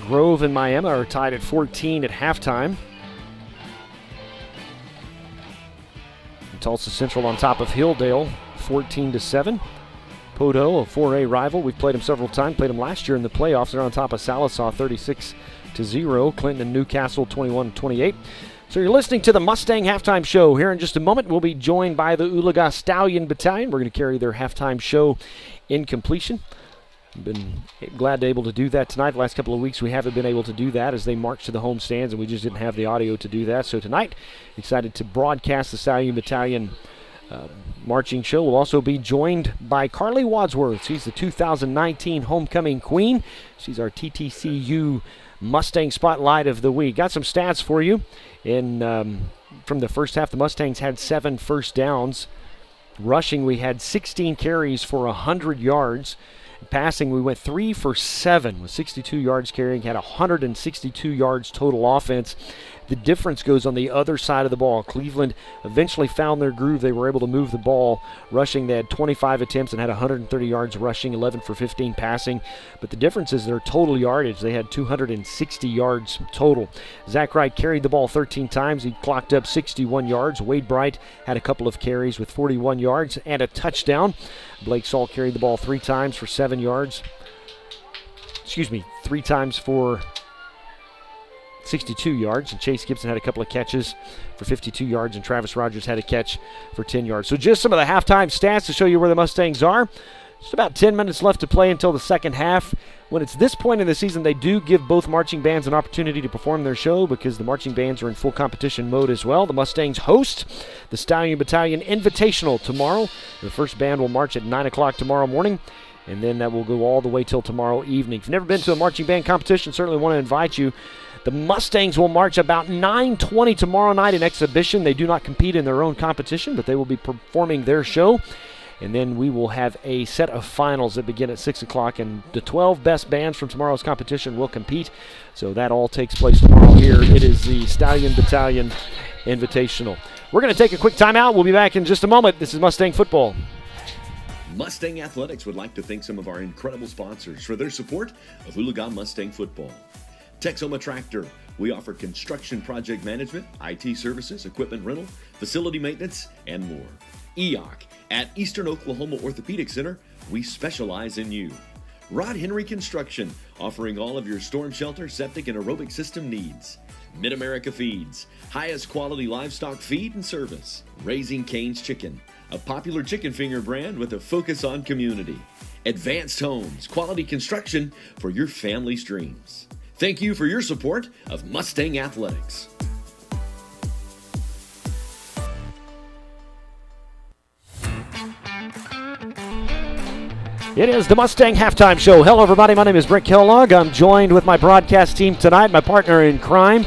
Grove and Miami are tied at 14 at halftime. And Tulsa Central on top of Hilldale, 14-7. Podo, a 4A rival. We've played them several times. Played them last year in the playoffs. They're on top of Salisaw 36-0. Clinton and Newcastle 21-28. So you're listening to the Mustang Halftime Show. Here in just a moment, we'll be joined by the Oologah Stallion Battalion. We're going to carry their halftime show in completion. Been glad to be able to do that tonight. The last couple of weeks we haven't been able to do that as they march to the home stands, and we just didn't have the audio to do that. So tonight, excited to broadcast the Stallion Battalion marching show. We'll also be joined by Carly Wadsworth. She's the 2019 Homecoming Queen. She's our TTCU Mustang Spotlight of the Week. Got some stats for you. From the first half, the Mustangs had 7 first downs. Rushing, we had 16 carries for 100 yards. Passing, we went 3 for 7 with 62 yards carrying, had 162 yards total offense. The difference goes on the other side of the ball. Cleveland eventually found their groove. They were able to move the ball. Rushing, they had 25 attempts and had 130 yards rushing, 11 for 15 passing. But the difference is their total yardage. They had 260 yards total. Zach Wright carried the ball 13 times. He clocked up 61 yards. Wade Bright had a couple of carries with 41 yards and a touchdown. Blake Saul carried the ball 3 times for 7 yards. 3 times for 62 yards, and Chase Gibson had a couple of catches for 52 yards, and Travis Rodgers had a catch for 10 yards. So just some of the halftime stats to show you where the Mustangs are. Just about 10 minutes left to play until the second half. When it's this point in the season, they do give both marching bands an opportunity to perform their show because the marching bands are in full competition mode as well. The Mustangs host the Stallion Battalion Invitational tomorrow. The first band will march at 9 o'clock tomorrow morning, and then that will go all the way till tomorrow evening. If you've never been to a marching band competition, certainly want to invite you. The Mustangs will march about 9:20 tomorrow night in exhibition. They do not compete in their own competition, but they will be performing their show. And then we will have a set of finals that begin at 6 o'clock, and the 12 best bands from tomorrow's competition will compete. So that all takes place tomorrow here. It is the Stallion Battalion Invitational. We're going to take a quick timeout. We'll be back in just a moment. This is Mustang Football. Mustang Athletics would like to thank some of our incredible sponsors for their support of Oologah Mustang Football. Texoma Tractor. We offer construction project management, IT services, equipment rental, facility maintenance, and more. EOC. At Eastern Oklahoma Orthopedic Center, we specialize in you. Rod Henry Construction, offering all of your storm shelter, septic, and aerobic system needs. Mid-America Feeds, highest quality livestock feed and service. Raising Cane's Chicken, a popular chicken finger brand with a focus on community. Advanced Homes, quality construction for your family's dreams. Thank you for your support of Mustang Athletics. It is the Mustang Halftime Show. Hello, everybody. My name is Brent Kellogg. I'm joined with my broadcast team tonight, my partner in crime,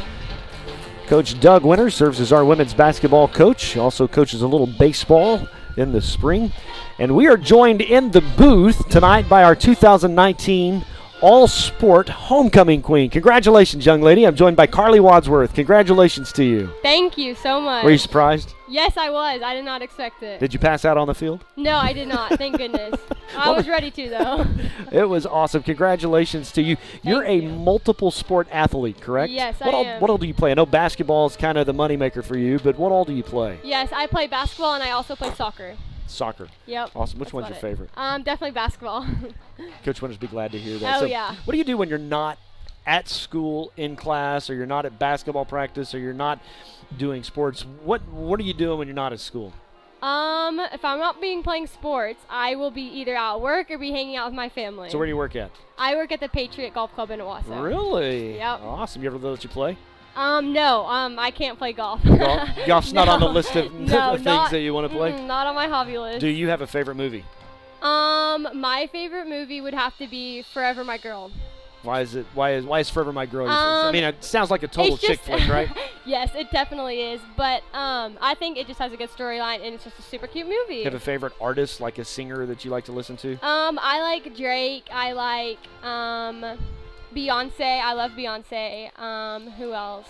Coach Doug Winters, serves as our women's basketball coach. Also coaches a little baseball in the spring. And we are joined in the booth tonight by our 2019 All-Sport Homecoming Queen. Congratulations, young lady. I'm joined by Carly Wadsworth. Congratulations to you. Thank you so much. Were you surprised? Yes, I was. I did not expect it. Did you pass out on the field? No, I did not. Thank goodness. I was ready to, though. It was awesome. Congratulations to you. You're a multiple sport athlete, correct? Yes, I am. What all do you play? I know basketball is kind of the moneymaker for you, but what all do you play? Yes, I play basketball and I also play soccer. Soccer. Yep. Awesome. Which one's your favorite? Definitely basketball. Coach Winters be glad to hear that. Oh, yeah. What do you do when you're not at school in class, or you're not at basketball practice, or you're not doing sports? What are you doing when you're not at school? If I'm not playing sports, I will be either at work or be hanging out with my family. So where do you work at? I work at the Patriot Golf Club in Owasso. Really? Yep. Awesome. You ever let you play? No. I can't play golf. Golf's not on the list of things that you want to play? Not on my hobby list. Do you have a favorite movie? My favorite movie would have to be Forever My Girl. Why is Forever My Girl? I mean, it sounds like a total chick flick, right? Yes, it definitely is. But I think it just has a good storyline, and it's just a super cute movie. You have a favorite artist, like a singer that you like to listen to? I like Drake. I like Beyonce. I love Beyonce. Who else?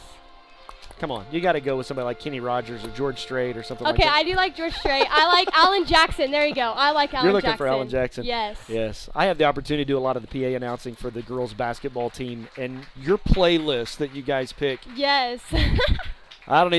Come on, you got to go with somebody like Kenny Rogers or George Strait or something like that. Okay, I do like George Strait. I like Alan Jackson. There you go. I like Alan Jackson. You're looking for Alan Jackson. Yes. Yes. I have the opportunity to do a lot of the PA announcing for the girls basketball team, and your playlist that you guys pick. Yes. I don't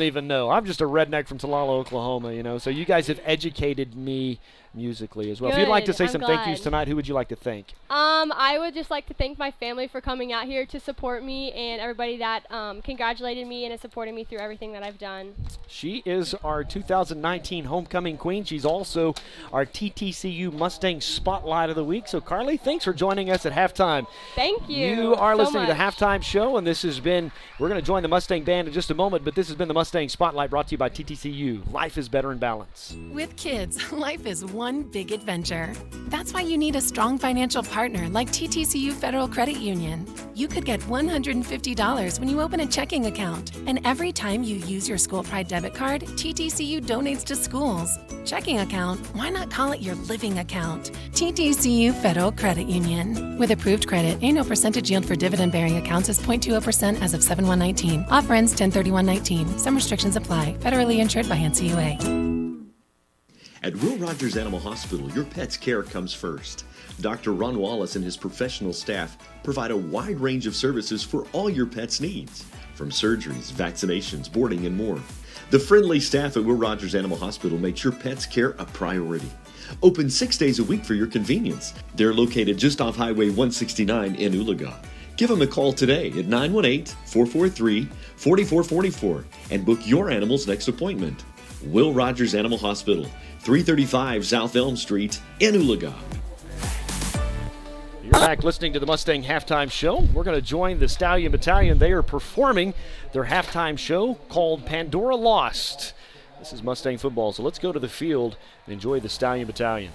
even know. I'm just a redneck from Talala, Oklahoma, you know. So you guys have educated me musically as well. If you'd like to say some thank yous tonight, who would you like to thank? I would just like to thank my family for coming out here to support me, and everybody that congratulated me and is supporting me through everything that I've done. She is our 2019 Homecoming Queen. She's also our TTCU Mustang Spotlight of the Week. So, Carly, thanks for joining us at halftime. Thank you. You are so listening much. to the Halftime Show, and this has been, we're going to join the Mustang Band in just a moment, but this has been the Mustang Spotlight brought to you by TTCU. Life is better in balance. With kids, life is one big adventure. That's why you need a strong financial partner like TTCU Federal Credit Union. You could get $150 when you open a checking account. And every time you use your School Pride debit card, TTCU donates to schools. Checking account, why not call it your living account? TTCU Federal Credit Union. With approved credit, annual percentage yield for dividend-bearing accounts is 0.20% as of 7/1/19. Offer ends 10/31/19. Some restrictions apply. Federally insured by NCUA. At Will Rodgers Animal Hospital, your pet's care comes first. Dr. Ron Wallace and his professional staff provide a wide range of services for all your pet's needs, from surgeries, vaccinations, boarding, and more. The friendly staff at Will Rodgers Animal Hospital makes your pet's care a priority. Open 6 days a week for your convenience. They're located just off Highway 169 in Oologah. Give them a call today at 918-443-4444 and book your animal's next appointment. Will Rodgers Animal Hospital, 335 South Elm Street in Oologah. You're back listening to the Mustang Halftime Show. We're going to join the Stallion Battalion. They are performing their halftime show called Pandora Lost. This is Mustang football, so let's go to the field and enjoy the Stallion Battalion.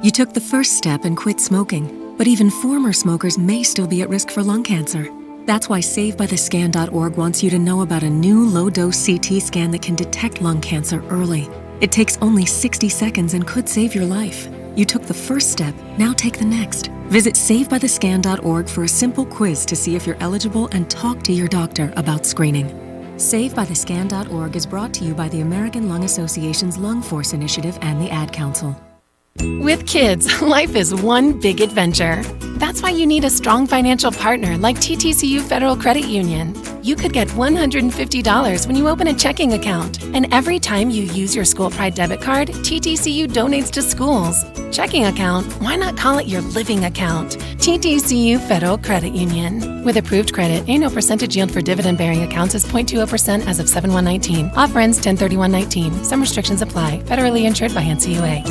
You took the first step and quit smoking, but even former smokers may still be at risk for lung cancer. That's why SaveByTheScan.org wants you to know about a new low-dose CT scan that can detect lung cancer early. It takes only 60 seconds and could save your life. You took the first step, now take the next. Visit SaveByTheScan.org for a simple quiz to see if you're eligible and talk to your doctor about screening. SaveByTheScan.org is brought to you by the American Lung Association's Lung Force Initiative and the Ad Council. With kids, life is one big adventure. That's why you need a strong financial partner like TTCU Federal Credit Union. You could get $150 when you open a checking account. And every time you use your School Pride debit card, TTCU donates to schools. Checking account? Why not call it your living account? TTCU Federal Credit Union. With approved credit, annual percentage yield for dividend-bearing accounts is 0.20% as of 7/1/19. Offer ends 10/31/19. Some restrictions apply. Federally insured by NCUA.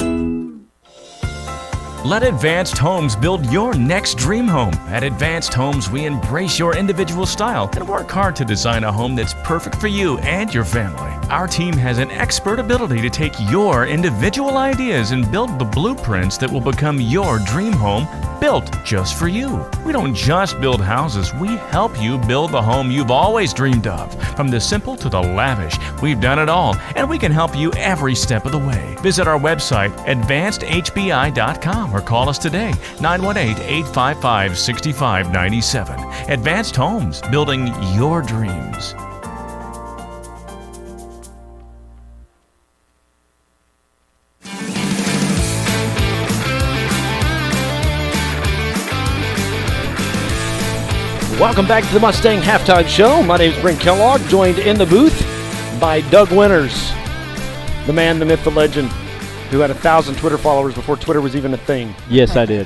Let Advanced Homes build your next dream home. At Advanced Homes, we embrace your individual style and work hard to design a home that's perfect for you and your family. Our team has an expert ability to take your individual ideas and build the blueprints that will become your dream home, built just for you. We don't just build houses, we help you build the home you've always dreamed of. From the simple to the lavish, we've done it all, and we can help you every step of the way. Visit our website, advancedhbi.com, or call us today, 918-855-6597. Advanced Homes, building your dreams. Welcome back to the Mustang Halftime Show. My name is Brent Kellogg, joined in the booth by Doug Winters, the man, the myth, the legend, who had 1,000 Twitter followers before Twitter was even a thing. Yes, I did.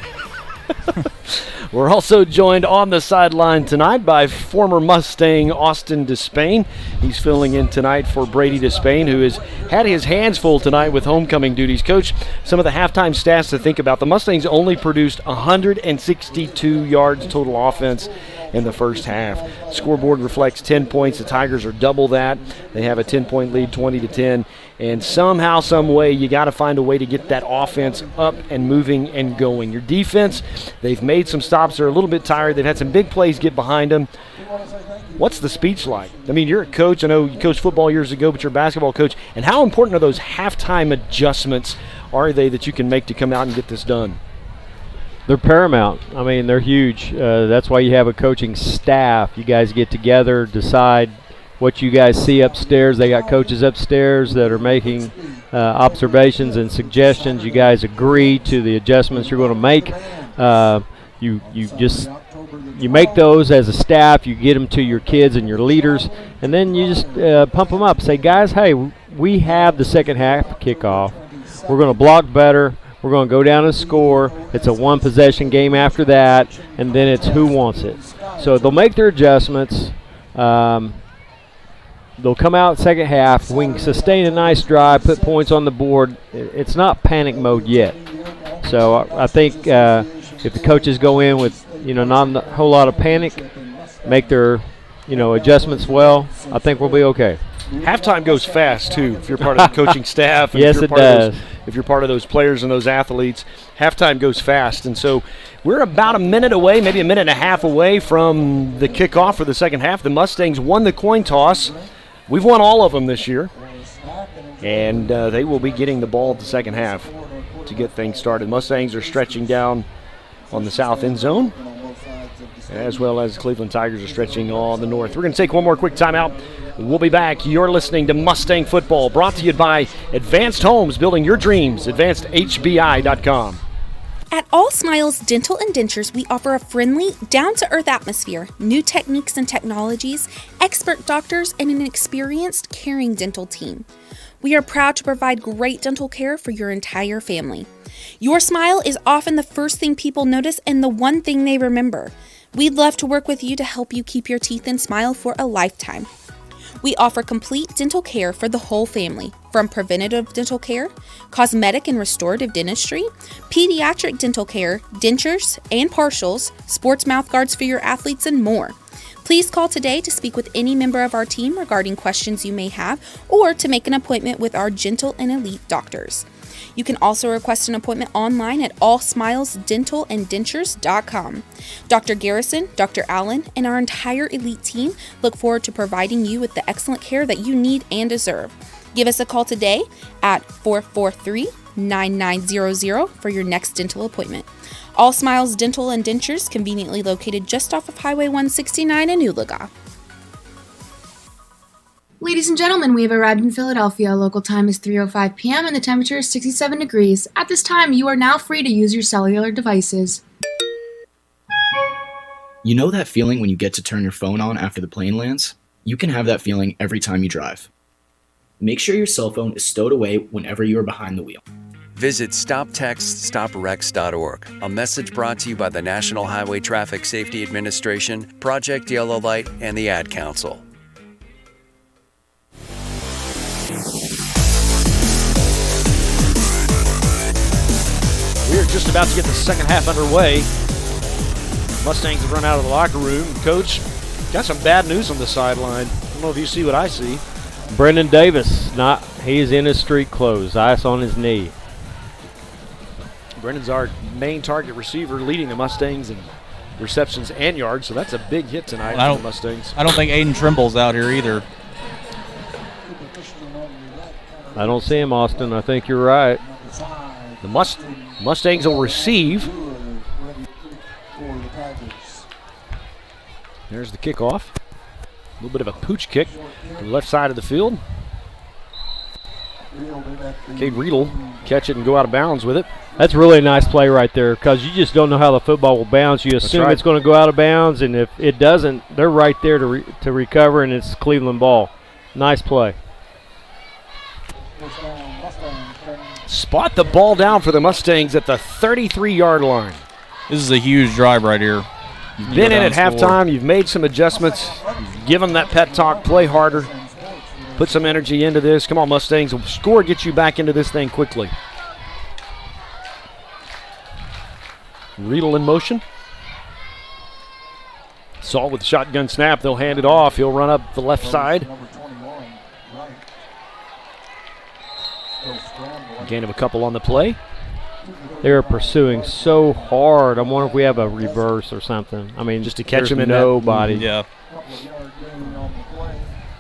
We're also joined on the sideline tonight by former Mustang Austin Despain. He's filling in tonight for Brady Despain, who has had his hands full tonight with homecoming duties. Coach, some of the halftime stats to think about. The Mustangs only produced 162 yards total offense in the first half. Scoreboard reflects 10 points. The Tigers are double that. They have a 10-point lead, 20-10. And somehow, some way, you got to find a way to get that offense up and moving and going. Your defense, they've made some stops. They're a little bit tired. They've had some big plays get behind them. What's the speech like? I mean, you're a coach. I know you coached football years ago, but you're a basketball coach. And how important are those halftime adjustments are they that you can make to come out and get this done? They're paramount. I mean, they're huge. That's why you have a coaching staff. You guys get together, decide what you guys see upstairs. They got coaches upstairs that are making observations and suggestions. You guys agree to the adjustments you're going to make. You make those as a staff. You get them to your kids and your leaders, and then you just pump them up. Say, guys, hey, we have the second half kickoff. We're going to block better. We're going to go down and score. It's a one-possession game after that, and then it's who wants it. So they'll make their adjustments. They'll come out second half. We can sustain a nice drive, put points on the board. It's not panic mode yet. So I think if the coaches go in with, not a whole lot of panic, make their, adjustments well, I think we'll be okay. Halftime goes fast, too, if you're part of the coaching staff. And Yes, it does. If you're part of those players and those athletes, halftime goes fast. And so we're about a minute away, maybe a minute and a half away from the kickoff for the second half. The Mustangs won the coin toss. We've won all of them this year. And they will be getting the ball at the second half to get things started. Mustangs are stretching down on the south end zone, as well as the Cleveland Tigers are stretching on the north. We're going to take one more quick timeout. We'll be back. You're listening to Mustang Football, brought to you by Advanced Homes, building your dreams, advancedhbi.com. At All Smiles Dental and Dentures, we offer a friendly, down-to-earth atmosphere, new techniques and technologies, expert doctors, and an experienced, caring dental team. We are proud to provide great dental care for your entire family. Your smile is often the first thing people notice and the one thing they remember. We'd love to work with you to help you keep your teeth and smile for a lifetime. We offer complete dental care for the whole family, from preventative dental care, cosmetic and restorative dentistry, pediatric dental care, dentures and partials, sports mouth guards for your athletes, and more. Please call today to speak with any member of our team regarding questions you may have or to make an appointment with our gentle and elite doctors. You can also request an appointment online at allsmilesdentalanddentures.com. Dr. Garrison, Dr. Allen, and our entire elite team look forward to providing you with the excellent care that you need and deserve. Give us a call today at 443-9900 for your next dental appointment. All Smiles Dental and Dentures, conveniently located just off of Highway 169 in Oologah. Ladies and gentlemen, we have arrived in Philadelphia. Local time is 3:05 p.m. and the temperature is 67 degrees. At this time, you are now free to use your cellular devices. You know that feeling when you get to turn your phone on after the plane lands? You can have that feeling every time you drive. Make sure your cell phone is stowed away whenever you are behind the wheel. Visit StopTextStopWrecks.org, a message brought to you by the National Highway Traffic Safety Administration, Project Yellow Light, and the Ad Council. We're just about to get the second half underway. Mustangs have run out of the locker room. Coach, got some bad news on the sideline. I don't know if you see what I see. Brennan Davis, he's in his street clothes, ice on his knee. Brennan's our main target receiver, leading the Mustangs in receptions and yards, so that's a big hit tonight for the Mustangs. I don't think Aiden Trimble's out here either. I don't see him, Austin. I think you're right. The Mustangs will receive. There's the kickoff. A little bit of a pooch kick to the left side of the field. Cade Riedel catch it and go out of bounds with it. That's really a nice play right there because you just don't know how the football will bounce. You assume it's going to go out of bounds, and if it doesn't, they're right there to recover, and it's Cleveland ball. Nice play. Spot the ball down for the Mustangs at the 33-yard line. This is a huge drive right here. You've been in at halftime. You've made some adjustments. You've given that pep talk, play harder. Put some energy into this. Come on, Mustangs. Score gets you back into this thing quickly. Riedel in motion. Saul with the shotgun snap. They'll hand it off. He'll run up the left side. Gain of a couple on the play. They're pursuing so hard. I wonder if we have a reverse or something. I mean, just to catch him in nobody. Yeah.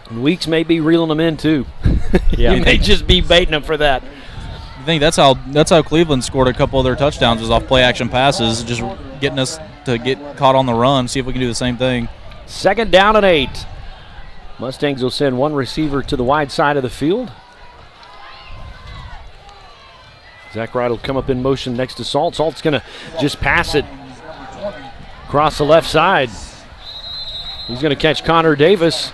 And Weeks may be reeling them in too. Yeah, he may just be baiting them for that. I think that's how Cleveland scored a couple of their touchdowns, was off play action passes, just getting us to get caught on the run. See if we can do the same thing. 2nd down and 8. Mustangs will send one receiver to the wide side of the field. Zach Wright will come up in motion next to Salt. Salt's going to just pass it across the left side. He's going to catch Conor Davis.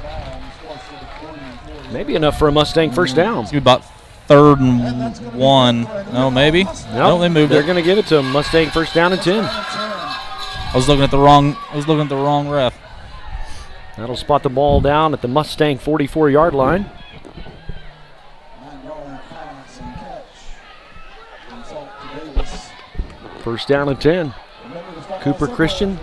Maybe enough for a Mustang first down. It's about 3rd and 1. No, maybe? No, they moved They're it. going to give it to him. Mustang first down and 10. I was looking at the wrong ref. That'll spot the ball down at the Mustang 44-yard line. First down and 10. Cooper Christian.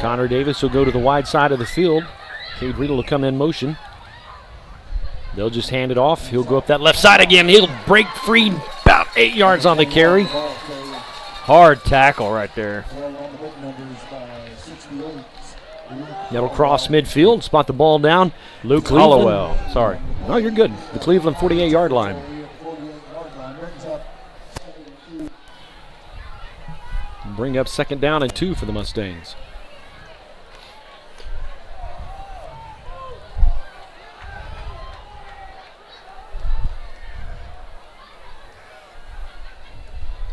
Conor Davis will go to the wide side of the field. Cade Riedel will come in motion. They'll just hand it off. He'll go up that left side again. He'll break free about 8 yards on the carry. Hard tackle right there. That'll cross midfield, spot the ball down. Luke Hollowell. Sorry. No, you're good. The Cleveland 48-yard line. Bring up second down and 2 for the Mustangs.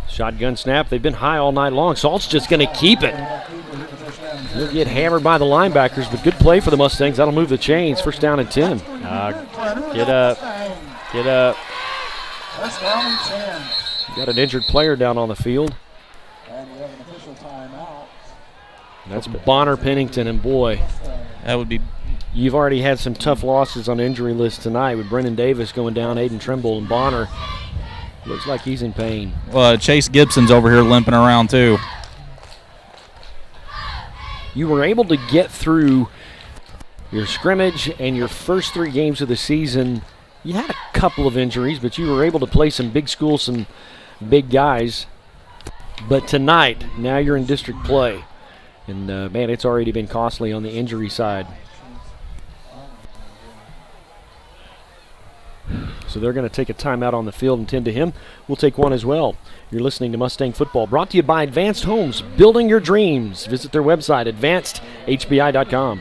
Shotgun snap. They've been high all night long. Salt's just going to keep it. He'll get hammered by the linebackers, but good play for the Mustangs. That'll move the chains. First down and 10. Get up. Get up. First down and 10. Got an injured player down on the field. And we have an official timeout. That's Bonner Pennington, and boy, that would be. You've already had some tough losses on the injury list tonight with Brennan Davis going down, Aiden Trimble, and Bonner. Looks like he's in pain. Chase Gibson's over here limping around too. You were able to get through your scrimmage and your first 3 games of the season. You had a couple of injuries, but you were able to play some big schools, some big guys. But tonight, now you're in district play. And, man, it's already been costly on the injury side. So they're going to take a timeout on the field and tend to him. We'll take one as well. You're listening to Mustang Football, brought to you by Advanced Homes, building your dreams. Visit their website, advancedhbi.com.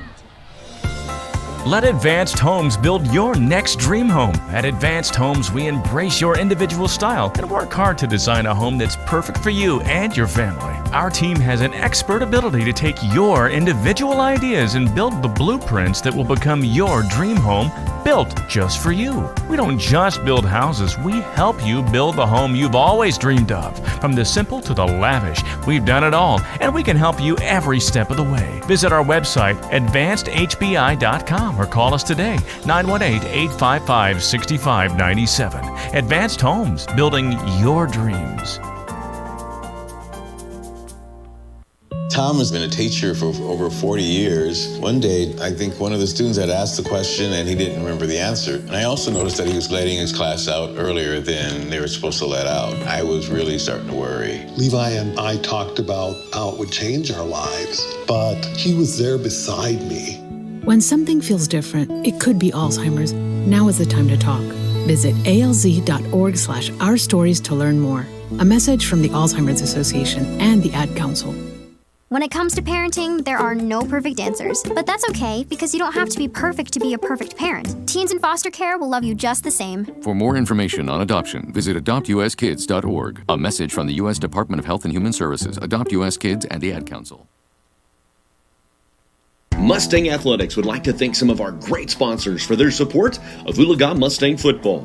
Let Advanced Homes build your next dream home. At Advanced Homes, we embrace your individual style and work hard to design a home that's perfect for you and your family. Our team has an expert ability to take your individual ideas and build the blueprints that will become your dream home, built just for you. We don't just build houses, we help you build the home you've always dreamed of. From the simple to the lavish, we've done it all, and we can help you every step of the way. Visit our website, advancedhbi.com, or call us today, 918-855-6597. Advanced Homes, building your dreams. Tom has been a teacher for over 40 years. One day, I think one of the students had asked the question and he didn't remember the answer. And I also noticed that he was letting his class out earlier than they were supposed to let out. I was really starting to worry. Levi and I talked about how it would change our lives, but he was there beside me. When something feels different, it could be Alzheimer's. Now is the time to talk. Visit alz.org/ourstories to learn more. A message from the Alzheimer's Association and the Ad Council. When it comes to parenting, there are no perfect answers, but that's okay because you don't have to be perfect to be a perfect parent. Teens in foster care will love you just the same. For more information on adoption, visit adoptuskids.org. A message from the U.S. Department of Health and Human Services, Adopt U.S. Kids, and the Ad Council. Mustang Athletics would like to thank some of our great sponsors for their support of Oologah Mustang football.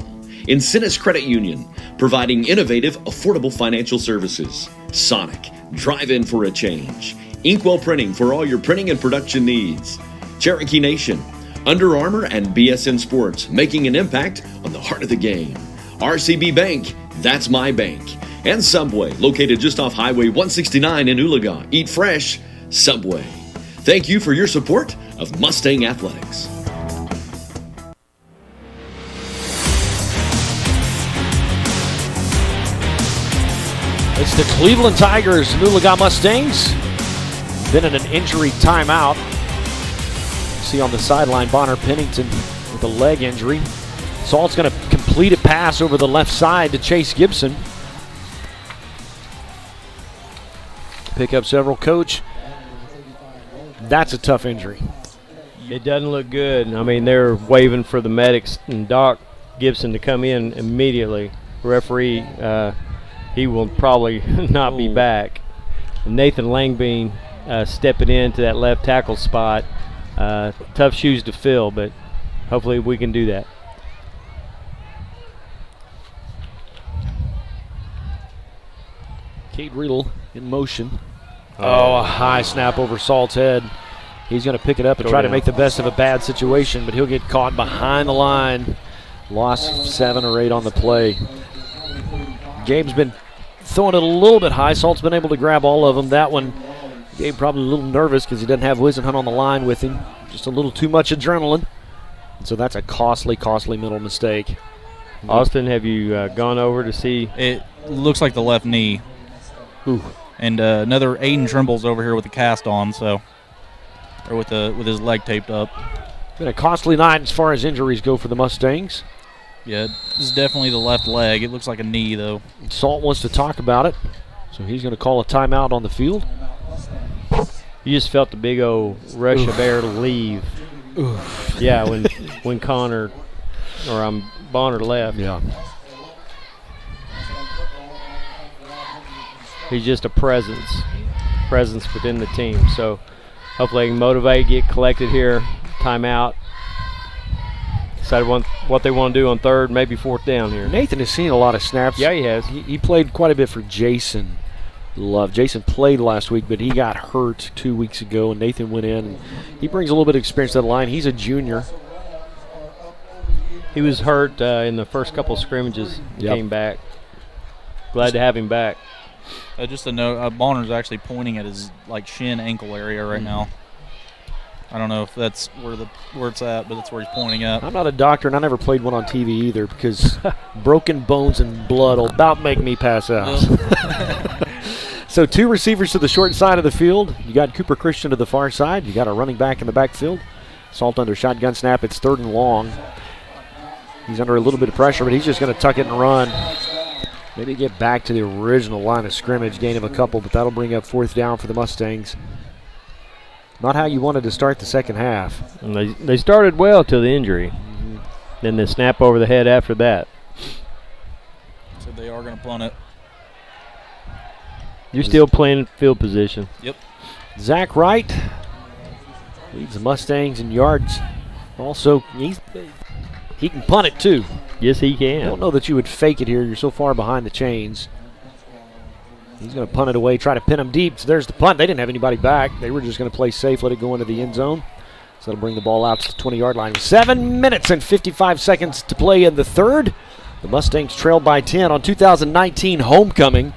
Incentis Credit Union, providing innovative, affordable financial services. Sonic, drive in for a change. Inkwell Printing for all your printing and production needs. Cherokee Nation, Under Armour, and BSN Sports, making an impact on the heart of the game. RCB Bank, that's my bank. And Subway, located just off Highway 169 in Oologah. Eat fresh, Subway. Thank you for your support of Mustang Athletics. It's the Cleveland Tigers and Oologah Mustangs. Been in an injury timeout. See on the sideline, Bonner Pennington with a leg injury. Salt's going to complete a pass over the left side to Chase Gibson. Pick up several, coach. That's a tough injury. It doesn't look good. I mean, they're waving for the medics and Doc Gibson to come in immediately. Referee, he will probably not be back. Nathan Langbein stepping into that left tackle spot. Tough shoes to fill, but hopefully we can do that. Cade Riddle in motion. Oh, a high snap over Salt's head. He's going to pick it up and try to make the best of a bad situation, but he'll get caught behind the line. Lost 7 or 8 on the play. Gabe's been throwing it a little bit high. Salt's been able to grab all of them. That one, Gabe probably a little nervous because he doesn't have Wisenhunt on the line with him. Just a little too much adrenaline. And so that's a costly mental mistake. Austin, have you gone over to see? It looks like the left knee. Ooh. And another Aiden Trimble's over here with a cast on, so, or with his leg taped up. Been a costly night as far as injuries go for the Mustangs. Yeah, this is definitely the left leg. It looks like a knee, though. Salt wants to talk about it, so he's going to call a timeout on the field. You just felt the big old rush of air to leave. Oof. Yeah, when Connor or Bonner left. Yeah. He's just a presence within the team. So hopefully they can motivate, get collected here, timeout. Decide what they want to do on third, maybe fourth down here. Nathan has seen a lot of snaps. Yeah, he has. He played quite a bit for Jason Love. Jason played last week, but he got hurt 2 weeks ago, and Nathan went in. He brings a little bit of experience to the line. He's a junior. He was hurt in the first couple scrimmages. Yep. Came back. Glad to have him back. Just a note, Bonner's actually pointing at his shin ankle area right now. I don't know if that's where it's at, but that's where he's pointing at. I'm not a doctor, and I never played one on TV either because broken bones and blood will about make me pass out. So 2 receivers to the short side of the field. You got Cooper Christian to the far side. You got a running back in the backfield. Salt under shotgun snap. It's 3rd and long. He's under a little bit of pressure, but he's just going to tuck it and run. Maybe get back to the original line of scrimmage, gain of a couple, but that'll bring up 4th down for the Mustangs. Not how you wanted to start the second half. And they started well till the injury. Then the snap over the head after that. So they are going to punt it. You're still playing field position. Yep. Zach Wright leads the Mustangs in yards. Also, he can punt it too. Yes, he can. I don't know that you would fake it here. You're so far behind the chains. He's going to punt it away, try to pin him deep. So there's the punt. They didn't have anybody back. They were just going to play safe, let it go into the end zone. So that'll bring the ball out to the 20-yard line. 7 minutes and 55 seconds to play in the third. The Mustangs trailed by 10 on 2019 homecoming.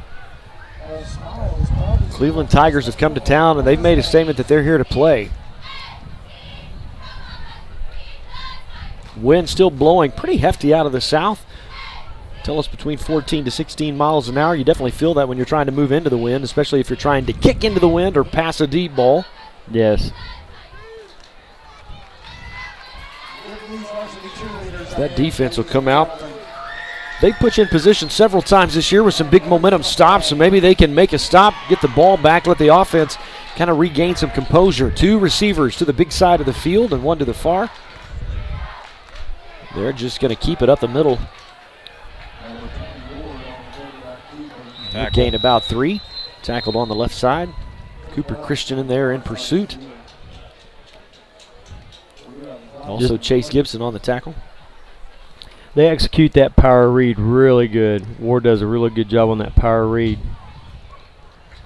Cleveland Tigers have come to town, and they've made a statement that they're here to play. Wind still blowing pretty hefty out of the south. Tell us between 14 to 16 miles an hour. You definitely feel that when you're trying to move into the wind, especially if you're trying to kick into the wind or pass a deep ball. Yes. So that defense will come out. They put you in position several times this year with some big momentum stops, so maybe they can make a stop, get the ball back, let the offense kind of regain some composure. 2 receivers to the big side of the field and 1 to the far. They're just going to keep it up the middle. Gain about 3. Tackled on the left side. Cooper Christian in there in pursuit. Also Chase Gibson on the tackle. They execute that power read really good. Ward does a really good job on that power read.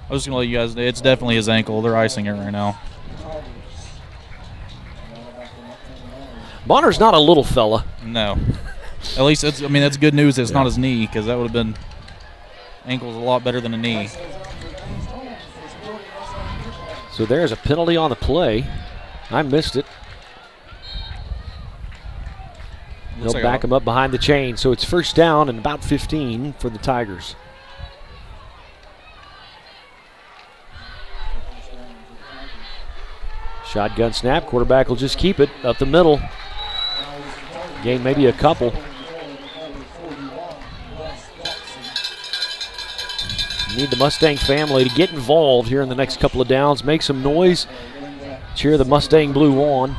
I was just going to let you guys know, it's definitely his ankle. They're icing it right now. Bonner's not a little fella. No. At least, that's good news. It's not his knee, because that would have been ankle's a lot better than a knee. So there's a penalty on the play. I missed it. They'll back him up behind the chain. So it's 1st down and about 15 for the Tigers. Shotgun snap. Quarterback will just keep it up the middle. Gain maybe a couple. Need the Mustang family to get involved here in the next couple of downs. Make some noise. Cheer the Mustang Blue on.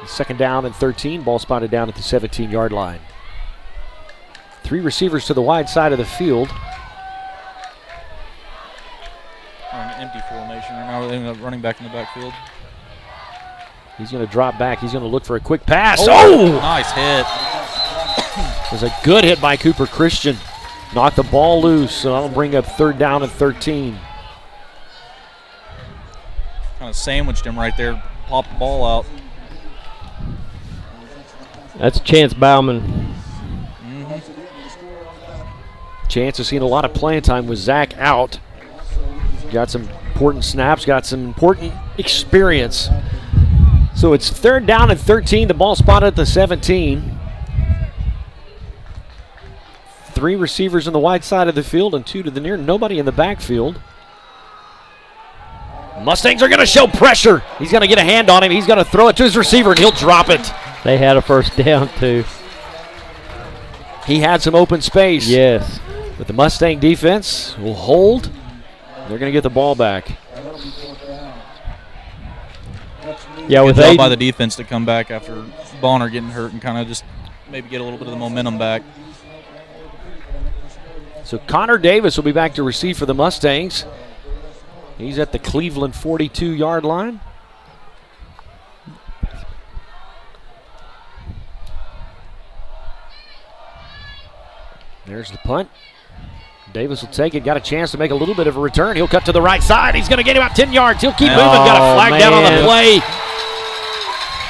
Second down and 13. Ball spotted down at the 17-yard line. 3 receivers to the wide side of the field. An empty formation right now. They ended up running back in the backfield. He's going to drop back. He's going to look for a quick pass. Oh! Nice hit. It was a good hit by Cooper Christian. Knocked the ball loose, so that'll bring up 3rd down and 13. Kind of sandwiched him right there. Popped the ball out. That's Chance Bauman. Chance has seen a lot of playing time with Zach out. Got some important snaps, got some important experience. So it's 3rd down and 13. The ball spotted at the 17. 3 receivers on the wide side of the field and 2 to the near. Nobody in the backfield. Mustangs are going to show pressure. He's going to get a hand on him. He's going to throw it to his receiver, and he'll drop it. They had a 1st down, too. He had some open space. Yes. But the Mustang defense will hold. They're going to get the ball back. Yeah, with Aiden by the defense to come back after Bonner getting hurt and kind of just maybe get a little bit of the momentum back. So Conor Davis will be back to receive for the Mustangs. He's at the Cleveland 42-yard line. There's the punt. Davis will take it. Got a chance to make a little bit of a return. He'll cut to the right side. He's going to get about 10 yards. He'll keep moving. Got a flag down on the play.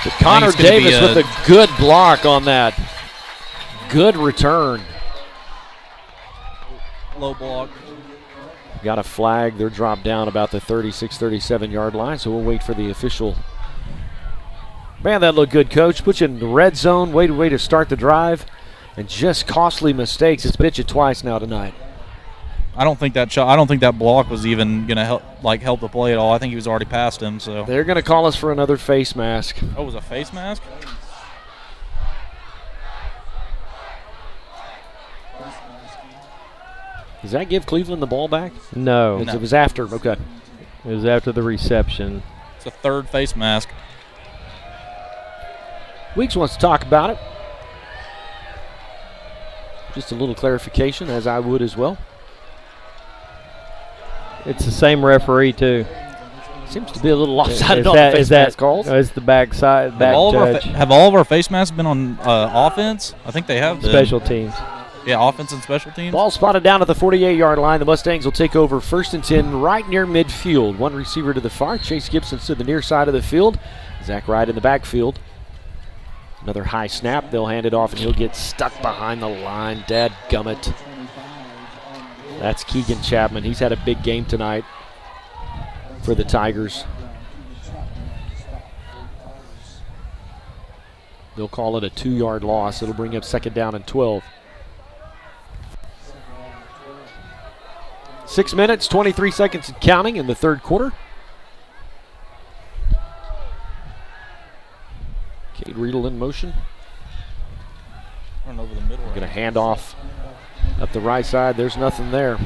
So Conor Davis with a good block on that. Good return. Low block. Got a flag. They're dropped down about the 36, 37-yard line, so we'll wait for the official. Man, that looked good, Coach. Put you in the red zone. Way to start the drive. And just costly mistakes. It's bit you twice now tonight. I don't think that block was even going to help the play at all. I think he was already past him. So they're going to call us for another face mask. Oh, it was a face mask? Does that give Cleveland the ball back? No. It was after. Okay. It was after the reception. It's a 3rd face mask. Weeks wants to talk about it. Just a little clarification, as I would as well. It's the same referee, too. Seems to be a little lopsided on the face mask calls. It's the back judge. Have all of our face masks been on offense? I think they have been. Special teams. Yeah, offense and special teams. Ball spotted down at the 48-yard line. The Mustangs will take over 1st and 10 right near midfield. One receiver to the far. Chase Gibson to the near side of the field. Zach Wright in the backfield. Another high snap. They'll hand it off, and he'll get stuck behind the line. Dadgummit. That's Keegan Chapman. He's had a big game tonight for the Tigers. They'll call it a 2-yard loss. It'll bring up 2nd down and 12. 6 minutes, 23 seconds and counting in the 3rd quarter. Cade Riedel in motion. Run over the middle. Going to hand off up the right side. There's nothing there.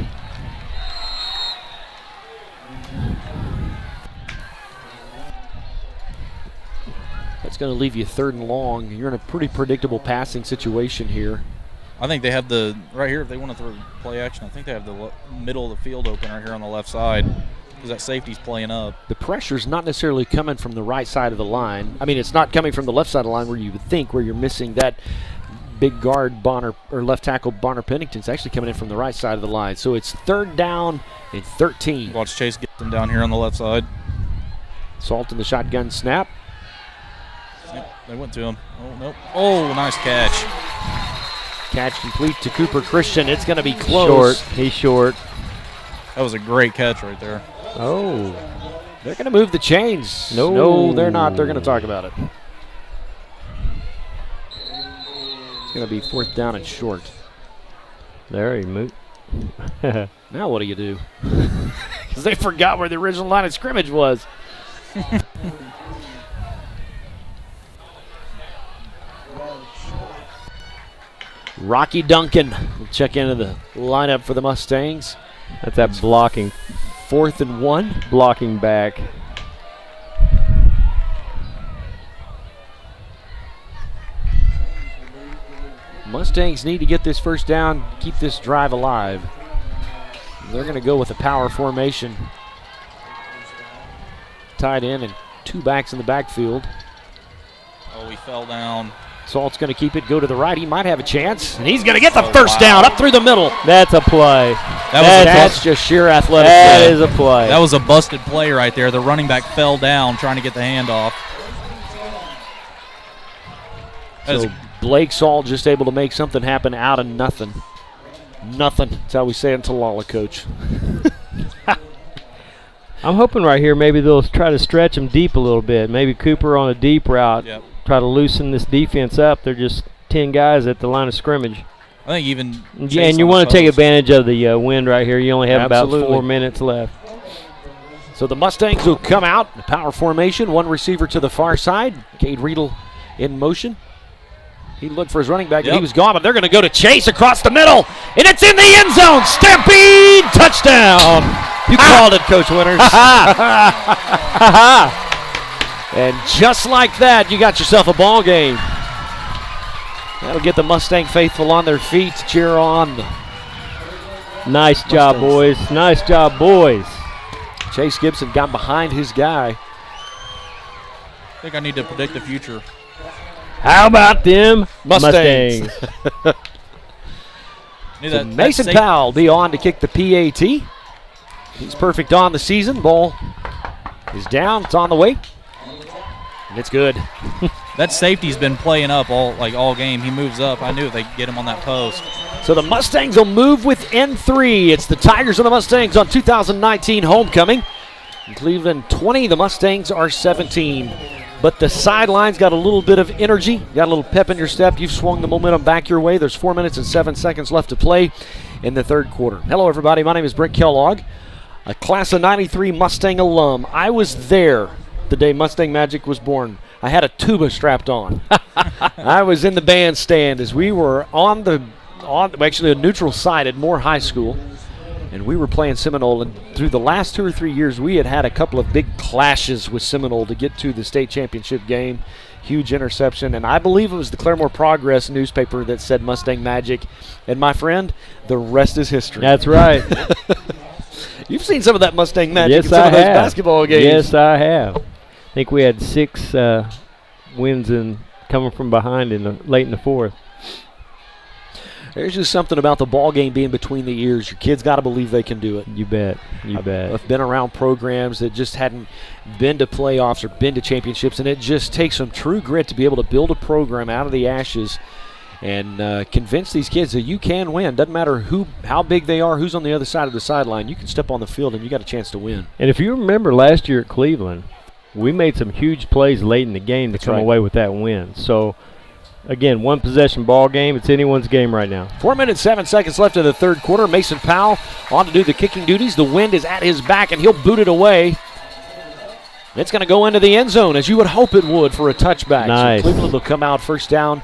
That's going to leave you 3rd and long. You're in a pretty predictable passing situation here. I think they have right here, if they want to throw play action, I think they have the middle of the field open right here on the left side because that safety's playing up. The pressure's not necessarily coming from the right side of the line. I mean, it's not coming from the left side of the line where you would think, where you're missing that big guard Bonner, or left tackle Bonner Pennington's actually coming in from the right side of the line. So it's 3rd down and 13. Watch Chase Gibson down here on the left side. Salt in the shotgun snap. Yep, they went to him. Oh, nope. Oh, nice catch. Catch complete to Cooper Christian. It's going to be close. He's short. That was a great catch right there. Oh. They're going to move the chains. No, they're not. They're going to talk about it. It's going to be 4th down and short. There he moved. Now what do you do? Because they forgot where the original line of scrimmage was. Rocky Duncan will check into the lineup for the Mustangs. That's that blocking. 4th and 1. Blocking back. Mustangs need to get this 1st down, keep this drive alive. They're going to go with a power formation. Tight end and 2 backs in the backfield. Oh, he fell down. Salt's going to keep it, go to the right. He might have a chance, and he's going to get the first down up through the middle. That's a play. That's just sheer athleticism. That is a play. That was a busted play right there. The running back fell down trying to get the handoff. So Blake Salt just able to make something happen out of nothing. Nothing. That's how we say it in Talala, Coach. I'm hoping right here maybe they'll try to stretch him deep a little bit. Maybe Cooper on a deep route. Yep. Try to loosen this defense up. They're just 10 guys at the line of scrimmage. I think even. Yeah, and you want to take advantage of the wind right here. You only have about 4 minutes left. So the Mustangs will come out, power formation, one receiver to the far side. Cade Riedel in motion. He looked for his running back, and he was gone, but they're going to go to Chase across the middle, and it's in the end zone. Stampede touchdown. You called it, Coach Winters. And just like that, you got yourself a ball game. That'll get the Mustang faithful on their feet to cheer on. Nice job, boys. Nice job, boys. Chase Gibson got behind his guy. I think I need to predict the future. How about them Mustangs? So Mason Powell be on to kick the PAT. He's perfect on the season. Ball is down. It's on the way. And it's good. That safety's been playing up all game. He moves up. I knew if they could get him on that post. So the Mustangs will move with N3. It's the Tigers and the Mustangs on 2019 homecoming. In Cleveland 20, the Mustangs are 17. But the sidelines got a little bit of energy, got a little pep in your step. You've swung the momentum back your way. There's 4 minutes and 7 seconds left to play in the third quarter. Hello, everybody. My name is Brent Kellogg, a class of 93 Mustang alum. I was there the day Mustang Magic was born. I had a tuba strapped on. I was in the bandstand as we were on the neutral side at Moore High School. And we were playing Seminole, and through the last 2 or 3 years, we had a couple of big clashes with Seminole to get to the state championship game. Huge interception, and I believe it was the Claremore Progress newspaper that said Mustang Magic. And my friend, the rest is history. That's right. You've seen some of that Mustang Magic in some I of those have. basketball games. Yes, I have. I think we had 6 wins coming from behind late in the fourth. There's just something about the ball game being between the ears. Your kids got to believe they can do it. You bet. You bet. I've been around programs that just hadn't been to playoffs or been to championships, and it just takes some true grit to be able to build a program out of the ashes and convince these kids that you can win. Doesn't matter how big they are, who's on the other side of the sideline. You can step on the field, and you got a chance to win. And if you remember last year at Cleveland, we made some huge plays late in the game to come away with that win. So, again, one possession ball game. It's anyone's game right now. 4 minutes, 7 seconds left in the third quarter. Mason Powell on to do the kicking duties. The wind is at his back, and he'll boot it away. It's going to go into the end zone, as you would hope it would, for a touchback. Nice. So Cleveland will come out first down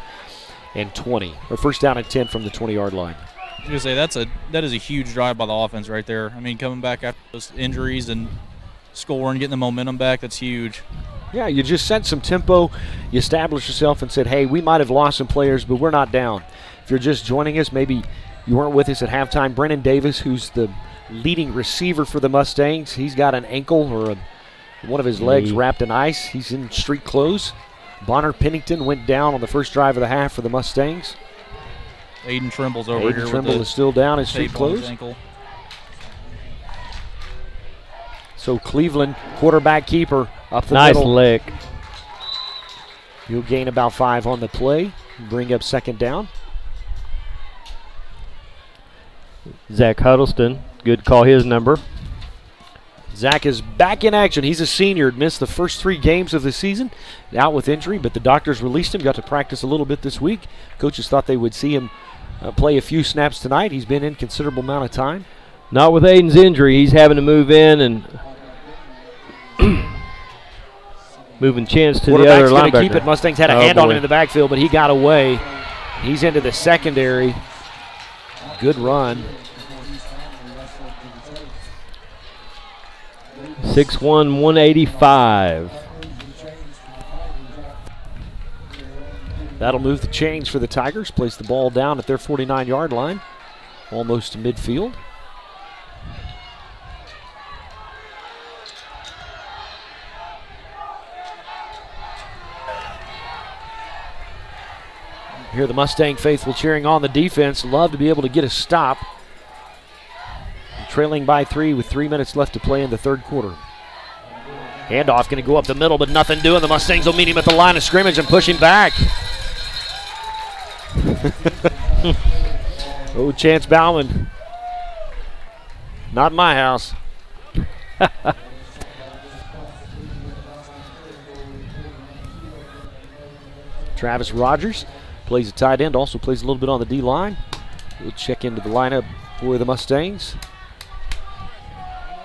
and 20, or first down and 10 from the 20-yard line. I was going to say, that is a huge drive by the offense right there. I mean, coming back after those injuries and scoring, getting the momentum back, that's huge. Yeah, you just set some tempo. You established yourself and said, hey, we might have lost some players, but we're not down. If you're just joining us, maybe you weren't with us at halftime. Brennan Davis, who's the leading receiver for the Mustangs, he's got an ankle or one of his legs wrapped in ice. He's in street clothes. Bonner Pennington went down on the first drive of the half for the Mustangs. Aiden Trimble's over here. Aiden Trimble is still down in street clothes. Ankle. So Cleveland, quarterback keeper, up the middle. Nice lick. He'll gain about 5 on the play, bring up second down. Zach Huddleston, good call his number. Zach is back in action. He's a senior, missed the first 3 games of the season, out with injury, but the doctors released him, got to practice a little bit this week. Coaches thought they would see him play a few snaps tonight. He's been in considerable amount of time. Not with Aiden's injury. He's having to move in and moving chance to the other linebacker. Quarterback's going to keep it. Mustangs had a hand on him in the backfield, but he got away. He's into the secondary. Good run. 6'1", 185. That'll move the chains for the Tigers. Place the ball down at their 49-yard line, almost to midfield. Hear the Mustang faithful cheering on the defense. Love to be able to get a stop. Trailing by 3 with 3 minutes left to play in the third quarter. Handoff going to go up the middle, but nothing doing. The Mustangs will meet him at the line of scrimmage and push him back. Oh, Chance Bauman. Not in my house. Travis Rodgers plays a tight end, also plays a little bit on the D-line. We'll check into the lineup for the Mustangs.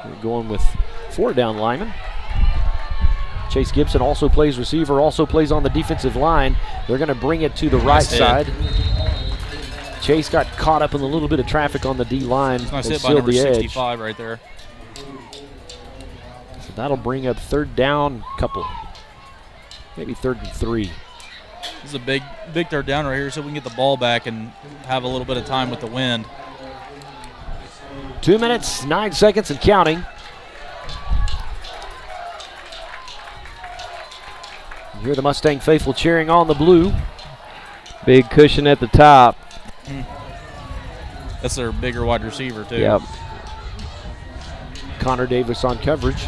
We're going with 4 down linemen. Chase Gibson also plays receiver, also plays on the defensive line. They're going to bring it to the right side. Chase got caught up in a little bit of traffic on the D-line and Nice hit by sealed number the edge. 65 right there. So that'll bring up third down couple. Maybe 3rd and 3. This is a big third down right here so we can get the ball back and have a little bit of time with the wind. 2 minutes, 9 seconds and counting. You hear the Mustang faithful cheering on the blue. Big cushion at the top. That's their bigger wide receiver, too. Yep. Conor Davis on coverage.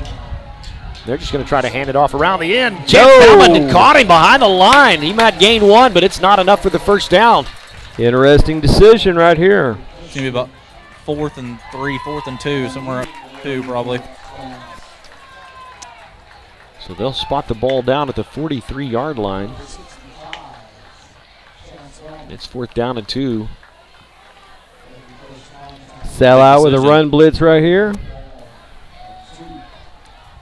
They're just going to try to hand it off around the end. Chance Bauman caught him behind the line. He might gain 1, but it's not enough for the first down. Interesting decision right here. It's going to be about 4th and 3, 4th and 2, somewhere up 2 probably. So they'll spot the ball down at the 43-yard line. It's 4th down and 2. Sell out with a run blitz right here.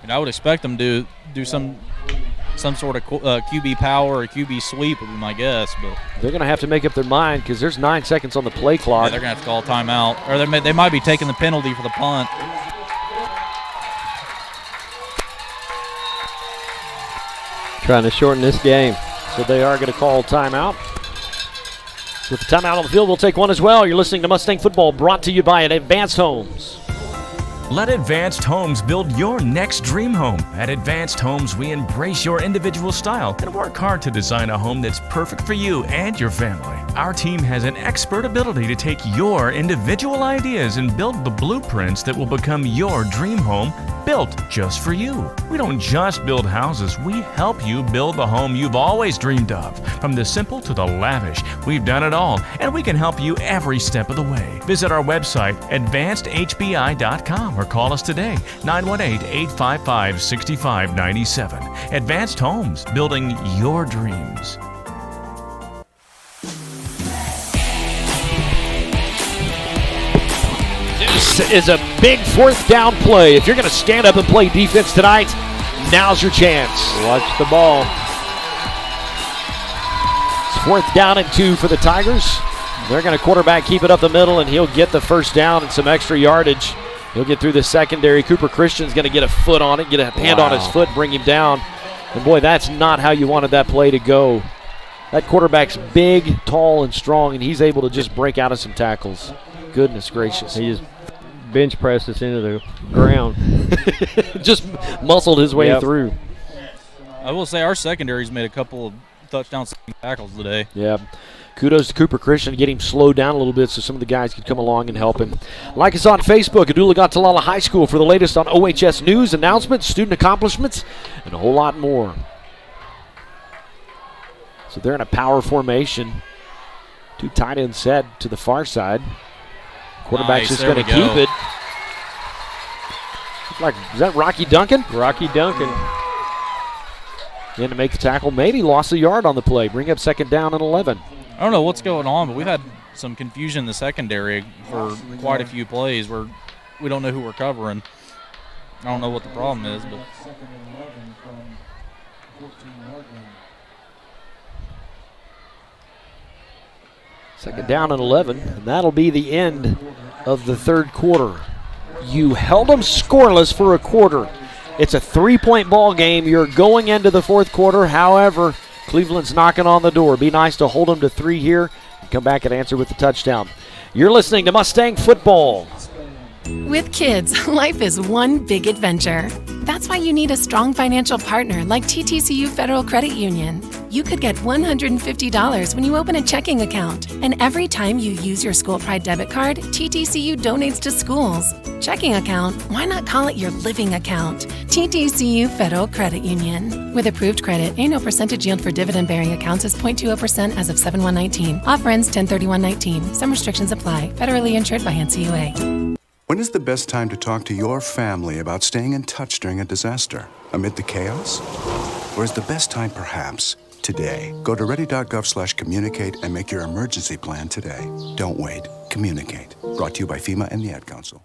And I would expect them to do some sort of QB power or QB sweep would be my guess. But they're going to have to make up their mind because there's 9 seconds on the play clock. Yeah, they're going to have to call a timeout. Or they might be taking the penalty for the punt. Trying to shorten this game. So they are going to call timeout. With the timeout on the field, we'll take one as well. You're listening to Mustang Football, brought to you by Advanced Homes. Let Advanced Homes build your next dream home. At Advanced Homes, we embrace your individual style and work hard to design a home that's perfect for you and your family. Our team has an expert ability to take your individual ideas and build the blueprints that will become your dream home, built just for you. We don't just build houses, we help you build the home you've always dreamed of. From the simple to the lavish, we've done it all, and we can help you every step of the way. Visit our website, advancedhbi.com, or call us today, 918-855-6597. Advanced Homes, building your dreams. This is a big 4th down play. If you're going to stand up and play defense tonight, now's your chance. Watch the ball. It's 4th down and 2 for the Tigers. They're going to quarterback keep it up the middle, and he'll get the first down and some extra yardage. He'll get through the secondary. Cooper Christian's going to get a foot on it, get a hand on his foot, bring him down. And boy, that's not how you wanted that play to go. That quarterback's big, tall, and strong, and he's able to just break out of some tackles. Goodness gracious. He just bench pressed us into the ground. Just muscled his way through. I will say our secondary's made a couple of touchdown tackles today. Yeah. Kudos to Cooper Christian to get him slowed down a little bit so some of the guys could come along and help him. Like us on Facebook at Oologah-Talala High School for the latest on OHS news, announcements, student accomplishments, and a whole lot more. So they're in a power formation. 2 tight ends set to the far side. Quarterback's just going to keep it. Like, is that Rocky Duncan? Rocky Duncan. In to make the tackle. Maybe lost a yard on the play. Bring up 2nd down and 11. I don't know what's going on, but we've had some confusion in the secondary for quite a few plays where we don't know who we're covering. I don't know what the problem is, but 2nd down and 11, and that'll be the end of the third quarter. You held them scoreless for a quarter. It's a 3-point ball game. You're going into the fourth quarter. However, Cleveland's knocking on the door. Be nice to hold them to 3 here and come back and answer with the touchdown. You're listening to Mustang Football. With kids, life is one big adventure. That's why you need a strong financial partner like TTCU Federal Credit Union. You could get $150 when you open a checking account. And every time you use your School Pride debit card, TTCU donates to schools. Checking account? Why not call it your living account? TTCU Federal Credit Union. With approved credit, annual percentage yield for dividend-bearing accounts is 0.20% as of 7/1/19. Offer ends 10/31/19. Some restrictions apply. Federally insured by NCUA. When is the best time to talk to your family about staying in touch during a disaster? Amid the chaos? Or is the best time perhaps today? Go to ready.gov/communicate and make your emergency plan today. Don't wait. Communicate. Brought to you by FEMA and the Ad Council.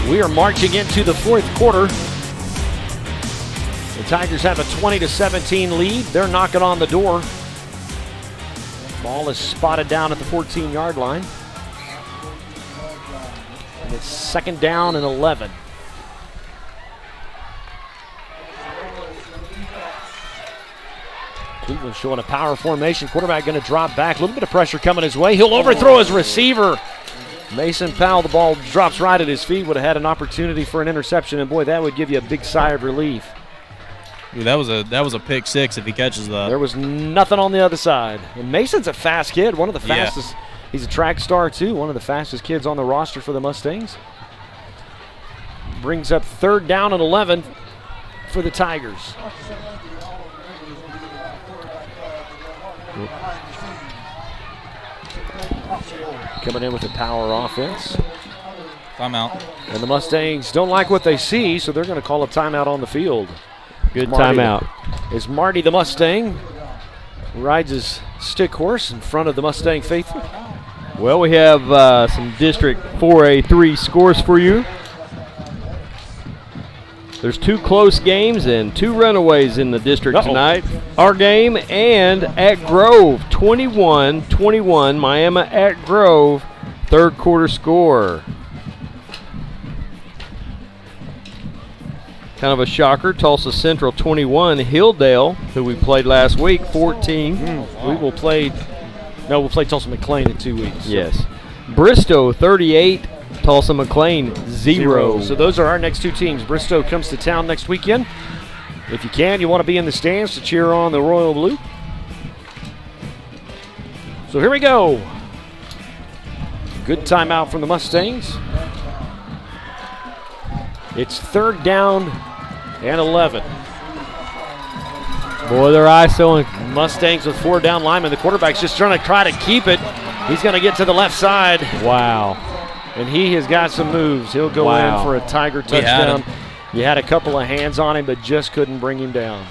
We are marching into the fourth quarter. The Tigers have a 20-17 lead. They're knocking on the door. Ball is spotted down at the 14-yard line. And it's 2nd down and 11. Cleveland showing a power formation. Quarterback going to drop back. A little bit of pressure coming his way. He'll overthrow his receiver. Mason Powell, the ball drops right at his feet. Would have had an opportunity for an interception, and boy, that would give you a big sigh of relief. Ooh, that was a pick six if he catches that. There was nothing on the other side. And Mason's a fast kid, one of the fastest. Yeah. He's a track star too, one of the fastest kids on the roster for the Mustangs. Brings up 3rd down and 11 for the Tigers. Coming in with a power offense. Timeout. And the Mustangs don't like what they see, so they're going to call a timeout on the field. Good timeout. Is Marty the Mustang. Rides his stick horse in front of the Mustang faithful. Well, we have some District 4A3 scores for you. There's 2 close games and 2 runaways in the district tonight. Our game and at Grove, 21-21, Miami at Grove, 3rd quarter score. Kind of a shocker, Tulsa Central 21, Hilldale, who we played last week, 14. We'll play Tulsa McLean in 2 weeks. So. Yes. Bristow 38, Tulsa McLean 0. So those are our next 2 teams. Bristow comes to town next weekend. If you can, you want to be in the stands to cheer on the Royal Blue. So here we go. Good timeout from the Mustangs. It's 3rd down and 11. Boy, they're ISOing. Mustangs with 4 down linemen. The quarterback's just trying to try to keep it. He's going to get to the left side. Wow. And he has got some moves. He'll go in for a Tiger touchdown. You had a couple of hands on him, but just couldn't bring him down.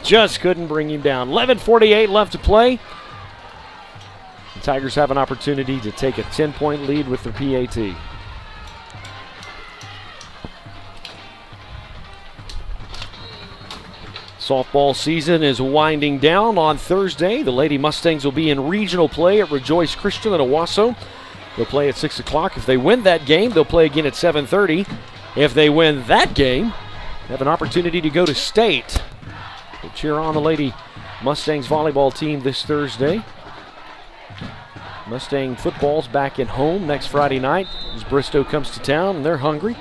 11:48 left to play. The Tigers have an opportunity to take a 10-point lead with their PAT. Softball season is winding down. On Thursday, the Lady Mustangs will be in regional play at Rejoice Christian in Owasso. They'll play at 6 o'clock. If they win that game, they'll play again at 7:30. If they win that game, they have an opportunity to go to state. We'll cheer on the Lady Mustangs volleyball team this Thursday. Mustang football's back at home next Friday night as Bristow comes to town, and they're hungry.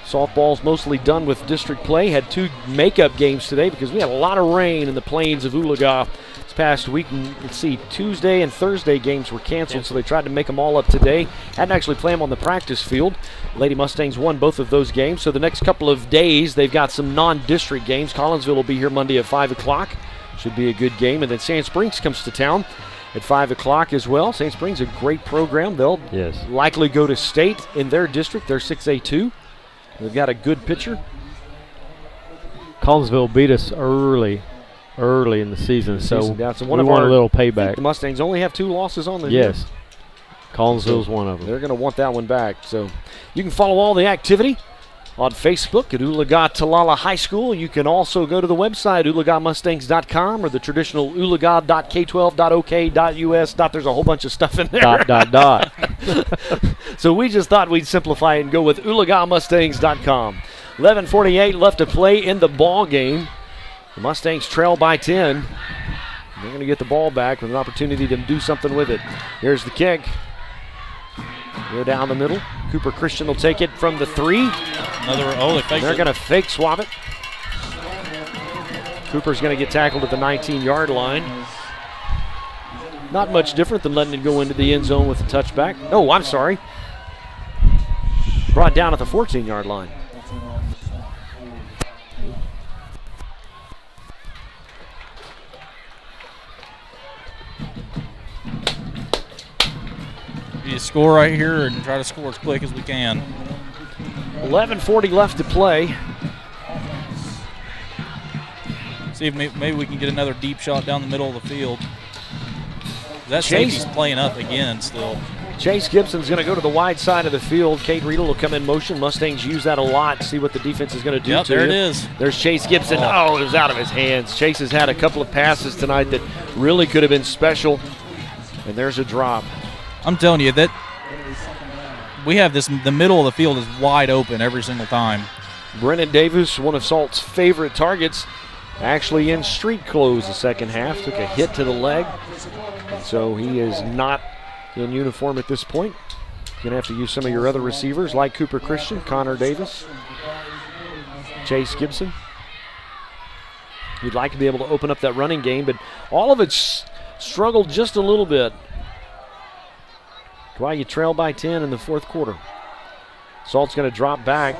Softball's mostly done with district play. Had 2 makeup games today because we had a lot of rain in the plains of Oologah this past week. And let's see, Tuesday and Thursday games were canceled, so they tried to make them all up today. Hadn't actually play them on the practice field. Lady Mustangs won both of those games, so the next couple of days they've got some non-district games. Collinsville will be here Monday at 5 o'clock. Should be a good game. And then Sand Springs comes to town at 5 o'clock as well. Sand Springs, a great program. They'll likely go to state in their district. They're 6A2. They've got a good pitcher. Collinsville beat us early in the season, so we want a little payback. The Mustangs only have 2 losses on the year. Yes. Collinsville's one of them. They're going to want that one back. So you can follow all the activity on Facebook at Oologah-Talala High School. You can also go to the website, oologahmustangs.com, or the traditional oologah.k12.ok.us. There's a whole bunch of stuff in there. ... So we just thought we'd simplify it and go with oologahmustangs.com. 11:48 left to play in the ball game. The Mustangs trail by 10. They're going to get the ball back with an opportunity to do something with it. Here's the kick. Go down the middle. Cooper Christian will take it from the 3. They're going to fake swap it. Cooper's going to get tackled at the 19-yard line. Not much different than letting it go into the end zone with a touchback. Oh, I'm sorry. Brought down at the 14-yard line. You score right here and try to score as quick as we can. 11:40 left to play. See if maybe we can get another deep shot down the middle of the field. That safety's playing up again still. Chase Gibson's going to go to the wide side of the field. Cade Riedel will come in motion. Mustangs use that a lot. See what the defense is going to do to there you. It is. There's Chase Gibson. Oh, it was out of his hands. Chase has had a couple of passes tonight that really could have been special. And there's a drop. I'm telling you that we have this, the middle of the field is wide open every single time. Brennan Davis, one of Salt's favorite targets, actually in street clothes the second half. Took a hit to the leg. And so he is not in uniform at this point. You're going to have to use some of your other receivers like Cooper Christian, Conor Davis, Chase Gibson. You'd like to be able to open up that running game, but all of it's struggled just a little bit. Why you trail by 10 in the fourth quarter. Salt's going to drop back.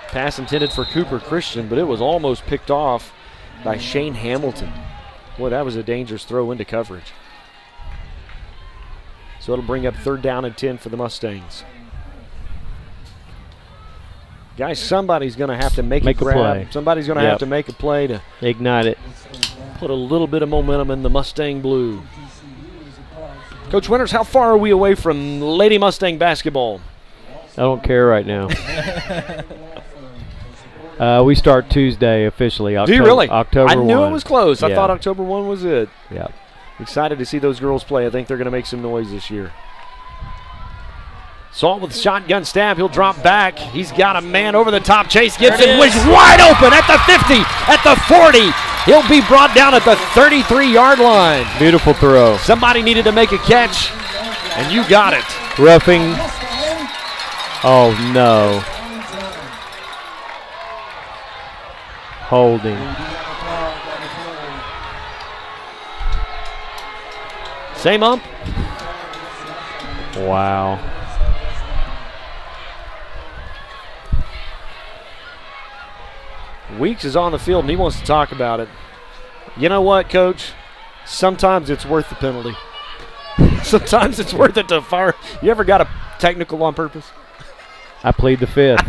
Pass intended for Cooper Christian, but it was almost picked off by Shane Hamilton. Boy, that was a dangerous throw into coverage. So it'll bring up 3rd down and 10 for the Mustangs. Guys, somebody's going to have to make a grab. Somebody's going to have to make a play to ignite it. Put a little bit of momentum in the Mustang blue. Coach Winters, how far are we away from Lady Mustang basketball? I don't care right now. We start Tuesday officially. Do you really? October 1. I knew it was close. Yeah. I thought October 1 was it. Yeah. Excited to see those girls play. I think they're going to make some noise this year. Salt with shotgun stab. He'll drop back. He's got a man over the top. Chase Gibson was wide open at the 50, at the 40. He'll be brought down at the 33-yard line. Beautiful throw. Somebody needed to make a catch, and you got it. Roughing. Oh, no. Holding. Same ump. Wow. Weeks is on the field, and he wants to talk about it. You know what, Coach? Sometimes it's worth the penalty. Sometimes it's worth it to fire. You ever got a technical on purpose? I plead the 5th.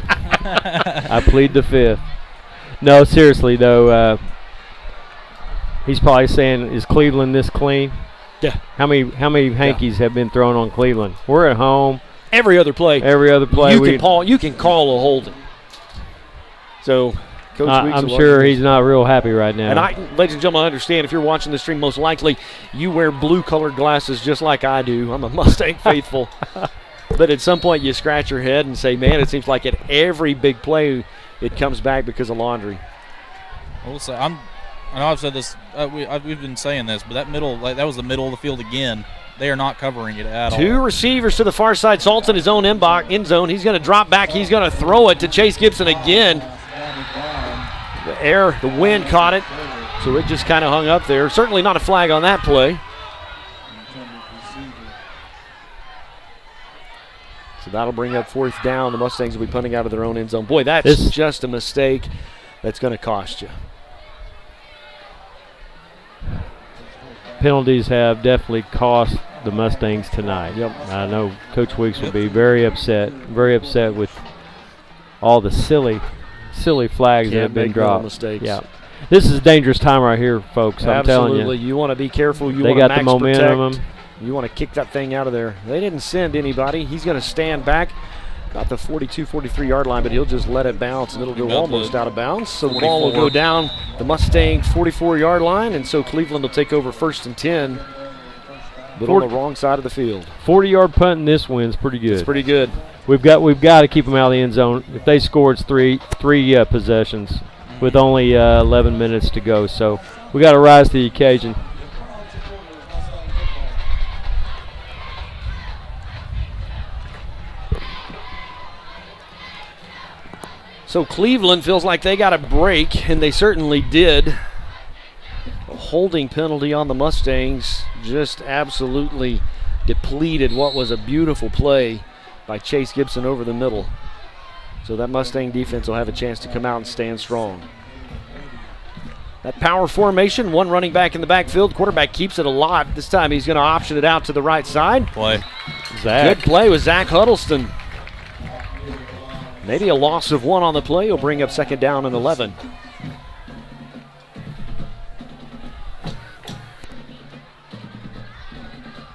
I plead the 5th. No, seriously, though, he's probably saying, is Cleveland this clean? Yeah. How many hankies have been thrown on Cleveland? We're at home. Every other play. You can call a holding. So, Coach Weeks, I'm sure he's not real happy right now. And ladies and gentlemen, I understand if you're watching the stream, most likely you wear blue-colored glasses just like I do. I'm a Mustang faithful. But at some point you scratch your head and say, man, it seems like at every big play it comes back because of laundry. Also, I know I've said this, we've been saying this, but that that was the middle of the field again. They are not covering it at all. 2 receivers to the far side. Salt's in his own end zone. He's going to drop back. He's going to throw it to Chase Gibson again. The wind caught it, so it just kind of hung up there. Certainly not a flag on that play. So that'll bring up 4th down. The Mustangs will be punting out of their own end zone. Boy, that's just a mistake that's going to cost you. Penalties have definitely cost the Mustangs tonight. Yep. I know Coach Weeks will be very upset with all the silly flags that have been dropped. Mistakes. Yeah. This is a dangerous time right here, folks. I'm telling you. Absolutely. You want to be careful. They got the momentum. You want to kick that thing out of there. They didn't send anybody. He's going to stand back about the 42, 43-yard line, but he'll just let it bounce, and it'll go almost out of bounds. So the ball will go down the Mustang 44-yard line, and so Cleveland will take over 1st and 10, but on the wrong side of the field. 40-yard punt in this win's pretty good. It's pretty good. We've got to keep them out of the end zone. If they score, it's three possessions with only 11 minutes to go. So we got to rise to the occasion. So Cleveland feels like they got a break, and they certainly did. A holding penalty on the Mustangs just absolutely depleted what was a beautiful play by Chase Gibson over the middle. So that Mustang defense will have a chance to come out and stand strong. That power formation, one running back in the backfield. Quarterback keeps it a lot. This time he's going to option it out to the right side. Play. Good play with Zach Huddleston. Maybe a loss of 1 on the play will bring up 2nd down and 11.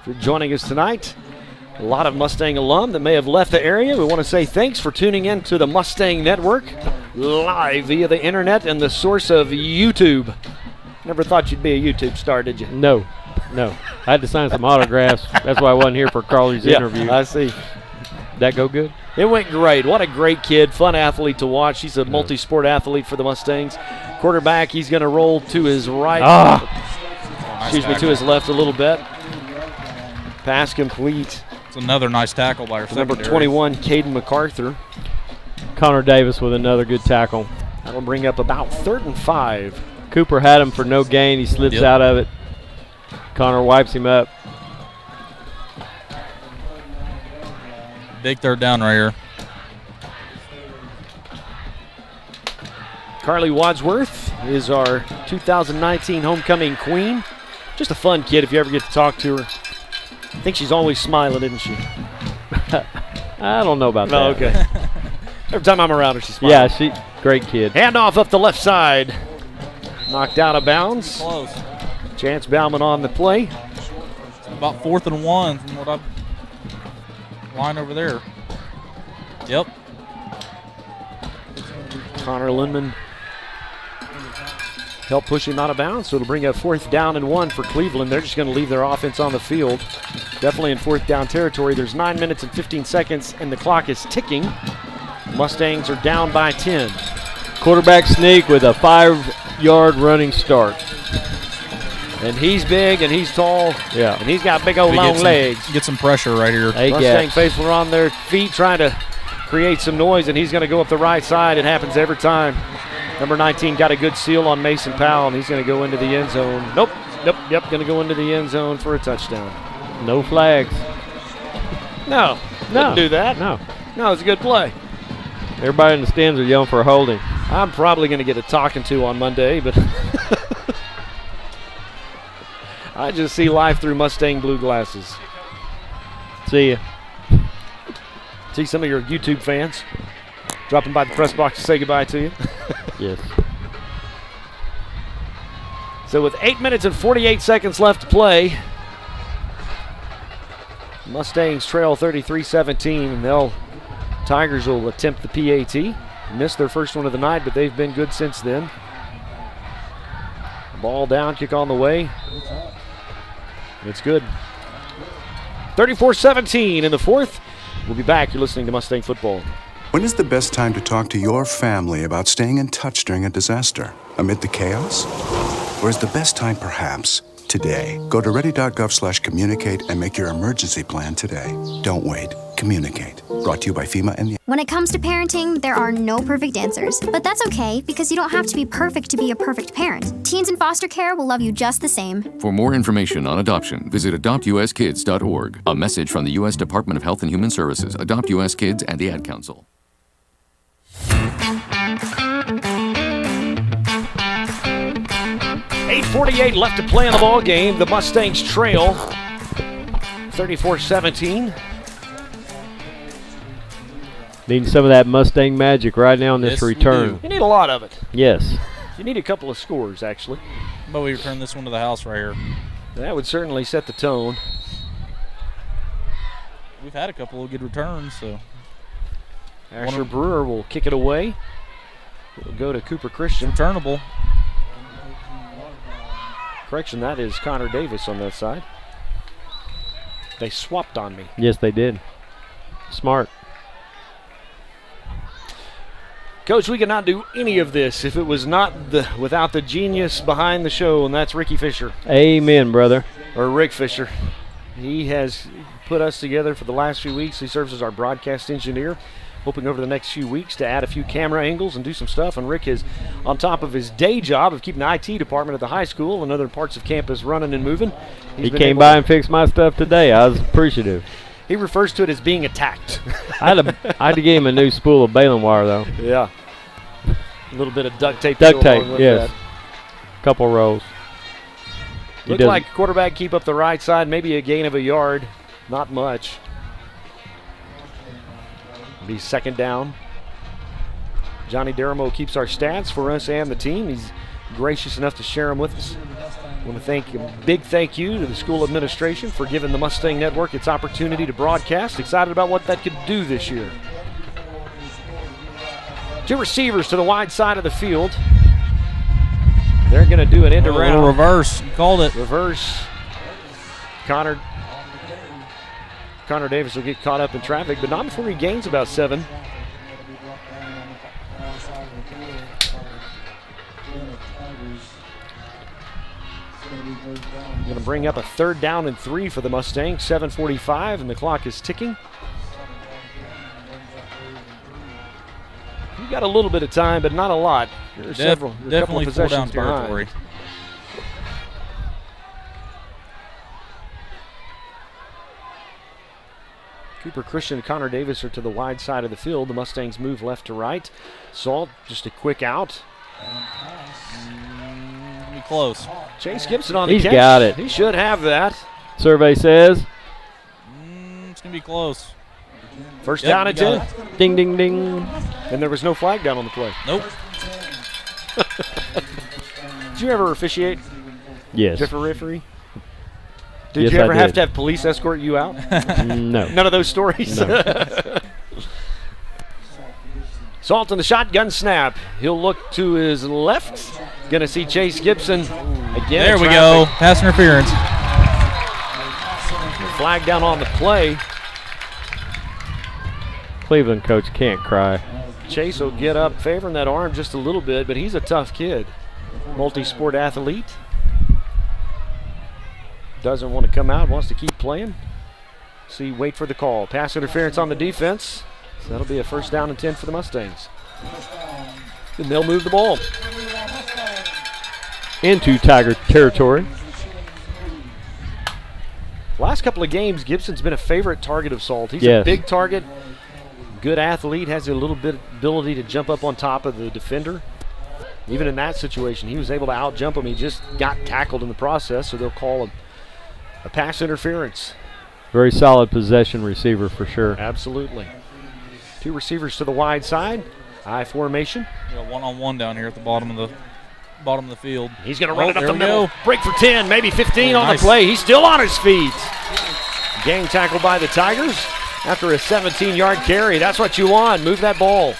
If you're joining us tonight, a lot of Mustang alum that may have left the area. We want to say thanks for tuning in to the Mustang Network, live via the internet and the source of YouTube. Never thought you'd be a YouTube star, did you? No. I had to sign some autographs. That's why I wasn't here for Carly's interview. I see. That go good? It went great. What a great kid. Fun athlete to watch. He's a multi-sport athlete for the Mustangs. Quarterback, he's going to roll to his right. To his left a little bit. Pass complete. It's another nice tackle by our Number secondary. 21, Kaden Macarthur. Conor Davis with another good tackle. That'll bring up about 3rd and 5. Cooper had him for no gain. He slips out of it. Conor wipes him up. Big 3rd down right here. Carly Wadsworth is our 2019 homecoming queen. Just a fun kid if you ever get to talk to her. I think she's always smiling, isn't she? I don't know about that. No, okay. Every time I'm around her, she's smiling. Yeah, great kid. Handoff up the left side. Knocked out of bounds. Close. Chance Bauman on the play. It's about 4th and 1 from what I've line over there. Yep. Connor Lindman helped push him out of bounds, so it'll bring up 4th down and 1 for Cleveland. They're just going to leave their offense on the field. Definitely in 4th down territory. There's 9 minutes and 15 seconds, and the clock is ticking. Mustangs are down by 10. Quarterback sneak with a 5-yard running start. And he's big and he's tall. Yeah. And he's got big old long legs. Get some pressure right here. Mustang faithful are on their feet trying to create some noise, and he's going to go up the right side. It happens every time. Number 19 got a good seal on Mason Powell, and he's going to go into the end zone. Yep, going to go into the end zone for a touchdown. No flags. No, wouldn't do that. No, it's a good play. Everybody in the stands are yelling for a holding. I'm probably going to get a talking to on Monday, but I just see life through Mustang blue glasses. See ya. See some of your YouTube fans dropping by the press box to say goodbye to you. Yes. So with 8 minutes and 48 seconds left to play, Mustangs trail 33-17, and Tigers will attempt the PAT. Missed their first one of the night, but they've been good since then. Ball down, kick on the way. It's good. 34-17 in the 4th. We'll be back. You're listening to Mustang Football. When is the best time to talk to your family about staying in touch during a disaster? Amid the chaos? Or is the best time perhaps today? Go to ready.gov/communicate and make your emergency plan today. Don't wait. Communicate. Brought to you by FEMA and the... When it comes to parenting, there are no perfect answers. But that's okay, because you don't have to be perfect to be a perfect parent. Teens in foster care will love you just the same. For more information on adoption, visit adoptuskids.org. A message from the U.S. Department of Health and Human Services, Adopt U.S. Kids, and the Ad Council. .48 left to play in the ball game. The Mustangs trail 34-17. Needing some of that Mustang magic right now in this return. You need a lot of it. Yes. You need a couple of scores, actually. But we return this one to the house right here. That would certainly set the tone. We've had a couple of good returns, so. Asher Brewer will kick it away. It'll go to Cooper Christian. Returnable. Correction, that is Conor Davis on that side. They swapped on me. Yes, they did. Smart. Coach, we could not do any of this if it was not without the genius behind the show, and that's Ricky Fisher. Amen, brother. Or Rick Fisher. He has put us together for the last few weeks. He serves as our broadcast engineer. hoping over the next few weeks to add a few camera angles and do some stuff. And Rick is on top of his day job of keeping the IT department at the high school and other parts of campus running and moving. He came by and fixed my stuff today. I was appreciative. He refers to it as being attacked. I had to give him a new spool of baling wire, though. Yeah. A little bit of duct tape. Duct tape, yes. Couple rolls. Looked like quarterback keep up the right side, maybe a gain of a yard. Not much. Be second down. Johnny Deramo keeps our stats for us and the team. He's gracious enough to share them with us. I want to thank a big thank you to the school administration for giving the Mustang Network its opportunity to broadcast. Excited about what that could do this year. 2 receivers to the wide side of the field. They're going to do an end around. A little reverse. You called it. Reverse. Conor Davis will get caught up in traffic, but not before he gains about 7. Going to bring up a 3rd down and 3 for the Mustangs. 7:45, and the clock is ticking. You got a little bit of time, but not a lot. There are Definitely a couple of possessions down territory. behind. Cooper Christian and Conor Davis are to the wide side of the field. The Mustangs move left to right. Salt, just a quick out. Be close. Chase Gibson on the catch. He's got it. He should have that. Survey says. It's going to be close. First down and 10. Ding, ding, ding. And there was no flag down on the play. Nope. Did you ever officiate? Yes. Referee? Did Yes, you ever I have did. to have police escort you out? No. None of those stories? No. Salt in the shotgun snap. He'll look to his left. Going to see Chase Gibson again. There we go. Pass interference. Flag down on the play. Cleveland coach can't cry. Chase will get up, favoring that arm just a little bit, but he's a tough kid. Multi-sport athlete. Doesn't want to come out, wants to keep playing. See, wait for the call. Pass interference on the defense. So that'll be a first down and 10 for the Mustangs. And they'll move the ball into Tiger territory. Last couple of games, Gibson's been a favorite target of Salt. He's Yes. a big target, good athlete, has a little bit ability to jump up on top of the defender. Even in that situation, he was able to out-jump him. He just got tackled in the process, so they'll call a pass interference. Very solid possession receiver for sure. Absolutely. 2 receivers to the wide side. I formation. Yeah, one-on-one down here at the bottom of the field. He's going to run it up there the we middle. go. Break for 10, maybe 15 on nice. the play. He's still on his feet. Gang tackle by the Tigers after a 17-yard carry. That's what you want. Move that ball.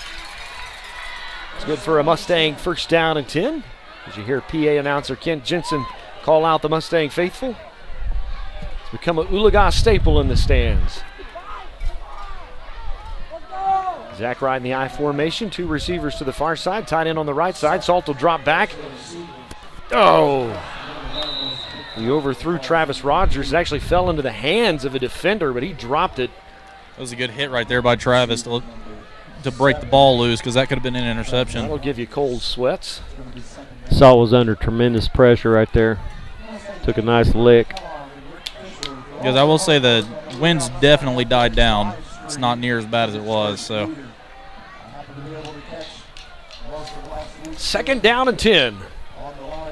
It's good for a Mustang first down and 10. As you hear PA announcer Kent Jensen call out the Mustang faithful. It's become a Oologah staple in the stands. Zach Wright in the I formation. 2 receivers to the far side. Tight end on the right side. Salt will drop back. Oh! He overthrew Travis Rodgers. It actually fell into the hands of a defender, but he dropped it. That was a good hit right there by Travis to break the ball loose, because that could have been an interception. That'll give you cold sweats. Salt was under tremendous pressure right there. Took a nice lick. Because I will say the wind's definitely died down. It's not near as bad as it was. So second down and 10.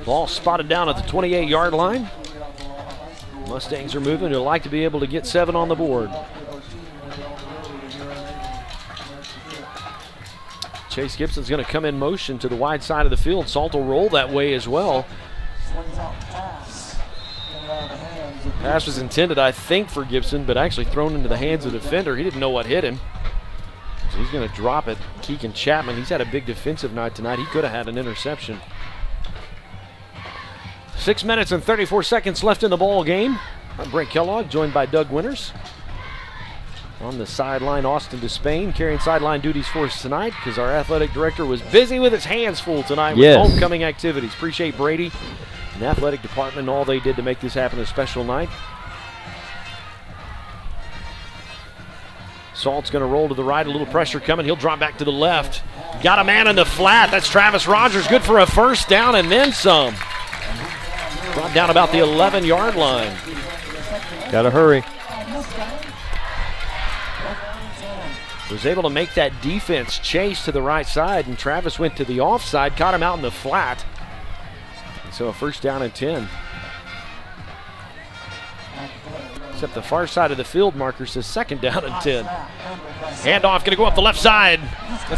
Ball spotted down at the 28-yard line. Mustangs are moving. They'll like to be able to get 7 on the board. Chase Gibson's going to come in motion to the wide side of the field. Salt will roll that way as well. Pass was intended, I think, for Gibson, but actually thrown into the hands of the defender. He didn't know what hit him. So he's going to drop it. Keegan Chapman, he's had a big defensive night tonight. He could have had an interception. 6 minutes and 34 seconds left in the ball game. I'm Brent Kellogg, joined by Doug Winters. On the sideline, Austin Despain carrying sideline duties for us tonight because our athletic director was busy with his hands full tonight with homecoming activities. Appreciate Brady and the athletic department and all they did to make this happen a special night. Salt's going to roll to the right, a little pressure coming. He'll drop back to the left. Got a man in the flat. That's Travis Rodgers. Good for a first down and then some. Brought down about the 11-yard line. Got to hurry. Was able to make that defense chase to the right side, and Travis went to the offside, caught him out in the flat. And so a first down and 10. Except the far side of the field marker says second down and 10. Handoff going to go up the left side.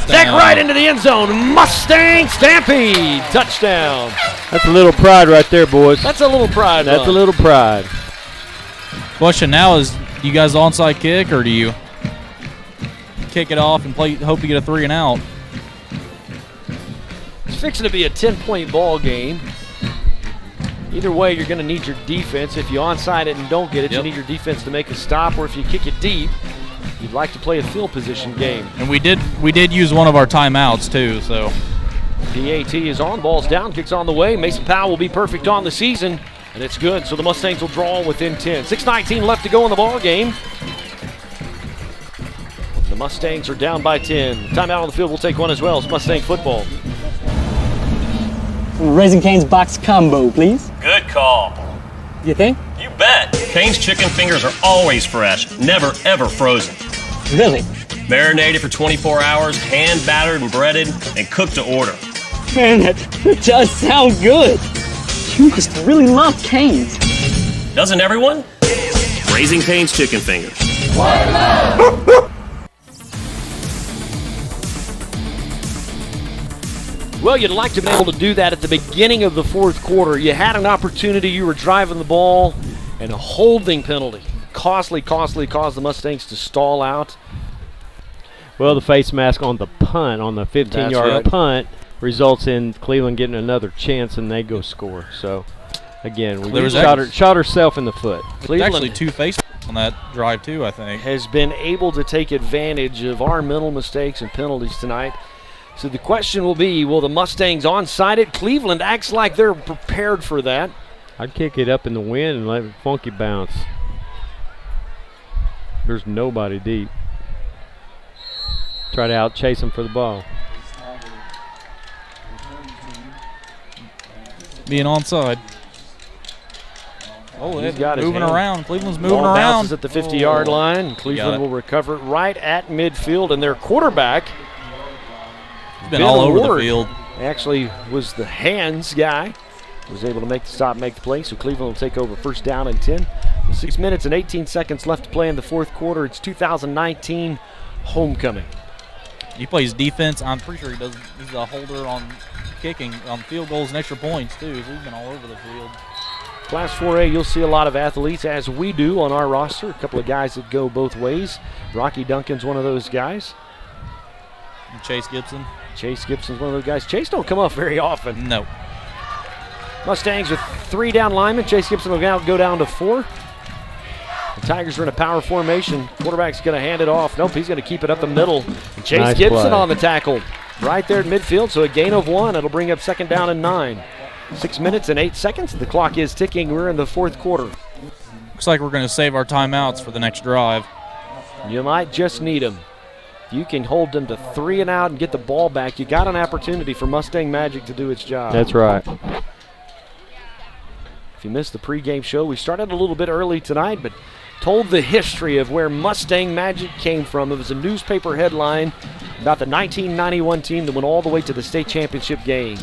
Zach Wright into the end zone. Mustang Stampede. Touchdown. That's a little pride right there, boys. That's a little pride. That's a little pride. Question now is, do you guys onside kick, or do you kick it off and hope you get a 3 and out? It's fixing to be a 10-point ball game. Either way, you're going to need your defense. If you onside it and don't get it, you need your defense to make a stop, or if you kick it deep, you'd like to play a field position game. And we did use one of our timeouts too, so. PAT is on, ball's down, kicks on the way. Mason Powell will be perfect on the season, and it's good. So the Mustangs will draw within 10. 6:19 left to go in the ball game. The Mustangs are down by 10. Timeout on the field, we'll take one as well. It's Mustang football. Raising Cane's box combo, please. Good call. You think? You bet. Cane's chicken fingers are always fresh, never ever frozen. Really? Marinated for 24 hours, hand battered and breaded, and cooked to order. Man, that does sound good. You must really love Cane's. Doesn't everyone? Raising Cane's chicken fingers. Well, you'd like to be able to do that at the beginning of the fourth quarter. You had an opportunity, you were driving the ball, and a holding penalty. Costly caused the Mustangs to stall out. Well, the face mask on the punt, on the 15-yard punt, results in Cleveland getting another chance, and they go score. So, again, we shot herself in the foot. Cleveland actually 2 face masks on that drive, too, I think. Has been able to take advantage of our mental mistakes and penalties tonight. So the question will be, will the Mustangs onside it? Cleveland acts like they're prepared for that. I'd kick it up in the wind and let it funky bounce. There's nobody deep. Try to out-chase them for the ball. Being onside. Oh, He's got his moving hand. around. Cleveland's moving Ball around. bounces at the 50-yard line. Cleveland will recover it right at midfield, and their quarterback, He's been all over the field. Actually was the hands guy. Was able to make the stop, make the play. So Cleveland will take over first down and 10. 6 minutes and 18 seconds left to play in the fourth quarter. It's 2019 homecoming. He plays defense. I'm pretty sure he's a holder on kicking, on field goals and extra points too. He's been all over the field. Class 4A, you'll see a lot of athletes, as we do on our roster. A couple of guys that go both ways. Rocky Duncan's one of those guys. And Chase Gibson. Chase Gibson's one of those guys. Chase don't come off very often. No. Mustangs with 3 down linemen. Chase Gibson will now go down to 4. The Tigers are in a power formation. Quarterback's going to hand it off. Nope, he's going to keep it up the middle. And Chase Nice Gibson play. on the tackle. Right there at midfield, so a gain of 1. It'll bring up second down and 9. 6 minutes and 8 seconds. The clock is ticking. We're in the fourth quarter. Looks like we're going to save our timeouts for the next drive. You might just need them. If you can hold them to 3 and out and get the ball back, you got an opportunity for Mustang Magic to do its job. That's right. If you missed the pregame show, we started a little bit early tonight, but told the history of where Mustang Magic came from. It was a newspaper headline about the 1991 team that went all the way to the state championship game.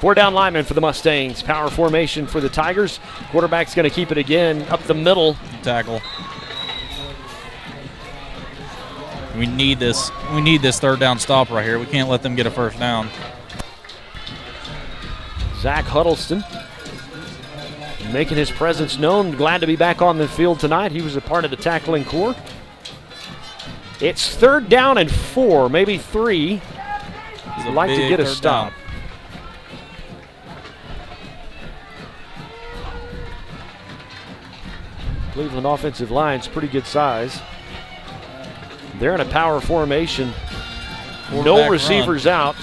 4 down linemen for the Mustangs. Power formation for the Tigers. Quarterback's going to keep it again up the middle. Tackle. We need this third down stop right here. We can't let them get a first down. Zach Huddleston making his presence known. Glad to be back on the field tonight. He was a part of the tackling corps. It's 3rd down and 4, maybe 3. He'd like to get a stop. Cleveland offensive line's pretty good size. They're in a power formation. No receivers out.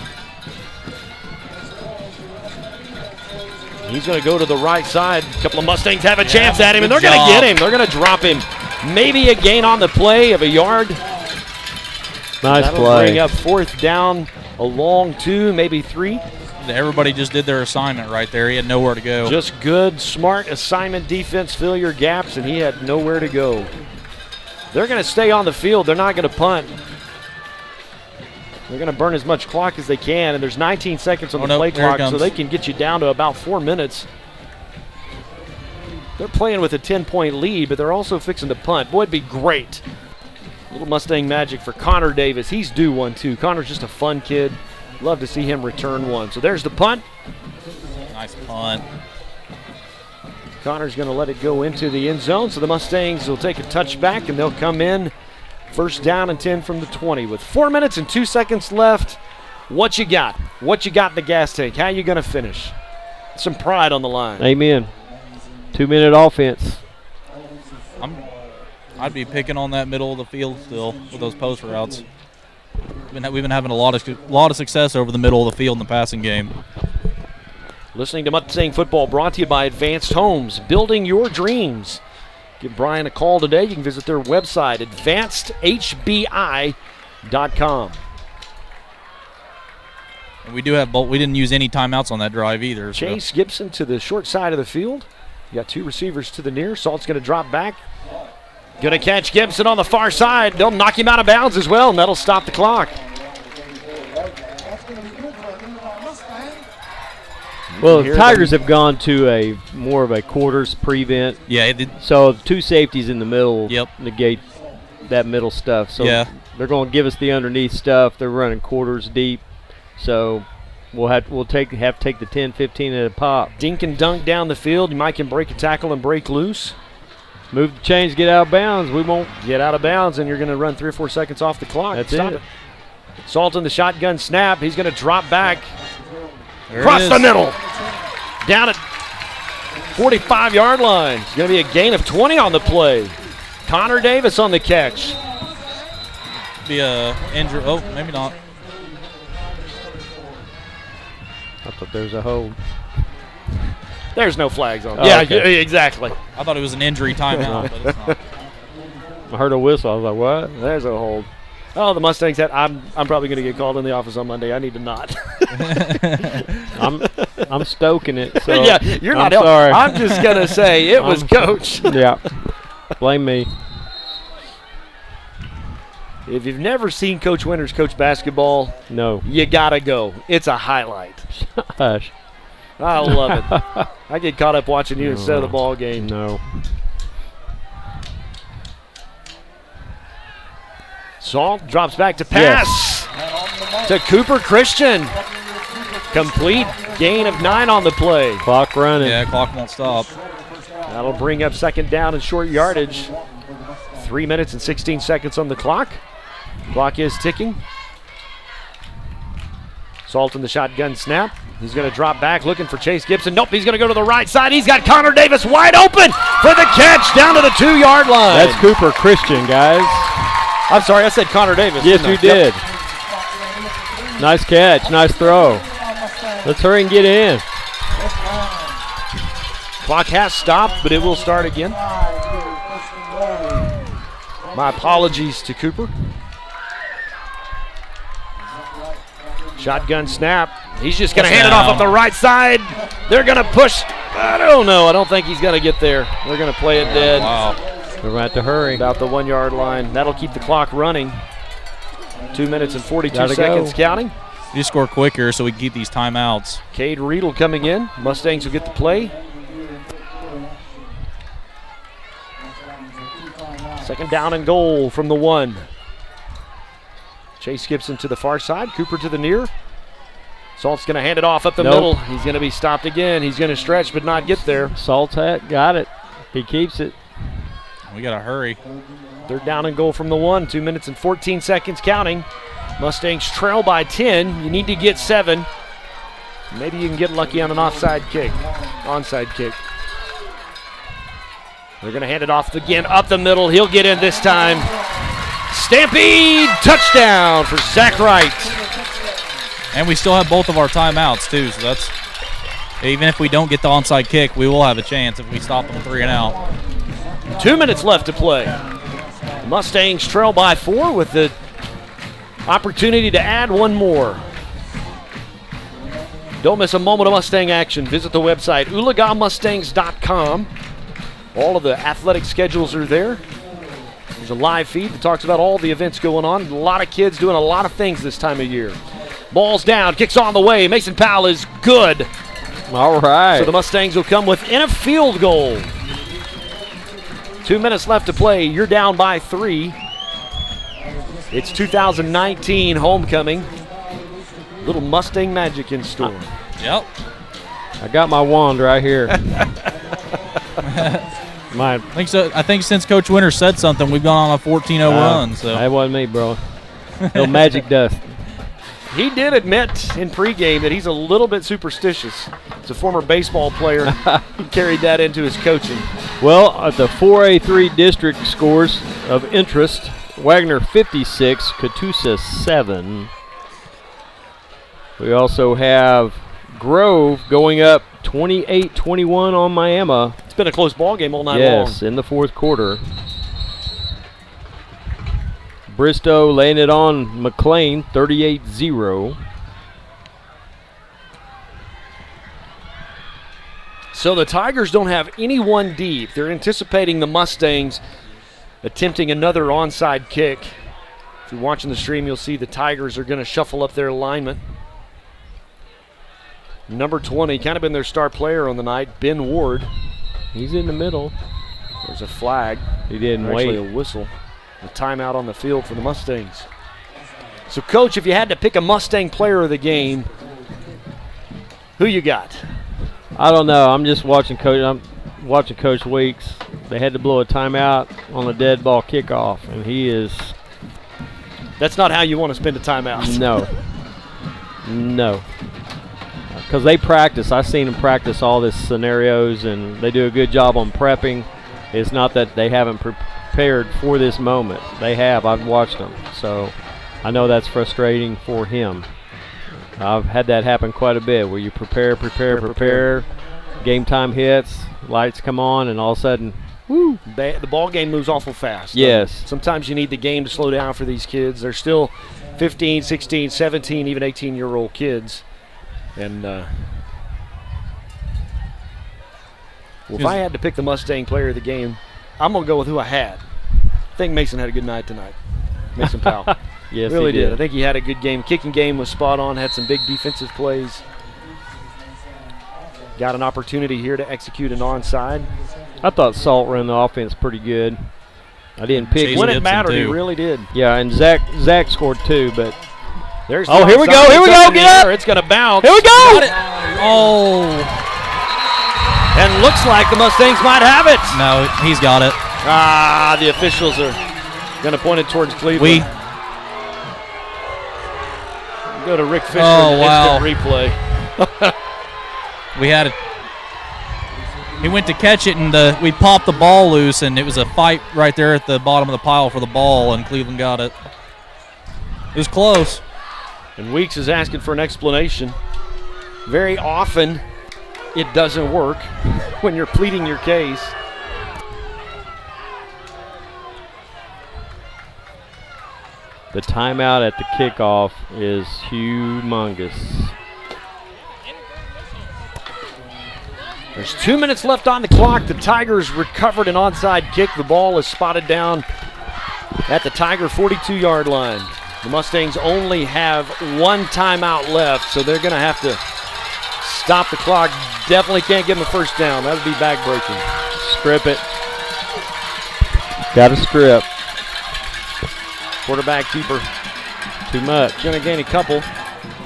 He's going to go to the right side. A couple of Mustangs have a chance at him, and they're going to get him. They're going to drop him. Maybe a gain on the play of a yard. Nice That'll play. bring up 4th down, a long 2, maybe 3. Everybody just did their assignment right there. He had nowhere to go. Just good, smart assignment defense, fill your gaps, and he had nowhere to go. They're going to stay on the field. They're not going to punt. They're going to burn as much clock as they can, and there's 19 seconds on the play clock, so they can get you down to about 4 minutes. They're playing with a 10-point lead, but they're also fixing to punt. Boy, it'd be great. Little Mustang magic for Conor Davis. He's due one, too. Conor's just a fun kid. Love to see him return one. So there's the punt. Nice punt. Conor's going to let it go into the end zone, so the Mustangs will take a touchback, and they'll come in 1st down and 10 from the 20. With 4 minutes and 2 seconds left, what you got? What you got in the gas tank? How you going to finish? Some pride on the line. Amen. 2-minute offense. I'd be picking on that middle of the field still with those post routes. We've been having a lot of success over the middle of the field in the passing game. Listening to Mustang Football brought to you by Advanced Homes, building your dreams. Give Brian a call today. You can visit their website, advancedhbi.com. And we didn't use any timeouts on that drive either. Chase Gibson to the short side of the field. You got 2 receivers to the near. Salt's going to drop back. Going to catch Gibson on the far side. They'll knock him out of bounds as well, and that'll stop the clock. Well, the Tigers have gone to a more of a quarters prevent. Yeah. So 2 safeties in the middle negate that middle stuff. So they're going to give us the underneath stuff. They're running quarters deep. So we'll take the 10-15 at a pop. Dink and dunk down the field. You might can break a tackle and break loose. Move the chains, get out of bounds. We won't get out of bounds, and you're going to run 3 or 4 seconds off the clock. That's Stop it. Salt in the shotgun snap. He's going to drop back. There Across the middle. Down at 45-yard line. It's going to be a gain of 20 on the play. Conor Davis on the catch. Be a injury. Oh, maybe not. I thought there was a hold. There's no flags on. Oh, yeah, okay. exactly. I thought it was an injury timeout, but it's not. I heard a whistle. I was like, what? There's a hold. Oh, the Mustangs had. I'm probably going to get called in the office on Monday. I need to not. I'm stoking it. So yeah, you're not. Sorry. I'm just going to say it was Coach. Yeah. Blame me. If you've never seen Coach Winters coach basketball, no, you got to go. It's a highlight. Hush. I love it. I get caught up watching you instead of the ball game. No. Salt drops back to pass to Cooper Christian. Complete gain of 9 on the play. Clock running. Yeah, clock won't stop. That'll bring up 2nd down and short yardage. 3 minutes and 16 seconds on the clock. Clock is ticking. Salt in the shotgun snap. He's going to drop back looking for Chase Gibson. Nope, he's going to go to the right side. He's got Conor Davis wide open for the catch down to the 2-yard line. That's Cooper Christian, guys. I'm sorry, I said Conor Davis. Yes, you did. Nice catch, nice throw. Let's hurry and get in. Clock has stopped, but it will start again. My apologies to Cooper. Shotgun snap. He's just going to hand it off up the right side. They're going to push. I don't know. I don't think he's going to get there. They're going to play it dead. Wow. We're going to have to hurry. About the 1-yard line. That'll keep the clock running. 2 minutes and 42 seconds counting. You just score quicker so we can keep these timeouts. Cade Riedel coming in. Mustangs will get the play. 2nd down and goal from the 1. Chase Gibson to the far side. Cooper to the near. Salt's going to hand it off up the middle. He's going to be stopped again. He's going to stretch but not get there. Salt's hat got it. He keeps it. We got to hurry. 3rd down and goal from the 1. 2 minutes and 14 seconds counting. Mustangs trail by 10. You need to get 7. Maybe you can get lucky on an onside kick. They're going to hand it off again up the middle. He'll get in this time. Stampede touchdown for Zach Wright. And we still have both of our timeouts too, so that's, even if we don't get the onside kick, we will have a chance if we stop them 3 and out. 2 minutes left to play. The Mustangs trail by 4 with the opportunity to add one more. Don't miss a moment of Mustang action. Visit the website, oologahmustangs.com. All of the athletic schedules are there. There's a live feed that talks about all the events going on. A lot of kids doing a lot of things this time of year. Ball's down, kicks on the way. Mason Powell is good. All right. So the Mustangs will come within a field goal. 2 minutes left to play. You're down by 3. It's 2019 homecoming. Little Mustang magic in store. Yep. I got my wand right here. I think so. I think since Coach Winter said something, we've gone on a 14-0 run. So that wasn't me, bro. No magic dust. He did admit in pregame that he's a little bit superstitious. He's a former baseball player. He carried that into his coaching. Well, at the 4A3 district scores of interest, Wagner 56, Catoosa 7. We also have Grove going up 28-21 on Miami. It's been a close ball game all night long. Yes, in the fourth quarter. Bristow laying it on McLean, 38-0. So the Tigers don't have anyone deep. They're anticipating the Mustangs attempting another onside kick. If you're watching the stream, you'll see the Tigers are going to shuffle up their alignment. Number 20, kind of been their star player on the night, Ben Ward. He's in the middle. There's a flag. He didn't wait. Actually a whistle. A timeout on the field for the Mustangs. So, Coach, if you had to pick a Mustang player of the game, who you got? I don't know. I'm just watching Coach. I'm watching Coach Weeks. They had to blow a timeout on a dead ball kickoff, and he is. That's not how you want to spend a timeout. No. No. Because they practice. I've seen them practice all these scenarios, and they do a good job on prepping. It's not that they haven't prepared for this moment. They have. I've watched them. So I know that's frustrating for him. I've had that happen quite a bit where you prepare. Game time hits, lights come on, and all of a sudden, woo. The ball game moves awful fast. Yes. Sometimes you need the game to slow down for these kids. They're still 15, 16, 17, even 18-year-old kids. And if I had to pick the Mustang player of the game, I'm going to go with who I had. I think Mason had a good night tonight. Mason Powell. Yes, really he did. I think he had a good game. Kicking game was spot on, had some big defensive plays. Got an opportunity here to execute an onside. I thought Salt ran the offense pretty good. I didn't pick. When it mattered, he really did. Yeah, and Zach scored 2, but there's here we go. Here we go. Get up. It's going to bounce. Here we go. Oh. And looks like the Mustangs might have it. No, he's got it. The officials are going to point it towards Cleveland. Go to Rick Fisher and instant replay. We had it. He went to catch it, and we popped the ball loose, and it was a fight right there at the bottom of the pile for the ball, and Cleveland got it. It was close. And Weeks is asking for an explanation. Very often, it doesn't work when you're pleading your case. The timeout at the kickoff is humongous. There's 2 minutes left on the clock. The Tigers recovered an onside kick. The ball is spotted down at the Tiger 42-yard line. The Mustangs only have one timeout left, so they're going to have to stop the clock. Definitely can't give them a first down. That would be back-breaking. Strip it. Got to strip. Quarterback keeper. Too much. Going to gain a couple.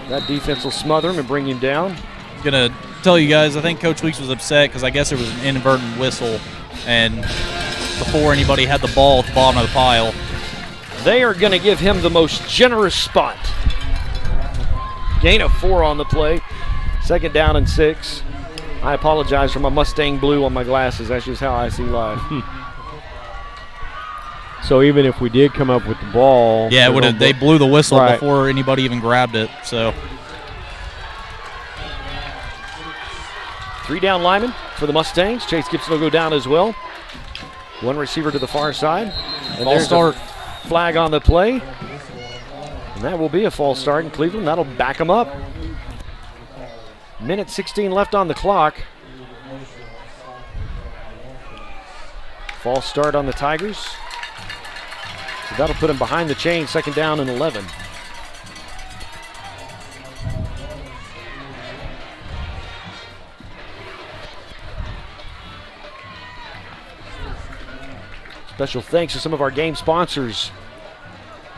That defense will smother him and bring him down. Going to tell you guys, I think Coach Weeks was upset because I guess there was an inadvertent whistle, and before anybody had the ball at the bottom of the pile. They are going to give him the most generous spot. Gain of 4 on the play. 2nd down and 6. I apologize for my Mustang blue on my glasses. That's just how I see life. So even if we did come up with the ball. Yeah, they blew the whistle before anybody even grabbed it. So 3 down linemen for the Mustangs. Chase Gibson will go down as well. One receiver to the far side. And False start. Flag on the play. And that will be a false start in Cleveland. That'll back them up. Minute 16 left on the clock. False start on the Tigers. So that'll put them behind the chain, 2nd down and 11. Special thanks to some of our game sponsors.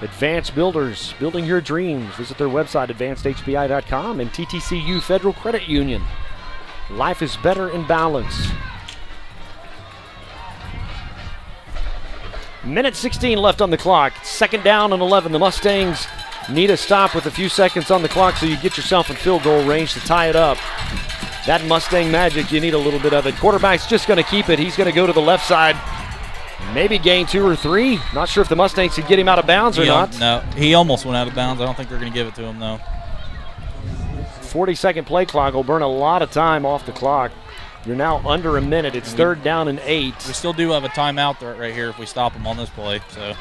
Advanced Builders, building your dreams. Visit their website, advancedhbi.com, and TTCU Federal Credit Union. Life is better in balance. Minute 16 left on the clock. 2nd down and 11. The Mustangs need a stop with a few seconds on the clock so you get yourself in field goal range to tie it up. That Mustang magic, you need a little bit of it. Quarterback's just going to keep it. He's going to go to the left side. Maybe gain 2 or 3. Not sure if the Mustangs could get him out of bounds or not. No, he almost went out of bounds. I don't think they're going to give it to him, though. 40-second play clock will burn a lot of time off the clock. You're now under a minute. It's 3rd down and 8. We still do have a timeout right here if we stop him on this play. So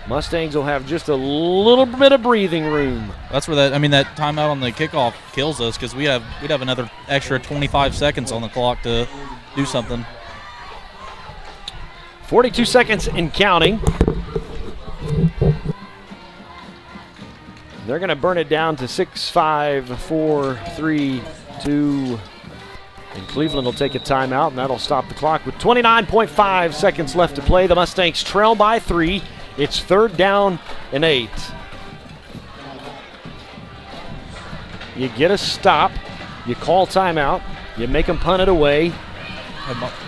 Mustangs will have just a little bit of breathing room. That's where that timeout on the kickoff kills us because we'd have another extra 25 seconds on the clock to do something. 42 seconds and counting. They're going to burn it down to 6, 5, 4, 3, 2. And Cleveland will take a timeout, and that'll stop the clock with 29.5 seconds left to play. The Mustangs trail by 3. It's 3rd down and 8. You get a stop. You call timeout. You make them punt it away.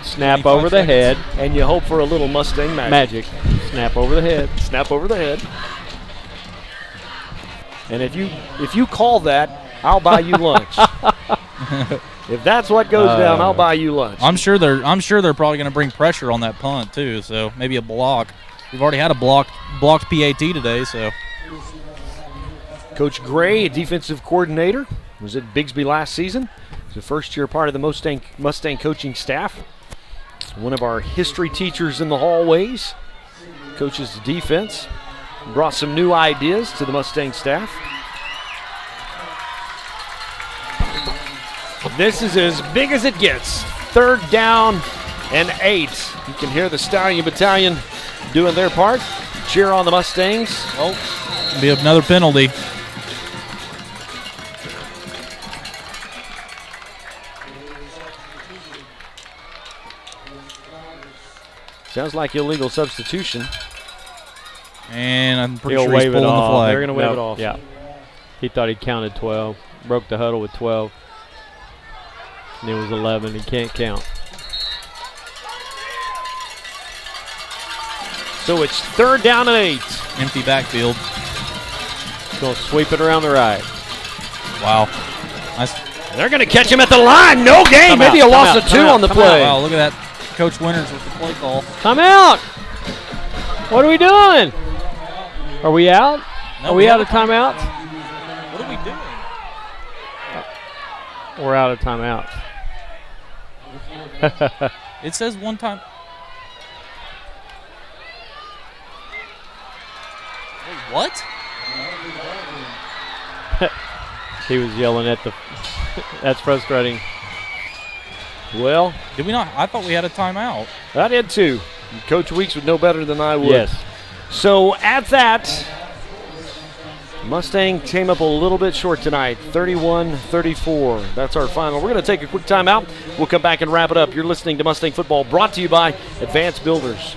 Snap over the head. And you hope for a little Mustang magic. Snap over the head. Snap over the head. And if you call that, I'll buy you lunch. If that's what goes down, I'll buy you lunch. I'm sure they're probably going to bring pressure on that punt too. So maybe a block. We've already had a blocked PAT today. So Coach Gray, a defensive coordinator, was at Bigsby last season. He's a first-year part of the Mustang coaching staff. One of our history teachers in the hallways. Coaches the defense. Brought some new ideas to the Mustang staff. This is as big as it gets. 3rd down and 8. You can hear the Stallion Battalion doing their part. Cheer on the Mustangs. Oh, be another penalty. Sounds like illegal substitution. And I'm pretty He'll sure he's wave pulling it the off. flag. They're going to wave it off. Yeah. He thought he counted 12. Broke the huddle with 12. And it was 11. He can't count. So it's 3rd down and 8. Empty backfield. Going to sweep it around the right. Wow. Nice. They're going to catch him at the line. No gain. Maybe a loss of 2 on the play. Wow, look at that. Coach Winters with the play call. Time out. What are we doing? Are we out? No, are we out of timeouts? What are we doing? We're out of timeouts. It says one time. Wait, what? He was yelling at the. That's frustrating. Well, did we not? I thought we had a timeout. I did too. Coach Weeks would know better than I would. Yes. So at that, Mustang came up a little bit short tonight, 31-34. That's our final. We're going to take a quick timeout. We'll come back and wrap it up. You're listening to Mustang Football, brought to you by Advanced Builders.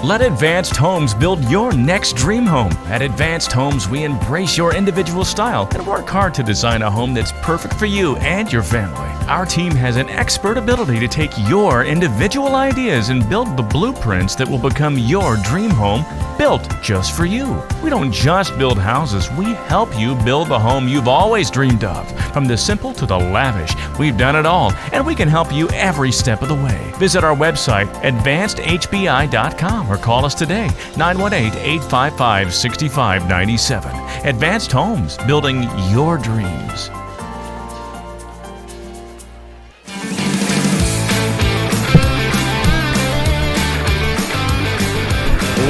Let Advanced Homes build your next dream home. At Advanced Homes, we embrace your individual style and work hard to design a home that's perfect for you and your family. Our team has an expert ability to take your individual ideas and build the blueprints that will become your dream home, built just for you. We don't just build houses, we help you build the home you've always dreamed of. From the simple to the lavish, we've done it all, and we can help you every step of the way. Visit our website, advancedhbi.com, or call us today, 918-855-6597. Advanced Homes, building your dreams.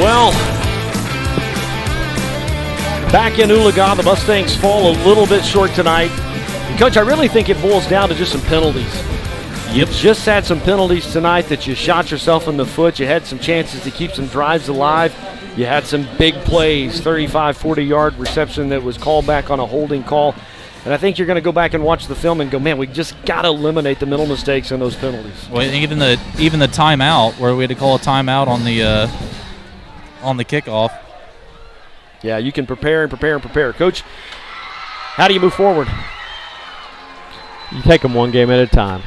Well, back in Oologah, the Mustangs fall a little bit short tonight. And Coach, I really think it boils down to just some penalties. You just had some penalties tonight that you shot yourself in the foot. You had some chances to keep some drives alive. You had some big plays, 35, 40-yard reception that was called back on a holding call. And I think you're going to go back and watch the film and go, man, we just got to eliminate the mental mistakes and those penalties. Well, even the timeout where we had to call a timeout on the kickoff. Yeah, you can prepare and prepare and prepare. Coach, how do you move forward? You take them one game at a time.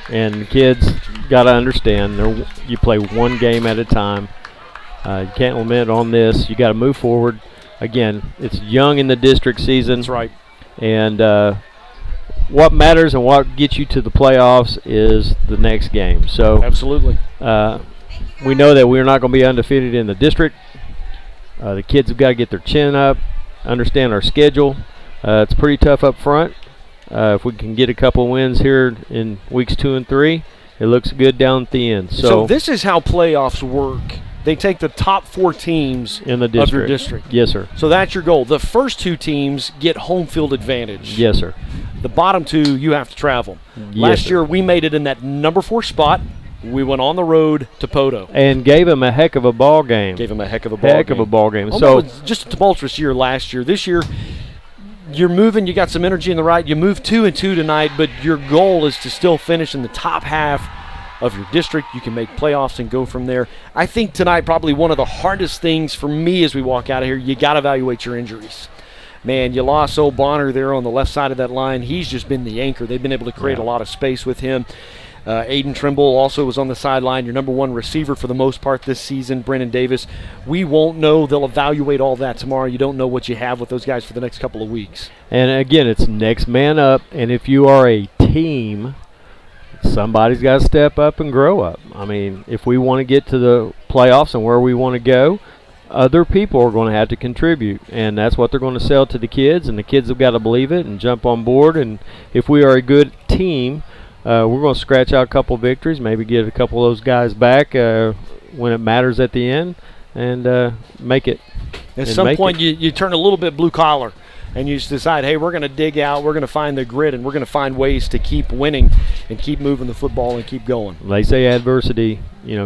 And the kids got to understand, you play one game at a time. You can't limit on this. You got to move forward. Again, it's young in the district season. That's right. And what matters and what gets you to the playoffs is the next game. So absolutely. We know that we're not going to be undefeated in the district. The kids have got to get their chin up, understand our schedule. It's pretty tough up front. If we can get a couple wins here in weeks 2 and 3, it looks good down at the end. So this is how playoffs work. They take the top 4 teams in the district. Of your district. Yes, sir. So that's your goal. The first 2 teams get home field advantage. Yes, sir. The bottom 2, you have to travel. Yes, Last sir. year, we made it in that number 4 spot. We went on the road to Poto. And gave them a heck of a ball game. Gave them a heck of a ball game. Heck of a ball game. Oh, so it was just a tumultuous year last year. This year, you're moving. You got some energy in the right. You moved 2 and 2 tonight, but your goal is to still finish in the top half of your district. You can make playoffs and go from there. I think tonight probably one of the hardest things for me as we walk out of here, you got to evaluate your injuries. Man, you lost old Bonner there on the left side of that line. He's just been the anchor. They've been able to create a lot of space with him. Aiden Trimble also was on the sideline, your number 1 receiver for the most part this season, Brennan Davis. We won't know. They'll evaluate all that tomorrow. You don't know what you have with those guys for the next couple of weeks. And again, it's next man up. And if you are a team, somebody's got to step up and grow up. I mean, if we want to get to the playoffs and where we want to go, other people are going to have to contribute. And that's what they're going to sell to the kids. And the kids have got to believe it and jump on board. And if we are a good team, we're going to scratch out a couple victories, maybe get a couple of those guys back when it matters at the end, and make it. At some point, you turn a little bit blue collar, and you just decide, hey, we're going to dig out, we're going to find the grit, and we're going to find ways to keep winning and keep moving the football and keep going. They say adversity,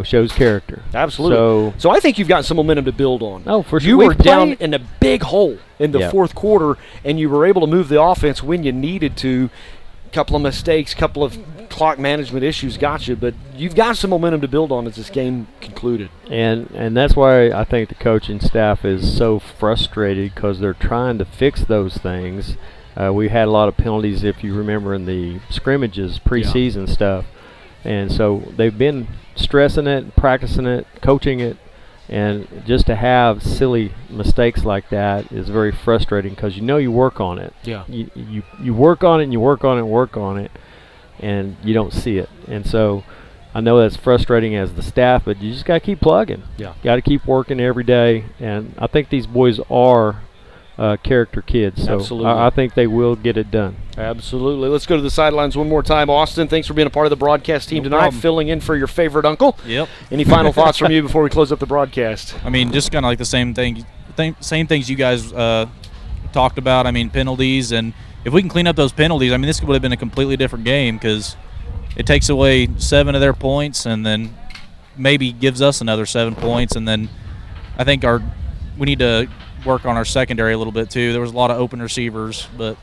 shows character. Absolutely. So I think you've got some momentum to build on. Oh, for sure. You were down in a big hole in the fourth quarter, and you were able to move the offense when you needed to. Couple of mistakes, couple of clock management issues got you, but you've got some momentum to build on as this game concluded. And that's why I think the coaching staff is so frustrated, because they're trying to fix those things. We had a lot of penalties, if you remember, in the scrimmages, preseason stuff. And so they've been stressing it, practicing it, coaching it. And just to have silly mistakes like that is very frustrating, because you work on it. Yeah. You work on it and you work on it and work on it, and you don't see it. And so I know that's frustrating as the staff, but you just got to keep plugging. Yeah. Got to keep working every day. And I think these boys are character kids. So Absolutely. I think they will get it done. Absolutely. Let's go to the sidelines one more time. Austin, thanks for being a part of the broadcast team tonight, filling in for your favorite uncle. Yep. Any final thoughts from you before we close up the broadcast? I mean, just kind of like the same things you guys talked about. I mean, penalties, and if we can clean up those penalties, I mean, this would have been a completely different game, because it takes away 7 of their points and then maybe gives us another 7 points. And then I think we need to work on our secondary a little bit too. There was a lot of open receivers, but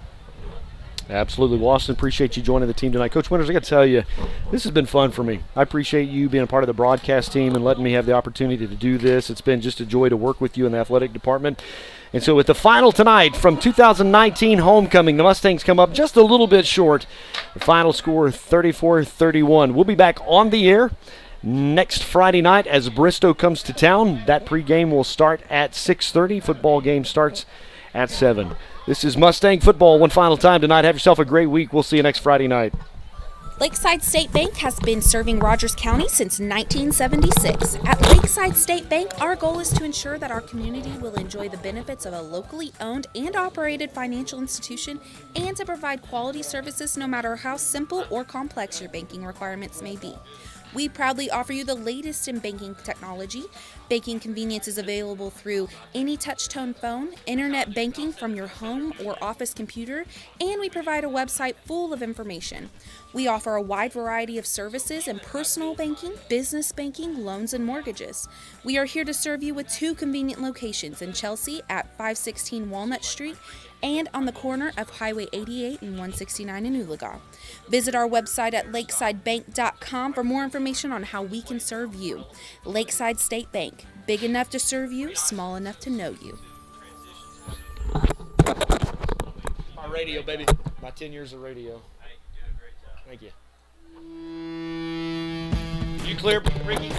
absolutely. Well, Austin, appreciate you joining the team tonight. Coach Winters, I got to tell you, this has been fun for me. I appreciate you being a part of the broadcast team and letting me have the opportunity to do this. It's been just a joy to work with you in the athletic department. And so with the final tonight from 2019 homecoming, the Mustangs come up just a little bit short. The final score 34-31. We'll be back on the air next Friday night as Bristow comes to town. That pregame will start at 6:30. Football game starts at 7. This is Mustang football one final time tonight. Have yourself a great week. We'll see you next Friday night. Lakeside State Bank has been serving Rodgers County since 1976. At Lakeside State Bank, our goal is to ensure that our community will enjoy the benefits of a locally owned and operated financial institution, and to provide quality services no matter how simple or complex your banking requirements may be. We proudly offer you the latest in banking technology. Banking convenience is available through any touch-tone phone, internet banking from your home or office computer, and we provide a website full of information. We offer a wide variety of services in personal banking, business banking, loans, and mortgages. We are here to serve you with 2 convenient locations in Chelsea at 516 Walnut Street and on the corner of Highway 88 and 169 in Oologah. Visit our website at lakesidebank.com for more information on how we can serve you. Lakeside State Bank, big enough to serve you, small enough to know you. My radio, baby. My 10 years of radio. Thank you. You clear, Ricky?